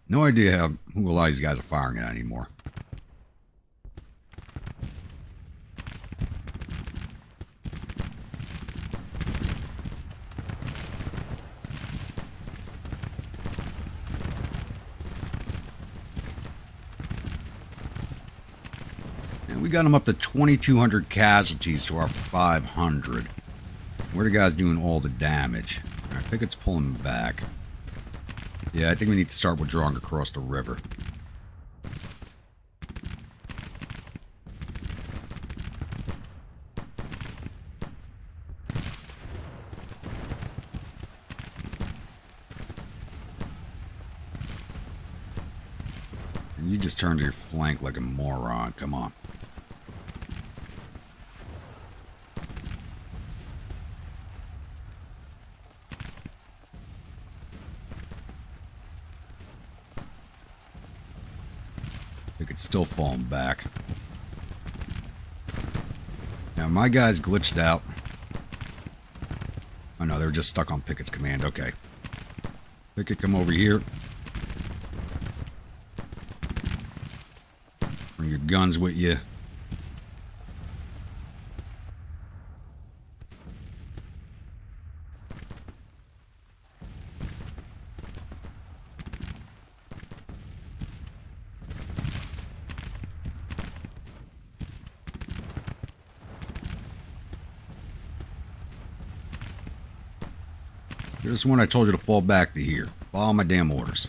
No idea who a lot of these guys are firing at anymore. And we got them up to 2,200 casualties to our 500. We're the guys doing all the damage. Alright, Pickett's pulling back. Yeah, I think we need to start withdrawing across the river. And you just turned to your flank like a moron. Come on. It's still falling back. Now my guys glitched out. Oh no, they were just stuck on Pickett's command. Okay. Pickett, come over here. Bring your guns with you. Here's one I told you to fall back to here. Follow my damn orders.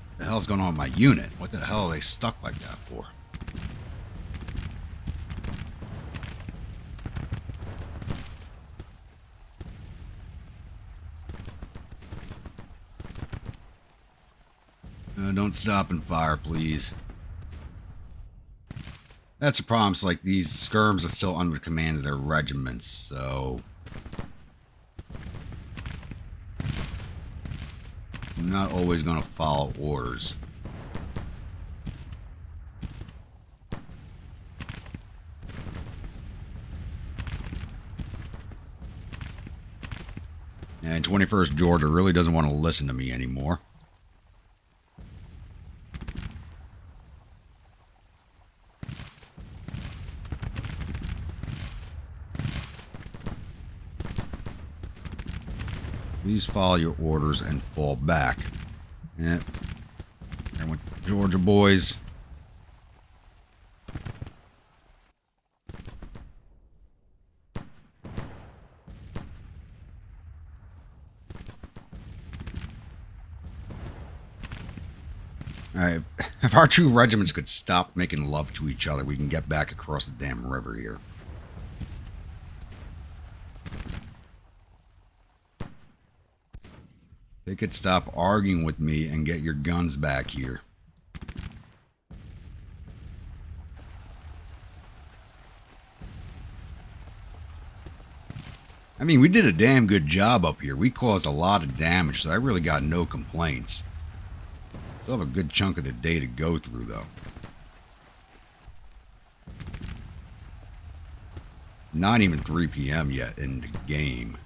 What the hell's going on with my unit? What the hell are they stuck like that for? Don't stop and fire, please. That's the problem. It's like these skirms are still under command of their regiments, so I'm not always going to follow orders. And 21st Georgia really doesn't want to listen to me anymore. Please follow your orders and fall back. Yeah. There went Georgia boys. Alright, if our two regiments could stop making love to each other, we can get back across the damn river here. They could stop arguing with me and get your guns back here. I mean, we did a damn good job up here. We caused a lot of damage, so I really got no complaints. Still have a good chunk of the day to go through, though. Not even 3 p.m. yet in the game.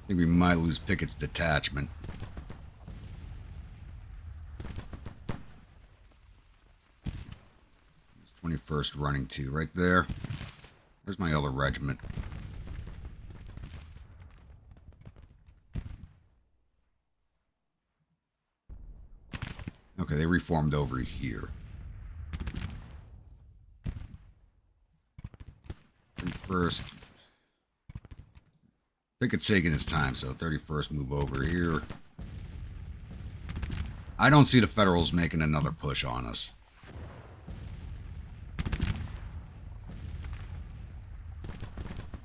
I think we might lose Pickett's detachment. 21st running to right there. Where's my other regiment? Okay, they reformed over here. 31st. Pickett's taking his time, so 31st move over here. I don't see the Federals making another push on us.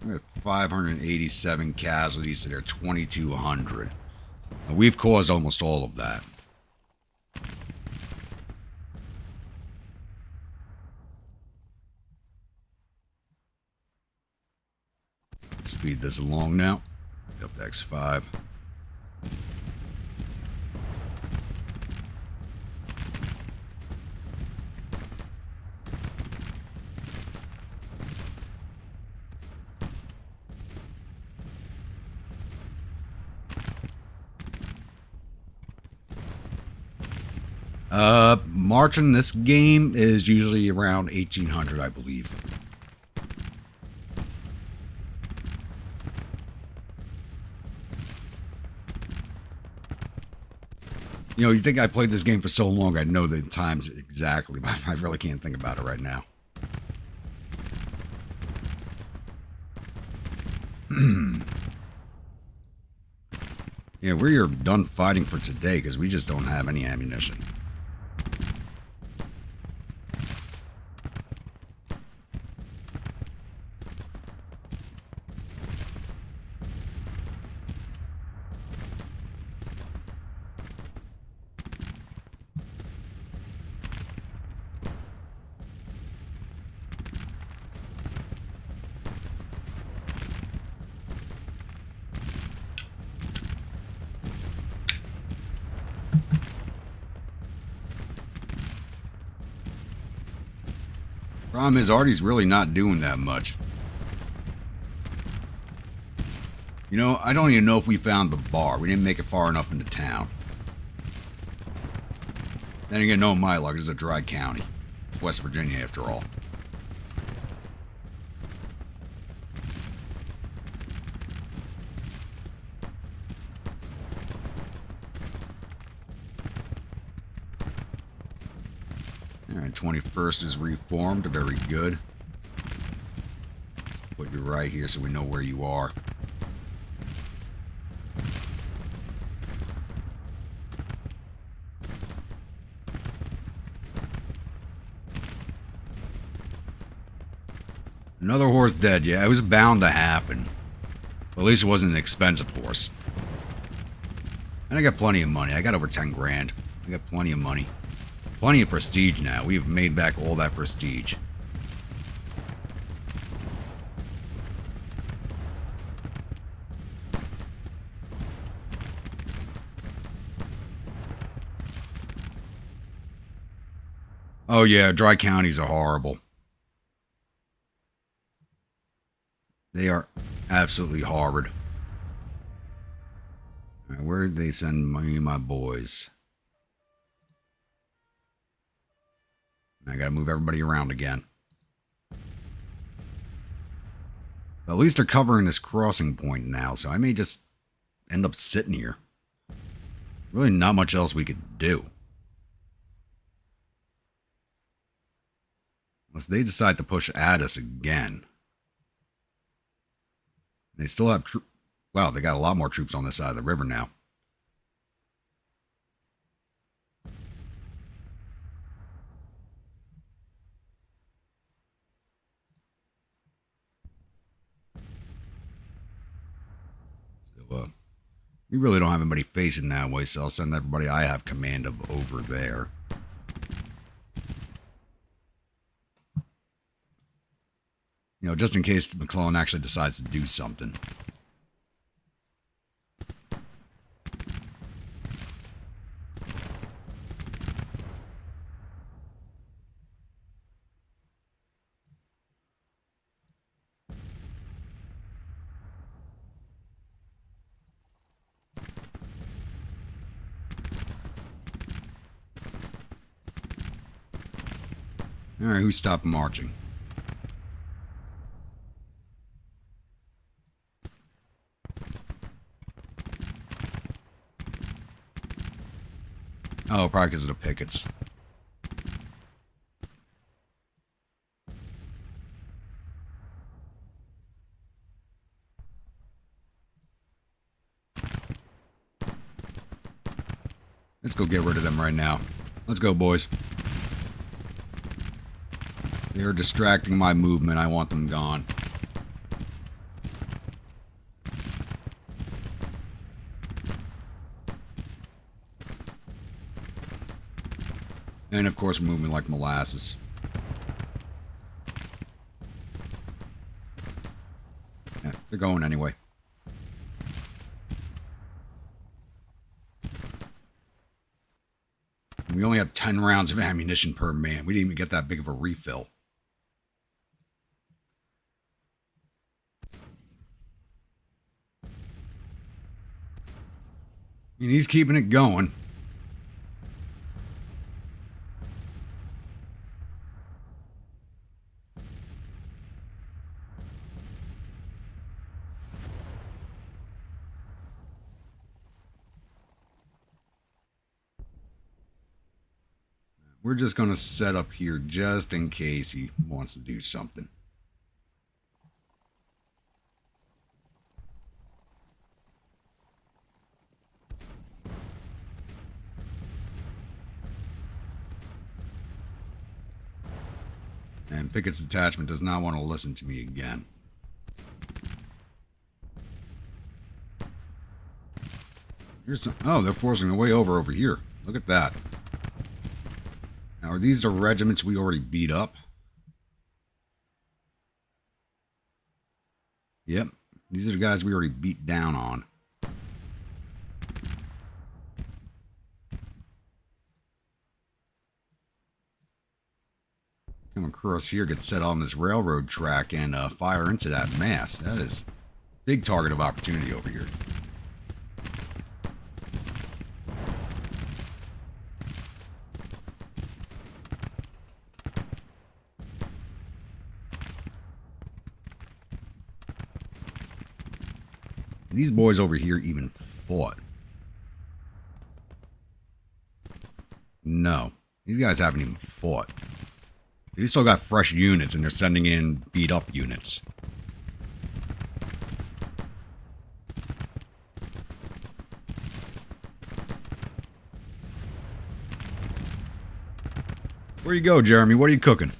We have 587 casualties to their 2,200. And we've caused almost all of that. Let's speed this along now. Up to X5. March in this game is usually around 1,800, I believe. You know, you think I played this game for so long, I know the times exactly, but I really can't think about it right now. Yeah, we're done fighting for today because we just don't have any ammunition. Problem is, Artie's really not doing that much. You know, I don't even know if we found the bar. We didn't make it far enough into town. Then again, no, my luck, it's a dry county. It's West Virginia, after all. Alright, 21st is reformed. Very good. Put you right here so we know where you are. Another horse dead. Yeah, it was bound to happen. But at least it wasn't an expensive horse. And I got plenty of money. I got over 10 grand. I got plenty of money. Plenty of prestige now. We've made back all that prestige. Oh yeah, dry counties are horrible. They are absolutely horrid. All right, where did they send me and my boys? I gotta move everybody around again. But at least they're covering this crossing point now, so I may just end up sitting here. Really not much else we could do. Unless they decide to push at us again. They still have troops. Wow, they got a lot more troops on this side of the river now. So, we really don't have anybody facing that way, so I'll send everybody I have command of over there. You know, just in case McClellan actually decides to do something. Alright, who stopped marching? Oh, probably because of the pickets. Let's go get rid of them right now. Let's go, boys. They're distracting my movement. I want them gone. And of course, moving like molasses. Yeah, they're going anyway. We only have 10 rounds of ammunition per man. We didn't even get that big of a refill. I mean, he's keeping it going. We're just going to set up here just in case he wants to do something. And Pickett's detachment does not want to listen to me again. Here's some, oh, they're forcing their way over here. Look at that. Now, are these the regiments we already beat up? Yep. These are the guys we already beat down on. Come across here, get set on this railroad track, and fire into that mass. That is a big target of opportunity over here. These boys over here even fought. No. These guys haven't even fought. They still got fresh units, and they're sending in beat-up units. Where you go, Jeremy? What are you cooking?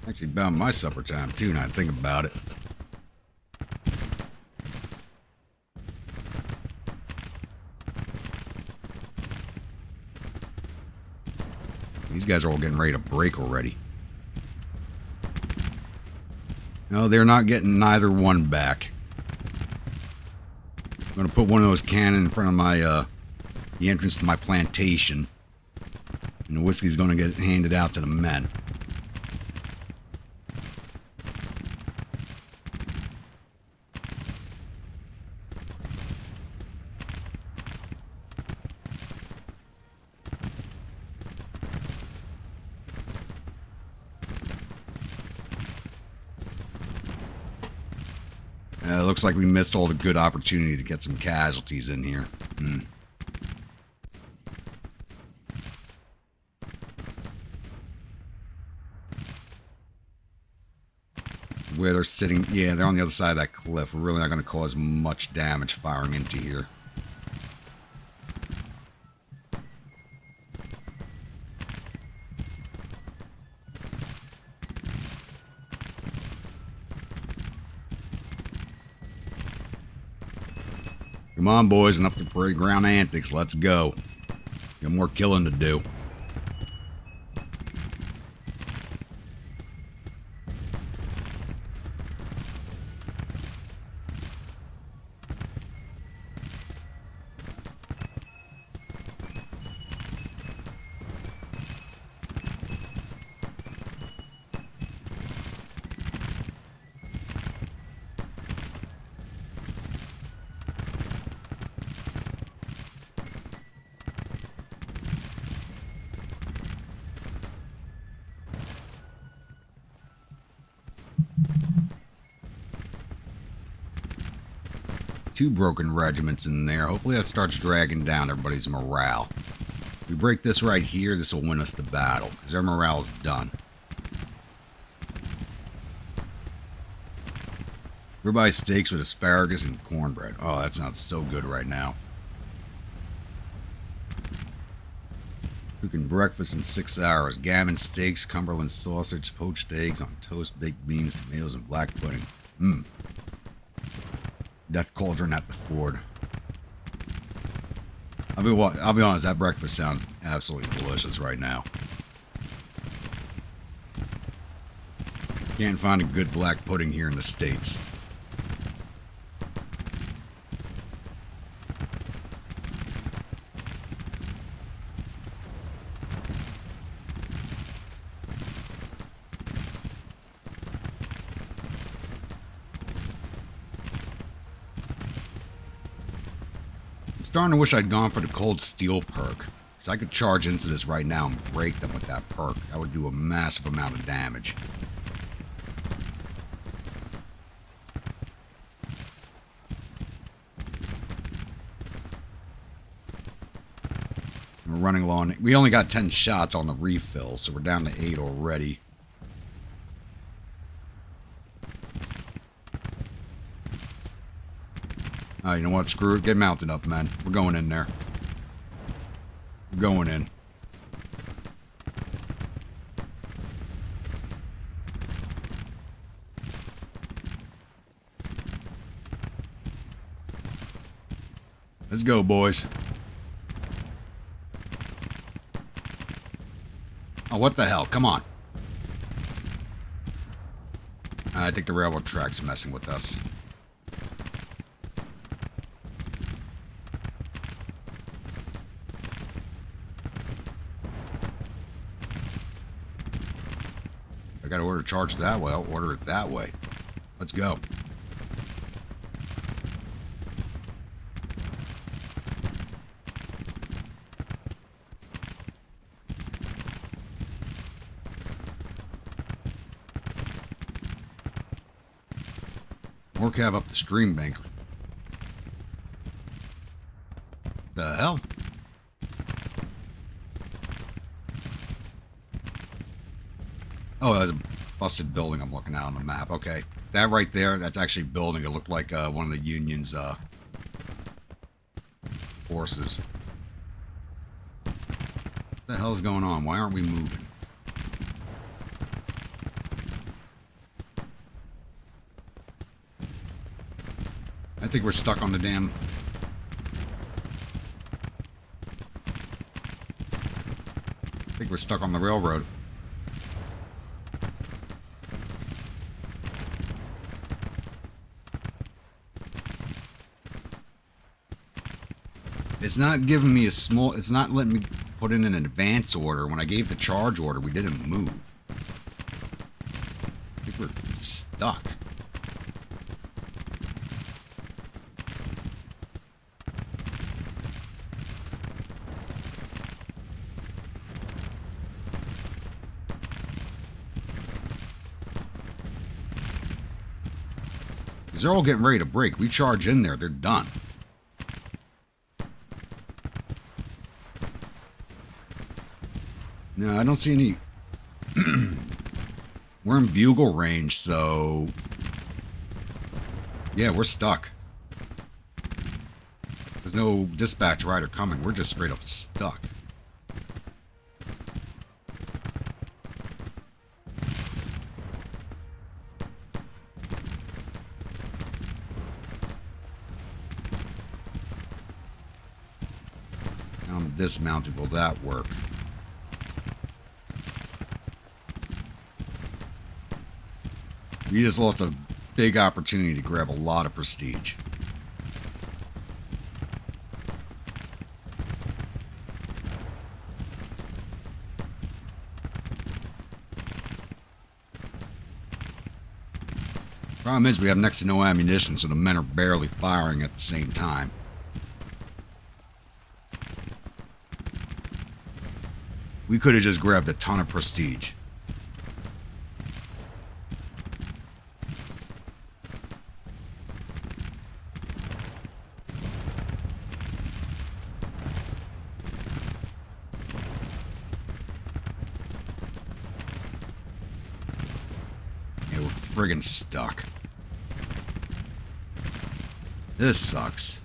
Actually, about my supper time, too, now I think about it. These guys are all getting ready to break already. No, they're not getting neither one back. I'm going to put one of those cannons in front of my, the entrance to my plantation. And the whiskey's going to get handed out to the men. Looks like we missed all the good opportunity to get some casualties in here. Where they're sitting, yeah, they're on the other side of that cliff. We're really not going to cause much damage firing into here. Come on, boys, enough to parade ground antics. Let's go. Got more killing to do. 2 broken regiments in there. Hopefully that starts dragging down everybody's morale. If we break this right here, this will win us the battle, because their morale is done. Ribeye steaks with asparagus and cornbread. Oh, that sounds so good right now. Cooking breakfast in 6 hours. Gammon steaks, Cumberland sausage, poached eggs on toast, baked beans, tomatoes, and black pudding. Mmm. Death cauldron at the ford. I'll be honest, that breakfast sounds absolutely delicious right now. Can't find a good black pudding here in the States. Starting to wish I'd gone for the cold steel perk, so I could charge into this right now and break them with that perk. That would do a massive amount of damage. We're running low on, we only got 10 shots on the refill, so we're down to 8 already. Oh, you know what? Screw it. Get mounted up, man. We're going in there. We're going in. Let's go, boys. Oh, what the hell? Come on. I think the railroad track's messing with us. I gotta order charge that way. I'll order it that way. Let's go. More cab up the stream bank. The hell? Oh, that's a busted building I'm looking at on the map. Okay. That right there, that's actually building. It looked like one of the Union's forces. What the hell is going on? Why aren't we moving? I think we're stuck on the damn... I think we're stuck on the railroad. It's not giving me a small... It's not letting me put in an advance order. When I gave the charge order, we didn't move. I think we're stuck. They're all getting ready to break. We charge in there, they're done. No, I don't see any... We're in bugle range, so... Yeah, we're stuck. There's no dispatch rider coming. We're just straight up stuck. I'm dismounted. Will that work? We just lost a big opportunity to grab a lot of prestige. Problem is we have next to no ammunition, so the men are barely firing at the same time. We could have just grabbed a ton of prestige. Yeah, we're friggin' stuck. This sucks.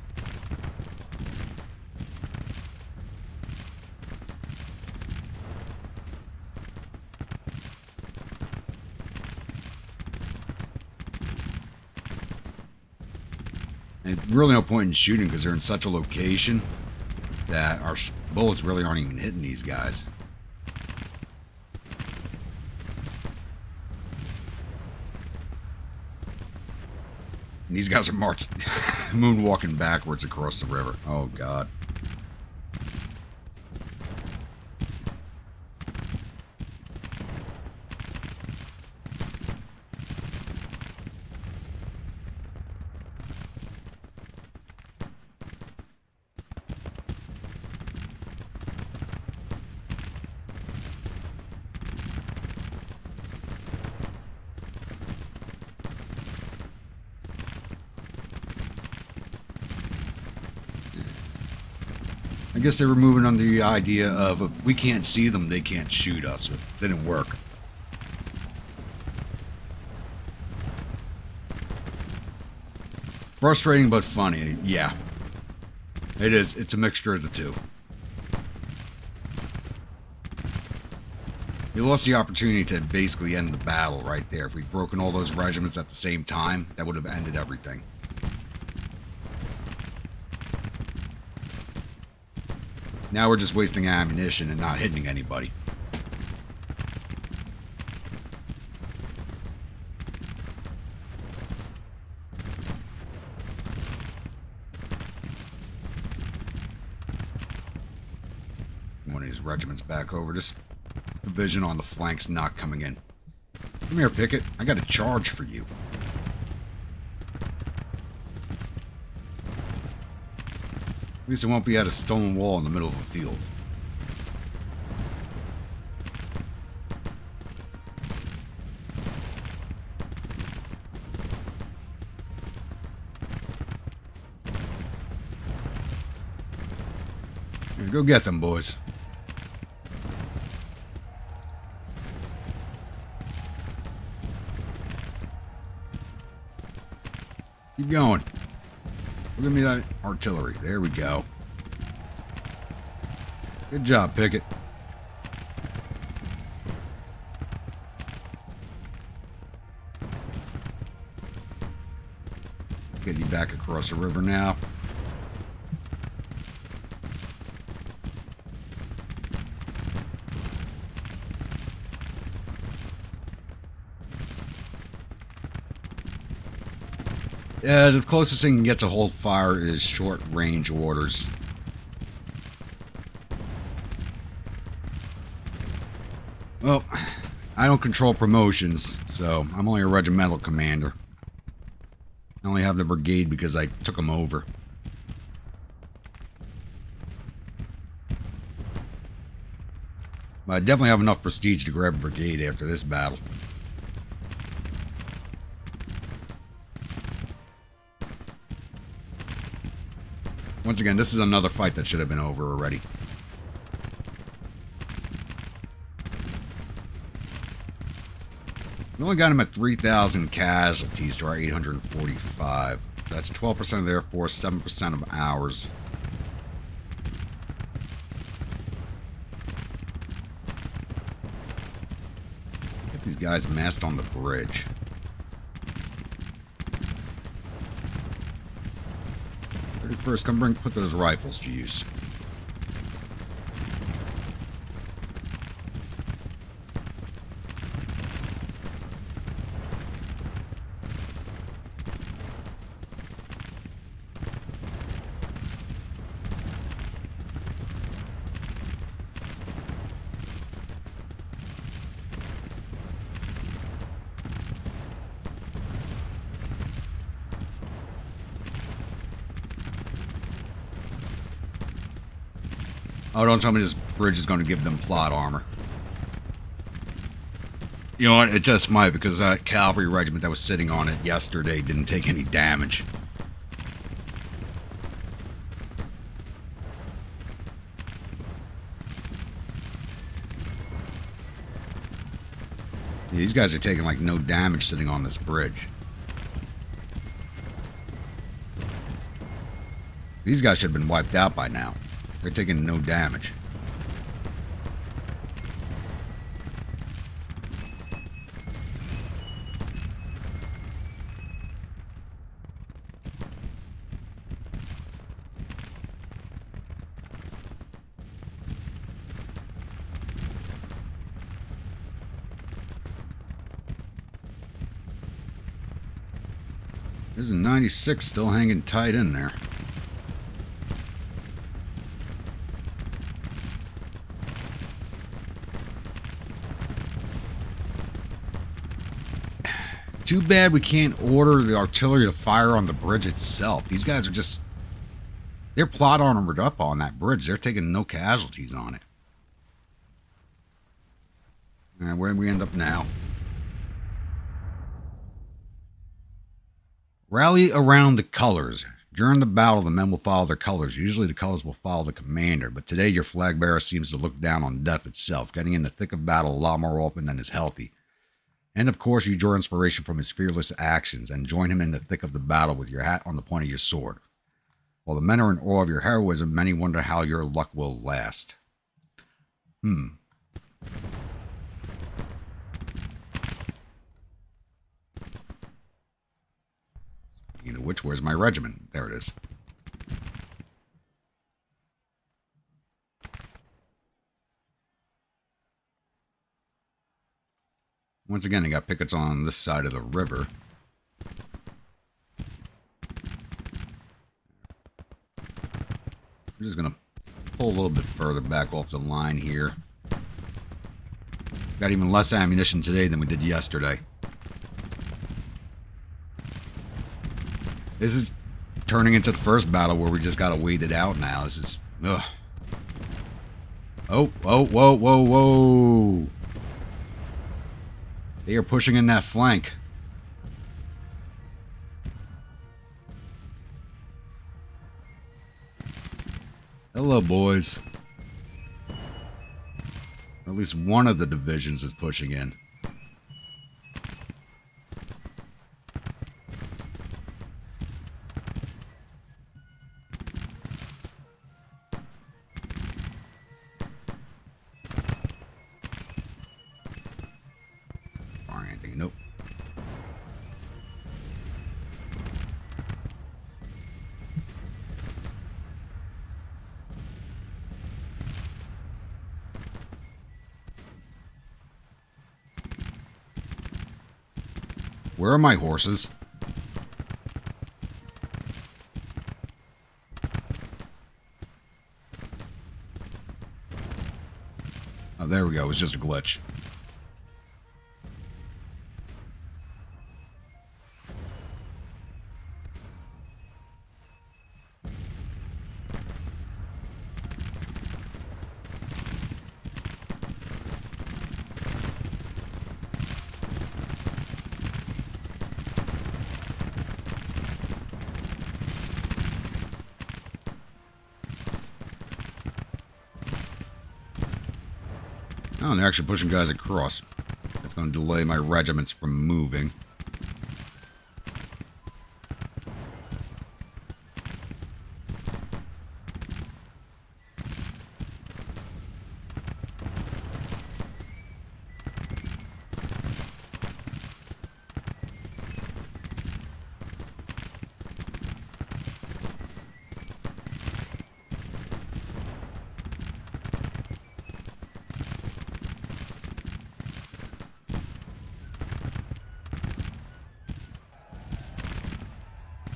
And really no point in shooting because they're in such a location that our bullets really aren't even hitting these guys. And these guys are moonwalking backwards across the river. Oh, God. I guess they were moving under the idea of if we can't see them, they can't shoot us. It didn't work. Frustrating but funny, yeah. It is. It's a mixture of the two. You lost the opportunity to basically end the battle right there. If we'd broken all those regiments at the same time, that would have ended everything. Now we're just wasting ammunition and not hitting anybody. One of these regiments back over. This division on the flank's not coming in. Come here, Pickett. I got a charge for you. At least it won't be at a stone wall in the middle of a field. Here, go get them, boys. Keep going. Give me that artillery. There we go. Good job, Pickett. Get you back across the river now. The closest thing you can get to hold fire is short range orders. Well, I don't control promotions, so I'm only a regimental commander. I only have the brigade because I took them over. But I definitely have enough prestige to grab a brigade after this battle. Once again, this is another fight that should have been over already. We only got him at 3,000 casualties to our 845. That's 12% of their force, 7% of ours. Get these guys massed on the bridge. 31st, come put those rifles to use. Oh, don't tell me this bridge is going to give them plot armor. You know what? It just might, because that cavalry regiment that was sitting on it yesterday didn't take any damage. Yeah, these guys are taking like no damage sitting on this bridge. These guys should have been wiped out by now. They're taking no damage. There's a 96 still hanging tight in there. Too bad we can't order the artillery to fire on the bridge itself. These guys are just... They're plot armored up on that bridge. They're taking no casualties on it. Alright, where do we end up now? Rally around the colors. During the battle, the men will follow their colors. Usually the colors will follow the commander, but today your flag bearer seems to look down on death itself, getting in the thick of battle a lot more often than is healthy. And of course, you draw inspiration from his fearless actions and join him in the thick of the battle with your hat on the point of your sword. While the men are in awe of your heroism, many wonder how your luck will last. You know which, where's my regiment? There it is. Once again, I got pickets on this side of the river. I'm just going to pull a little bit further back off the line here. Got even less ammunition today than we did yesterday. This is turning into the first battle where we just got to wait it out now. This is... Ugh. Oh, whoa, whoa, whoa, whoa. They are pushing in that flank. Hello, boys. Or at least one of the divisions is pushing in. Fire anything? Nope. Where are my horses? Oh, there we go. It was just a glitch. Oh, and they're actually pushing guys across. That's going to delay my regiments from moving.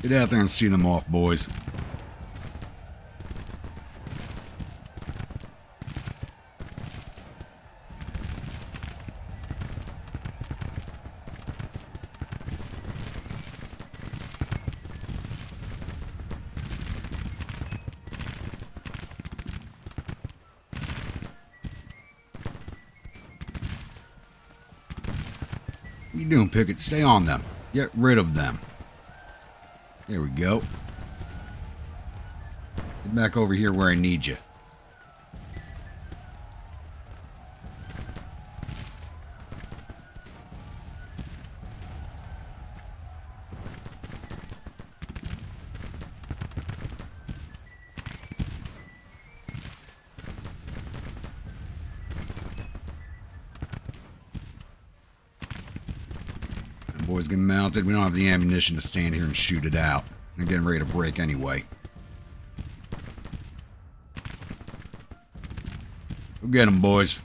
Get out there and see them off, boys. What you doing, Pickett? Stay on them. Get rid of them. There we go. Get back over here where I need you. boys, get mounted. We don't have the ammunition to stand here and shoot it out. They're getting ready to break anyway. Go get them, boys.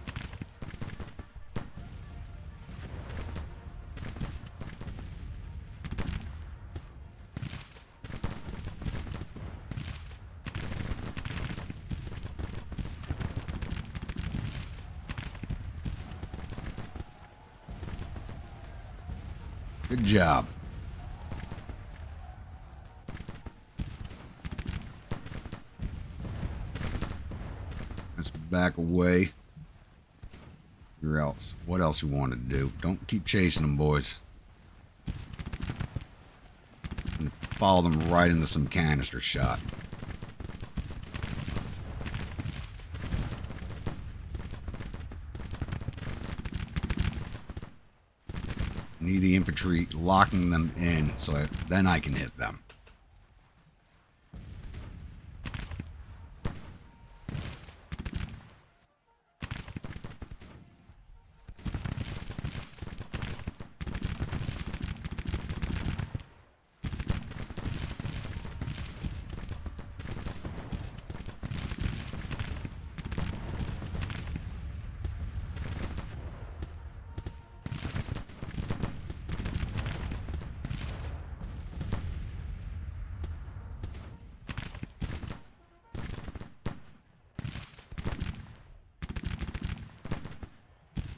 Good job. Let's back away. Figure else. What else we want to do? Don't keep chasing them, boys. And follow them right into some canister shot. Need the infantry locking them in so then I can hit them.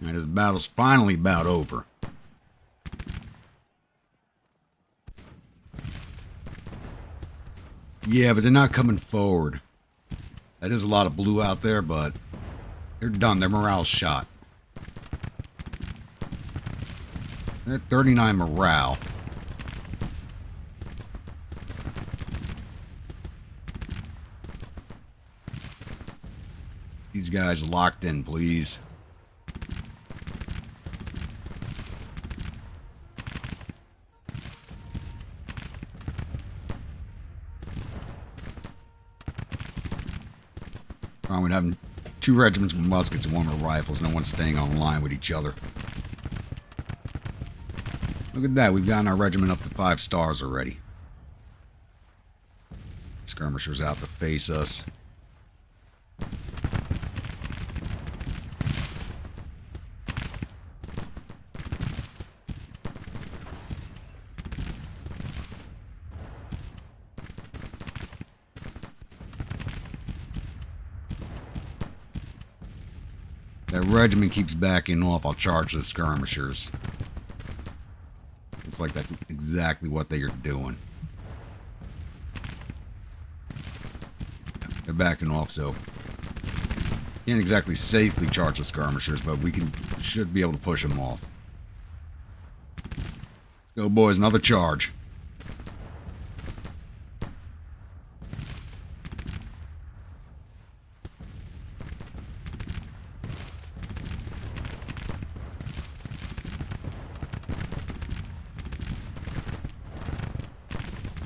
And this battle's finally about over. Yeah, but they're not coming forward. That is a lot of blue out there, but they're done. Their morale's shot. They're at 39 morale. These guys locked in, please. Wrong with having two regiments with muskets and one with rifles. No one's staying on line with each other. Look at that. We've gotten our regiment up to 5 stars already. Skirmishers out to face us. That regiment keeps backing off. I'll charge the skirmishers. Looks like that's exactly what they are doing. They're backing off, so can't exactly safely charge the skirmishers, but we should be able to push them off. Go, boys, another charge.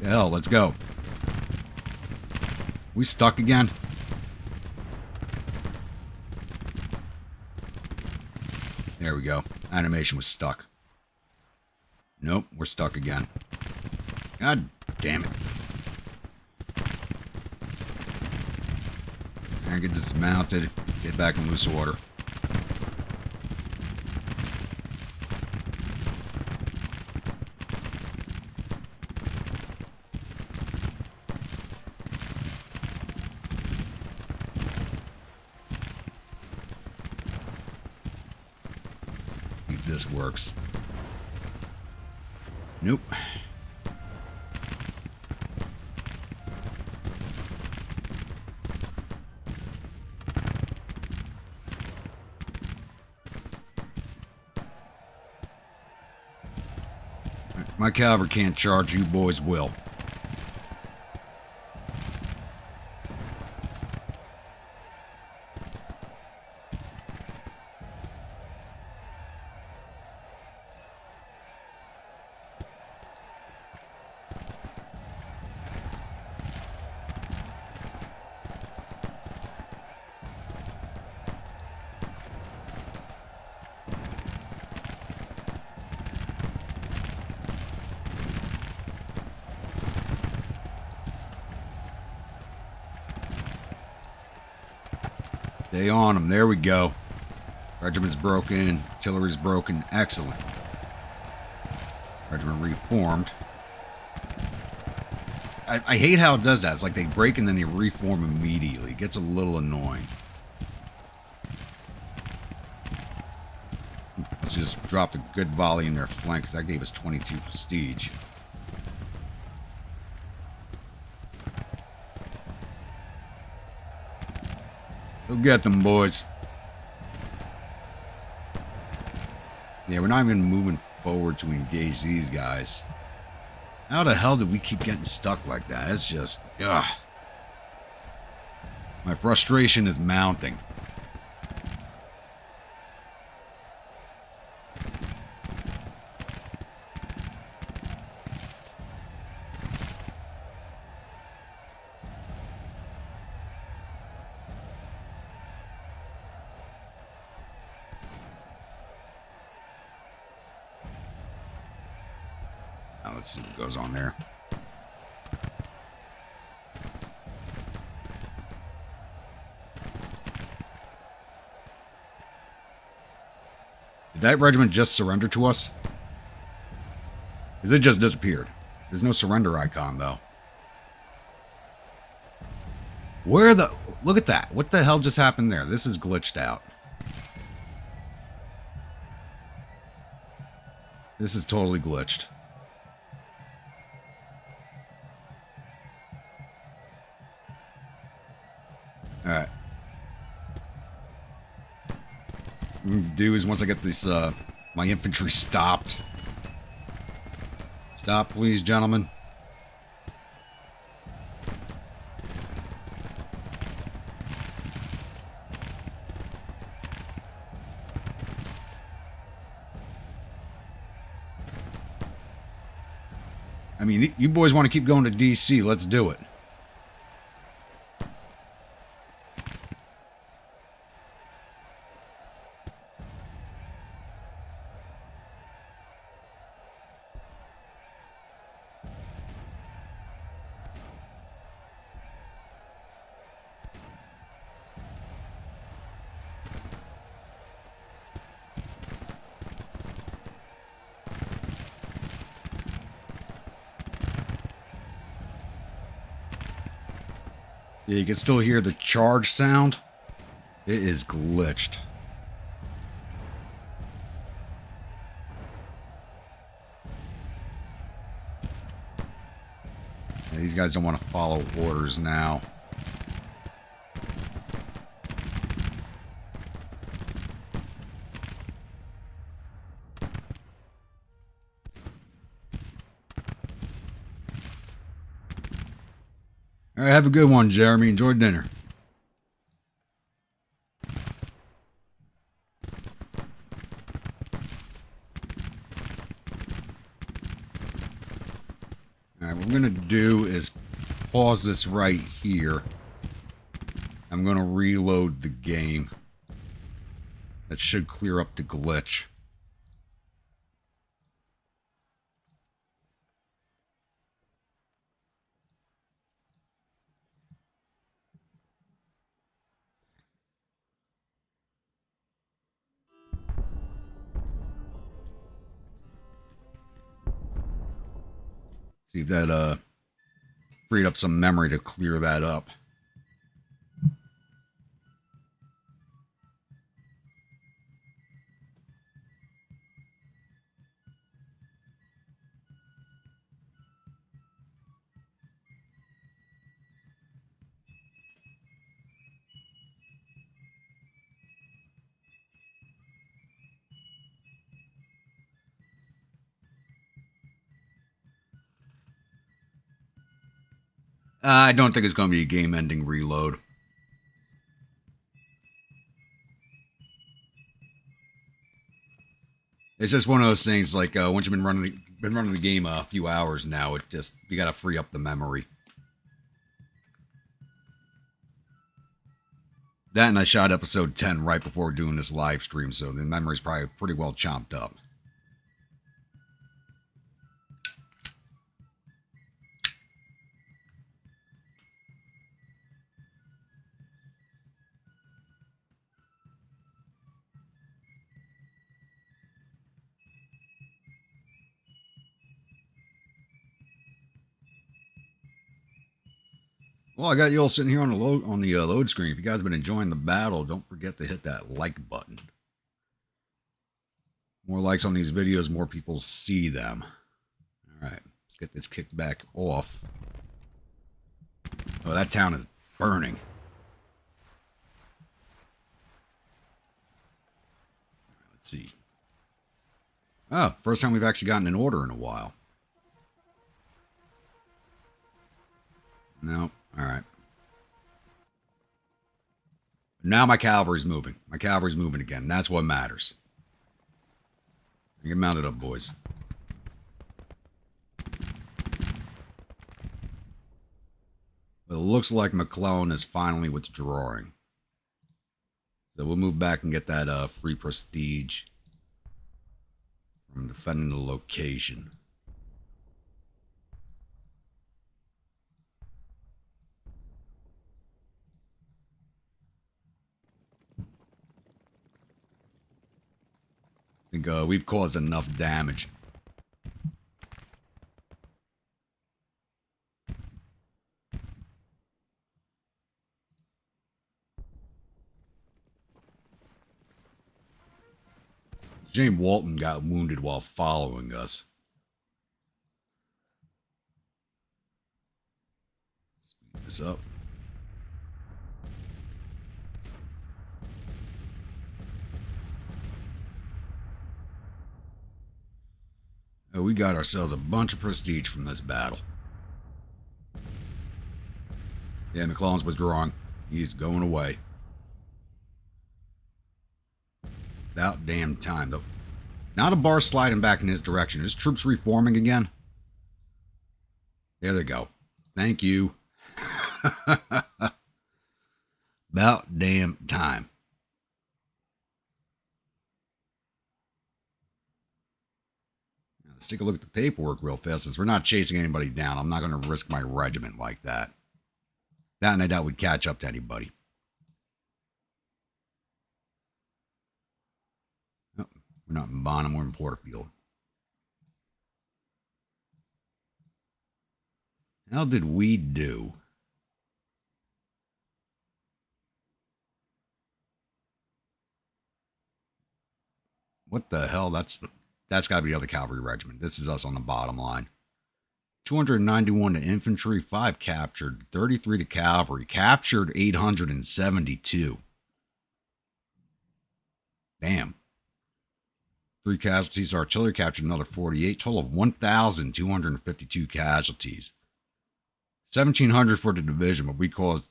Hell, let's go. We stuck again? There we go. Animation was stuck. Nope, we're stuck again. God damn it. And get dismounted. Get back in loose order. This works. Nope. My cavalry can't charge, you boys will. Stay on them. There we go. Regiment's broken. Artillery's broken. Excellent. Regiment reformed. I hate how it does that. It's like they break and then they reform immediately. It gets a little annoying. Let's just drop a good volley in their flank, because that gave us 22 prestige. Go get them, boys. Yeah, we're not even moving forward to engage these guys. How the hell did we keep getting stuck like that? It's just, ugh. My frustration is mounting. Now let's see what goes on there. Did that regiment just surrender to us? Because it just disappeared. There's no surrender icon, though. Where the... Look at that. What the hell just happened there? This is glitched out. This is totally glitched. Alright. What I'm going to do is once I get this, my infantry stopped. Stop, please, gentlemen. I mean, you boys want to keep going to DC, let's do it. Yeah, you can still hear the charge sound. It is glitched. Yeah, these guys don't want to follow orders now. All right, have a good one, Jeremy. Enjoy dinner. All right, what we're going to do is pause this right here. I'm going to reload the game. That should clear up the glitch. See if that freed up some memory to clear that up. I don't think it's going to be a game-ending reload. It's just one of those things. Like once you've been running the game a few hours now, it just you got to free up the memory. That and I shot episode 10 right before doing this live stream, so the memory's probably pretty well chomped up. Well, I got you all sitting here on the load screen. If you guys have been enjoying the battle, don't forget to hit that like button. More likes on these videos, more people see them. All right, let's get this kicked back off. Oh, that town is burning. Let's see. Oh, first time we've actually gotten an order in a while. No, all right. Now my cavalry's moving. My cavalry's moving again. That's what matters. Get mounted up, boys. It looks like McClellan is finally withdrawing. So we'll move back and get that free prestige from defending the location. I think we've caused enough damage. James Walton got wounded while following us. Speed this up. Oh, we got ourselves a bunch of prestige from this battle. Yeah, McClellan's withdrawing. He's going away. About damn time, though. Not a bar sliding back in his direction. His troops reforming again. There they go. Thank you. About damn time. Now, let's take a look at the paperwork real fast. Since we're not chasing anybody down, I'm not going to risk my regiment like that. That and I doubt we'd catch up to anybody. We're not in Bonham, we're in Porterfield. How did we do? What the hell? That's got to be the other cavalry regiment. This is us on the bottom line. 291 to infantry, 5 captured, 33 to cavalry. Captured 872. Damn. 3 casualties. Artillery captured another 48. Total of 1,252 casualties. 1,700 for the division, but we caused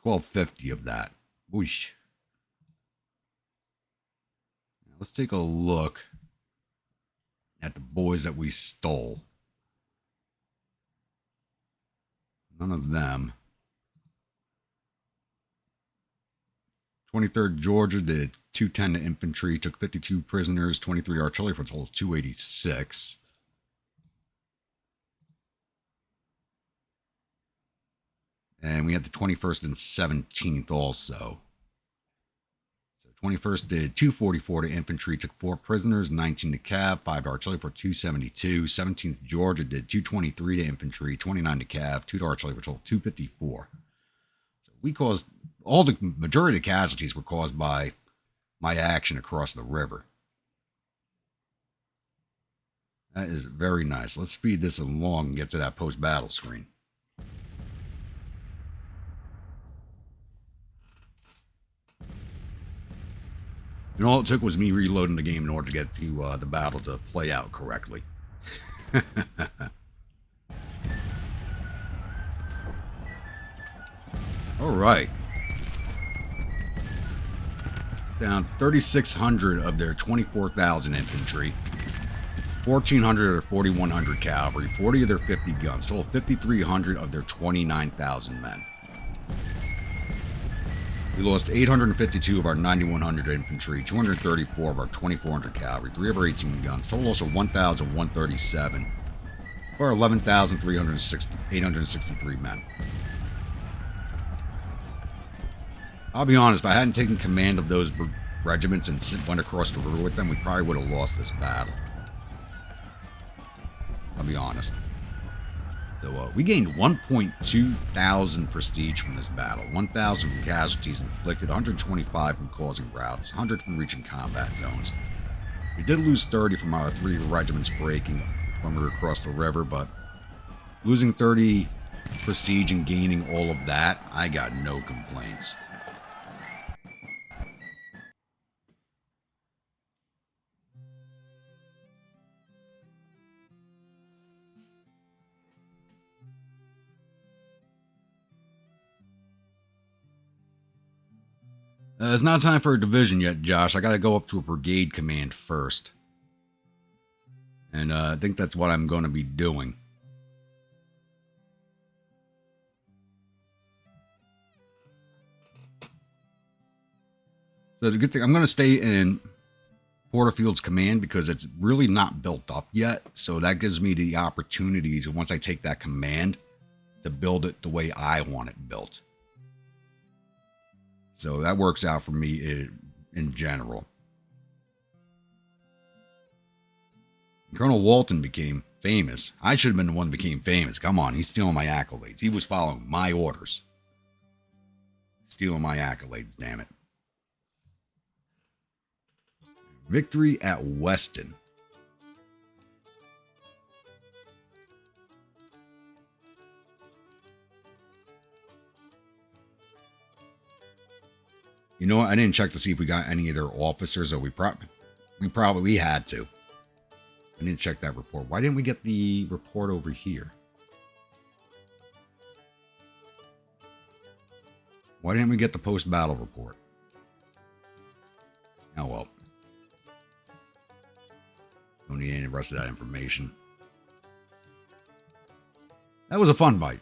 1,250 of that. Whoosh. Now let's take a look at the boys that we stole. None of them. 23rd Georgia did 210 to infantry, took 52 prisoners, 23 artillery for a total of 286. And we had the 21st and 17th also. So 21st did 244 to infantry, took 4 prisoners, 19 to cav, 5 to artillery for 272. 17th Georgia did 223 to infantry, 29 to cav, 2 to artillery for a total of 254. So we caused, all the majority of the casualties were caused by my action across the river. That is very nice. Let's speed this along and get to that post-battle screen. And all it took was me reloading the game in order to get to the battle to play out correctly. All right. Down 3,600 of their 24,000 infantry, 1,400 of their 4,100 cavalry, 40 of their 50 guns, total 5,300 of their 29,000 men. We lost 852 of our 9,100 infantry, 234 of our 2,400 cavalry, 3 of our 18 guns, total loss of 1,137, or 11,863 men. I'll be honest, if I hadn't taken command of those regiments and went across the river with them, we probably would have lost this battle. I'll be honest. So we gained 1.2 thousand prestige from this battle, 1,000 from casualties inflicted, 125 from causing routes, 100 from reaching combat zones. We did lose 30 from our 3 regiments breaking when we were across the river, but losing 30 prestige and gaining all of that, I got no complaints. It's not time for a division yet, Josh. I got to go up to a brigade command first. And I think that's what I'm going to be doing. So the good thing, I'm going to stay in Porterfield's command because it's really not built up yet. So that gives me the opportunities, once I take that command, to build it the way I want it built. So that works out for me in general. Colonel Walton became famous. I should have been the one that became famous. Come on, he's stealing my accolades. He was following my orders. Stealing my accolades, damn it. Victory at Weston. You know what? I didn't check to see if we got any of their officers, or we probably had to. I didn't check that report. Why didn't we get the report over here? Why didn't we get the post-battle report? Oh well. Don't need any of the rest of that information. That was a fun fight.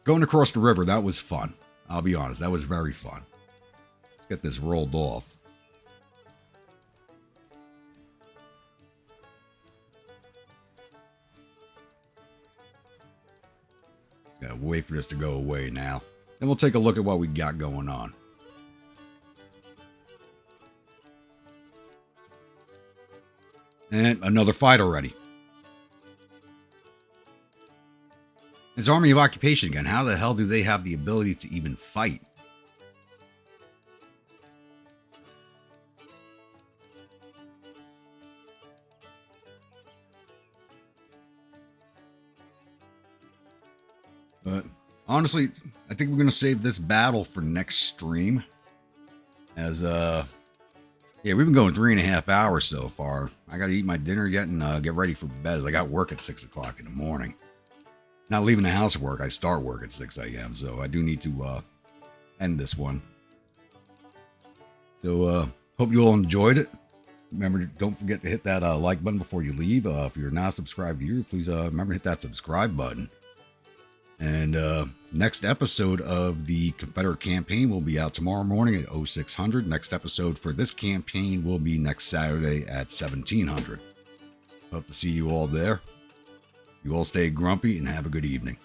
Going across the river, that was fun. I'll be honest, that was very fun. Let's get this rolled off. Just gotta wait for this to go away now. Then we'll take a look at what we got going on. And another fight already. It's Army of Occupation again. How the hell do they have the ability to even fight? But honestly, I think we're going to save this battle for next stream. As, yeah, we've been going 3.5 hours so far. I got to eat my dinner yet and get ready for bed, as I got work at 6 o'clock in the morning. Not leaving the house at work. I start work at 6 a.m. So I do need to end this one. So hope you all enjoyed it. Remember, don't forget to hit that like button before you leave. If you're not a subscribed viewer, please remember to hit that subscribe button. And next episode of the Confederate campaign will be out tomorrow morning at 0600. Next episode for this campaign will be next Saturday at 1700. Hope to see you all there. You all stay grumpy and have a good evening.